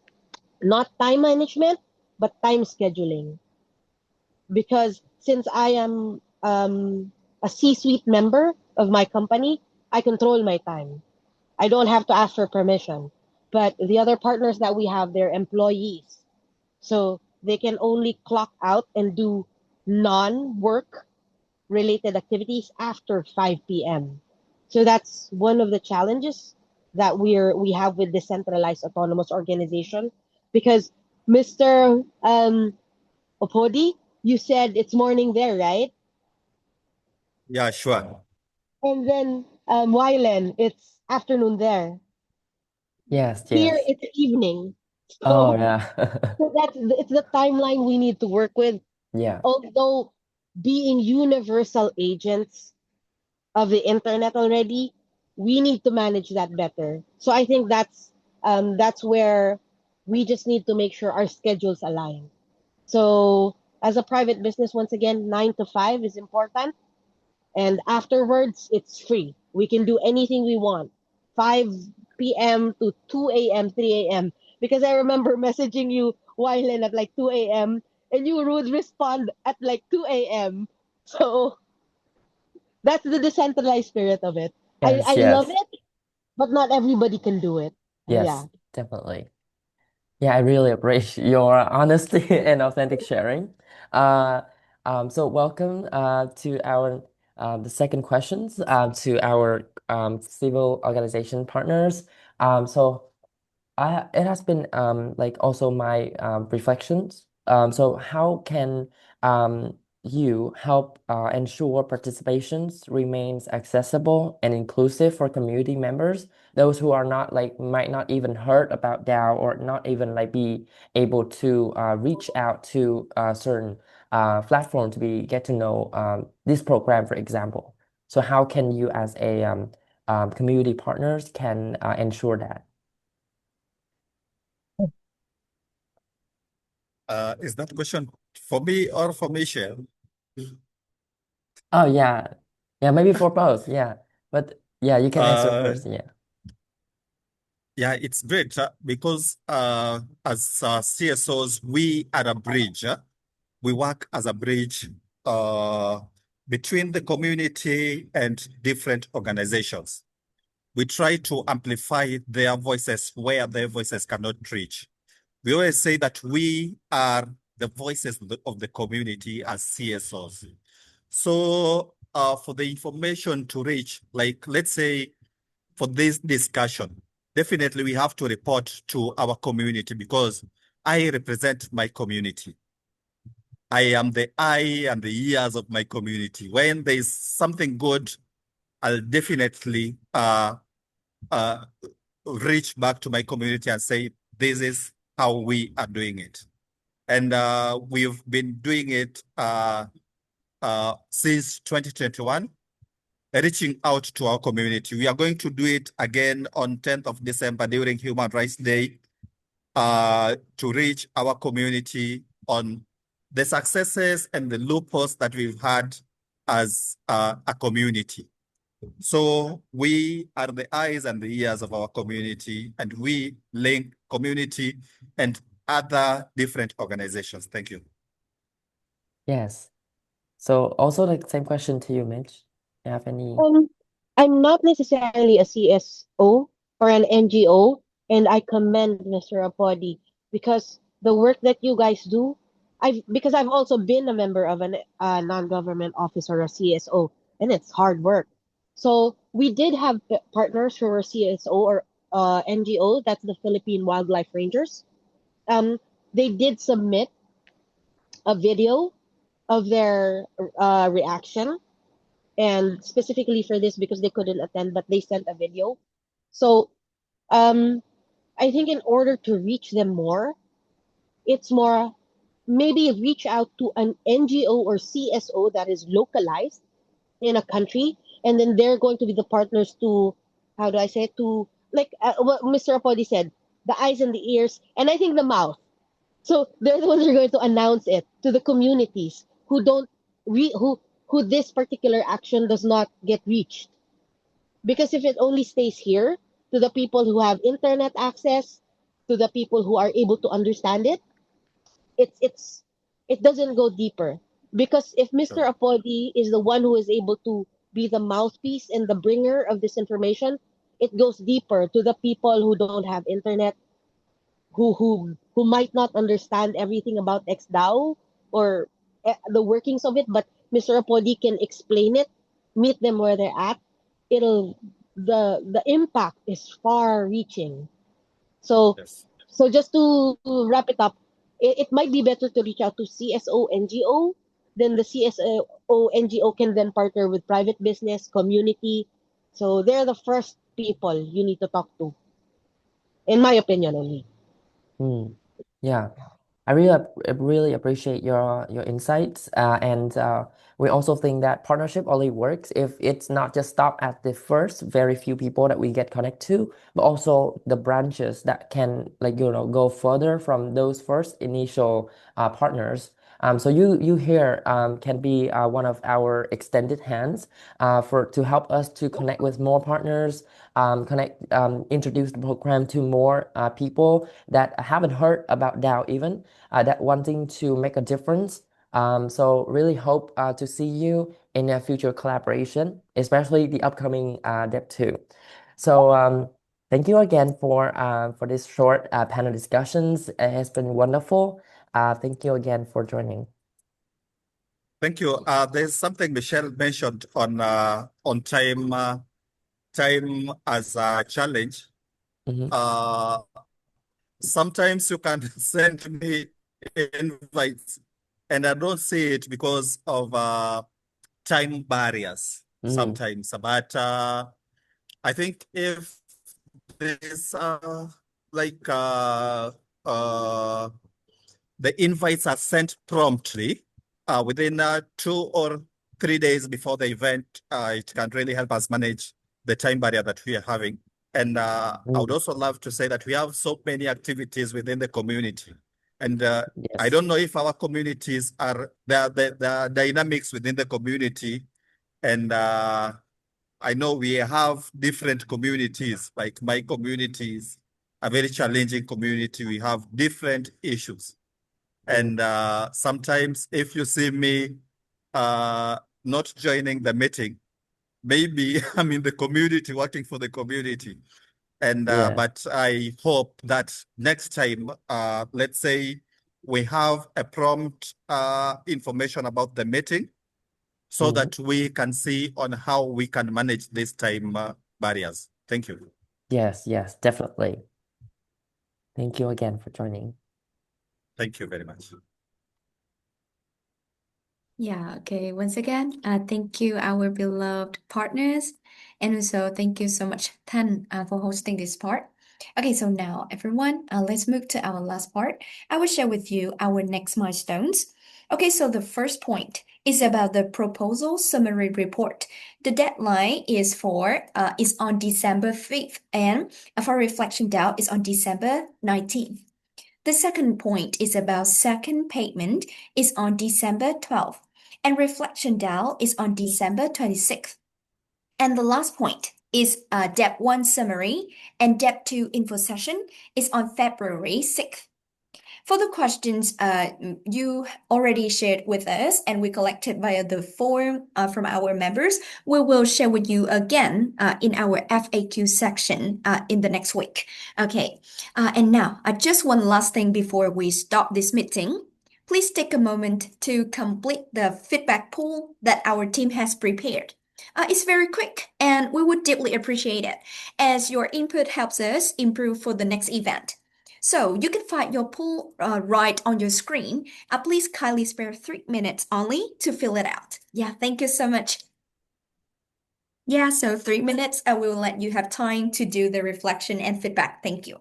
not time management, but time scheduling. because since I am a C-suite member of my company, I control my time. I don't have to ask for permission. But the other partners that we have, they're employees. So they can only clock out and do non-work related activities after 5 p.m. So that's one of the challenges that we have with decentralized autonomous organization, because Mr. Opodi, you said it's morning there, right? Yeah, sure. And then Wylen, it's afternoon there. Yes, Here yes. it's evening. Oh, So, yeah. so it's the timeline we need to work with. Yeah. Although being universal agents of the internet already, we need to manage that better. So I think that's where we just need to make sure our schedules align. So as a private business, once again, 9 to 5 is important. And afterwards, it's free. We can do anything we want. 5 p.m. to 2 a.m., 3 a.m. Because I remember messaging you, Wylen, at like 2 a.m. and you would respond at like 2 a.m. So that's the decentralized spirit of it. Yes, I love yes. it, but not everybody can do it. Yeah. Yes, definitely. Yeah, I really appreciate your honesty and authentic sharing. Uh, so welcome to our the second questions to our civil organization partners. So it has been like also my reflections. So how can you help ensure participations remains accessible and inclusive for community members, those who are not like might not even heard about DAO or not even like be able to reach out to a certain platform to be get to know this program, for example. So how can you as a community partners can ensure that? Is that question for me or for Michelle? Oh yeah. Yeah, maybe for both. Yeah. But yeah, you can answer Uh, first. Yeah. yeah, it's great because as CSOs, we are a bridge. We work as a bridge between the community and different organizations. We try to amplify their voices where their voices cannot reach. We always say that we are the voices of the community as CSOs. So for the information to reach, like let's say for this discussion, definitely we have to report to our community because I represent my community. I am the eye and the ears of my community. When there's something good, I'll definitely reach back to my community and say, this is how we are doing it. And we've been doing it since 2021, reaching out to our community. We are going to do it again on 10th of December during Human Rights Day to reach our community on the successes and the loopholes that we've had as a community. So we are the eyes and the ears of our community, and we link community and other different organizations. Thank you. Yes. So also the same question to you, Mitch. You have any? I'm not necessarily a CSO or an NGO, and I commend Mr. Apodi because the work that you guys do, because I've also been a member of a non-government office or a CSO, and it's hard work. So we did have partners who were CSO or NGO. That's the Philippine Wildlife Rangers. They did submit a video of their reaction, and specifically for this because they couldn't attend, but they sent a video. So um, I think in order to reach them more, it's more maybe reach out to an NGO or CSO that is localized in a country, and then they're going to be the partners to, how do I say it, to like what Mr. Apodi said, the eyes and the ears, and I think the mouth. So they're the ones who are going to announce it to the communities who don't who this particular action does not get reached. Because if it only stays here to the people who have internet access, to the people who are able to understand it, it doesn't go deeper. Because if Mr. Sure. Apodi is the one who is able to be the mouthpiece and the bringer of this information, it goes deeper to the people who don't have internet, who might not understand everything about XDAO or the workings of it, but Mr. Apodi can explain it, meet them where they're at. It'll the impact is far reaching. So Yes. so just to wrap it up, it might be better to reach out to CSO NGO. Then the CSO NGO can then partner with private business, community. So they're the first people you need to talk to, in my opinion only. Mm. Yeah. I really appreciate your insights, and we also think that partnership only works if it's not just stop at the first very few people that we get connect to, but also the branches that can go further from those first initial partners. So you here can be one of our extended hands for to help us to connect with more partners, introduce the program to more people that haven't heard about DAO even, that wanting to make a difference. So really hope to see you in a future collaboration, especially the upcoming DEP 2. So thank you again for this short panel discussions. It has been wonderful. Thank you again for joining. Thank you. There's something Michelle mentioned on time as a challenge. Sometimes you can send me invites and I don't see it because of time barriers sometimes. But I think if there's like the invites are sent promptly within 2 or 3 days before the event, it can really help us manage the time barrier that we are having. And I would also love to say that we have so many activities within the community. And I don't know if our communities are the dynamics within the community. And I know we have different communities, like my community is a very challenging community. We have different issues. And sometimes if you see me not joining the meeting, maybe I'm in the community, working for the community. And but I hope that next time, let's say we have a prompt information about the meeting so that we can see on how we can manage this time barriers. Thank you. Yes, definitely. Thank you again for joining. Thank you very much. Yeah, okay. Once again, thank you, our beloved partners. And also, thank you so much, Tan, for hosting this part. Okay, so now, everyone, let's move to our last part. I will share with you our next milestones. Okay, so the first point is about the proposal summary report. The deadline is on December 5th, and for reflection DAO is on December 19th. The second point is about second payment is on December 12th, and reflection DAO is on December 26th. And the last point is DEP 1 summary and DEP 2 info session is on February 6th. For the questions you already shared with us and we collected via the form from our members, we will share with you again in our FAQ section in the next week. Okay, and now just one last thing before we stop this meeting. Please take a moment to complete the feedback pool that our team has prepared. It's very quick and we would deeply appreciate it as your input helps us improve for the next event. So you can find your poll right on your screen. Please kindly spare 3 minutes only to fill it out. Yeah, thank you so much. Yeah, so 3 minutes, I will let you have time to do the reflection and feedback. Thank you.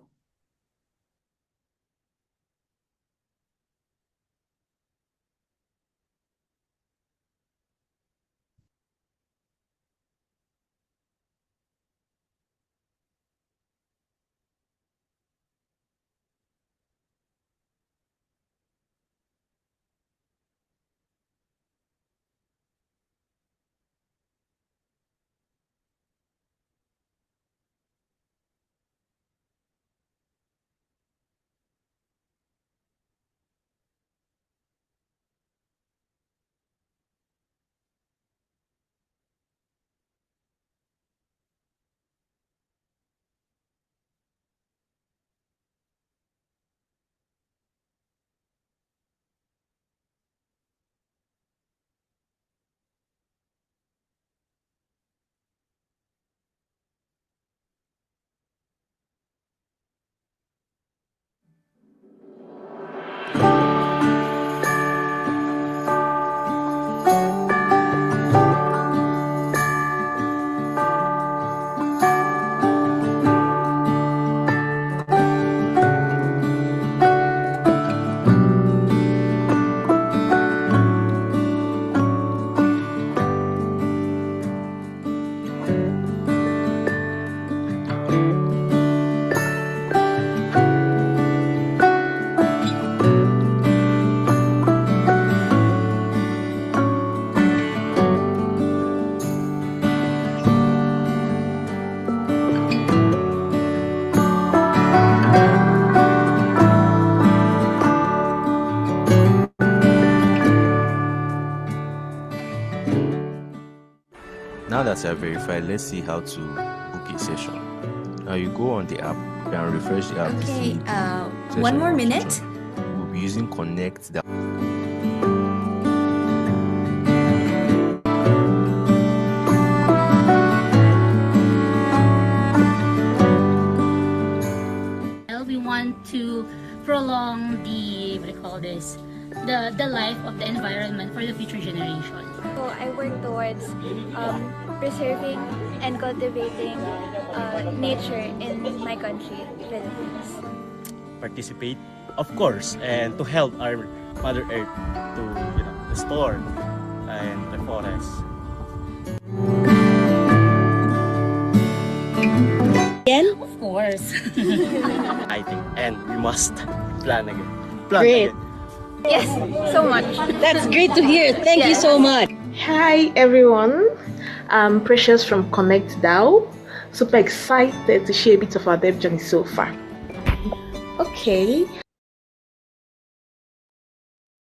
Now that you are verified, let's see how to book a session. Now you go on the app and refresh the app to see Okay, the session one you more want to minute. join. We'll be using Connect. We want to prolong the, what do you call this, the life of the environment for the future generation. So I work towards preserving and cultivating nature in my country, Philippines. Participate, of course, and to help our Mother Earth to, restore and the forest. Again? Of course. I think, and we must plan again. Plan Great. again. Yes, so much. That's great to hear. Thank you so much. Hi everyone, I'm Precious from Connect DAO. Super excited to share a bit of our dev journey so far. Okay.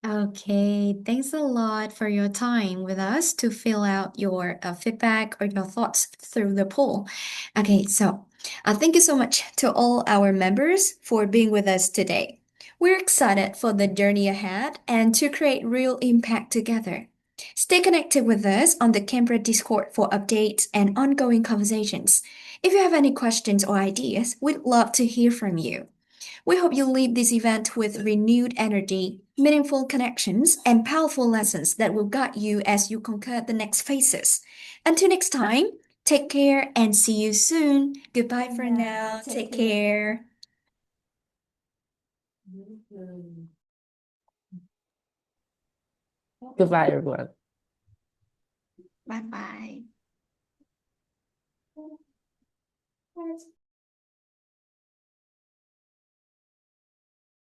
Okay, thanks a lot for your time with us to fill out your feedback or your thoughts through the poll. Okay, so thank you so much to all our members for being with us today. We're excited for the journey ahead and to create real impact together. Stay connected with us on the Canberra Discord for updates and ongoing conversations. If you have any questions or ideas, we'd love to hear from you. We hope you leave this event with renewed energy, meaningful connections, and powerful lessons that will guide you as you conquer the next phases. Until next time, take care and see you soon. Goodbye for now. Take care. Goodbye, everyone. Bye bye.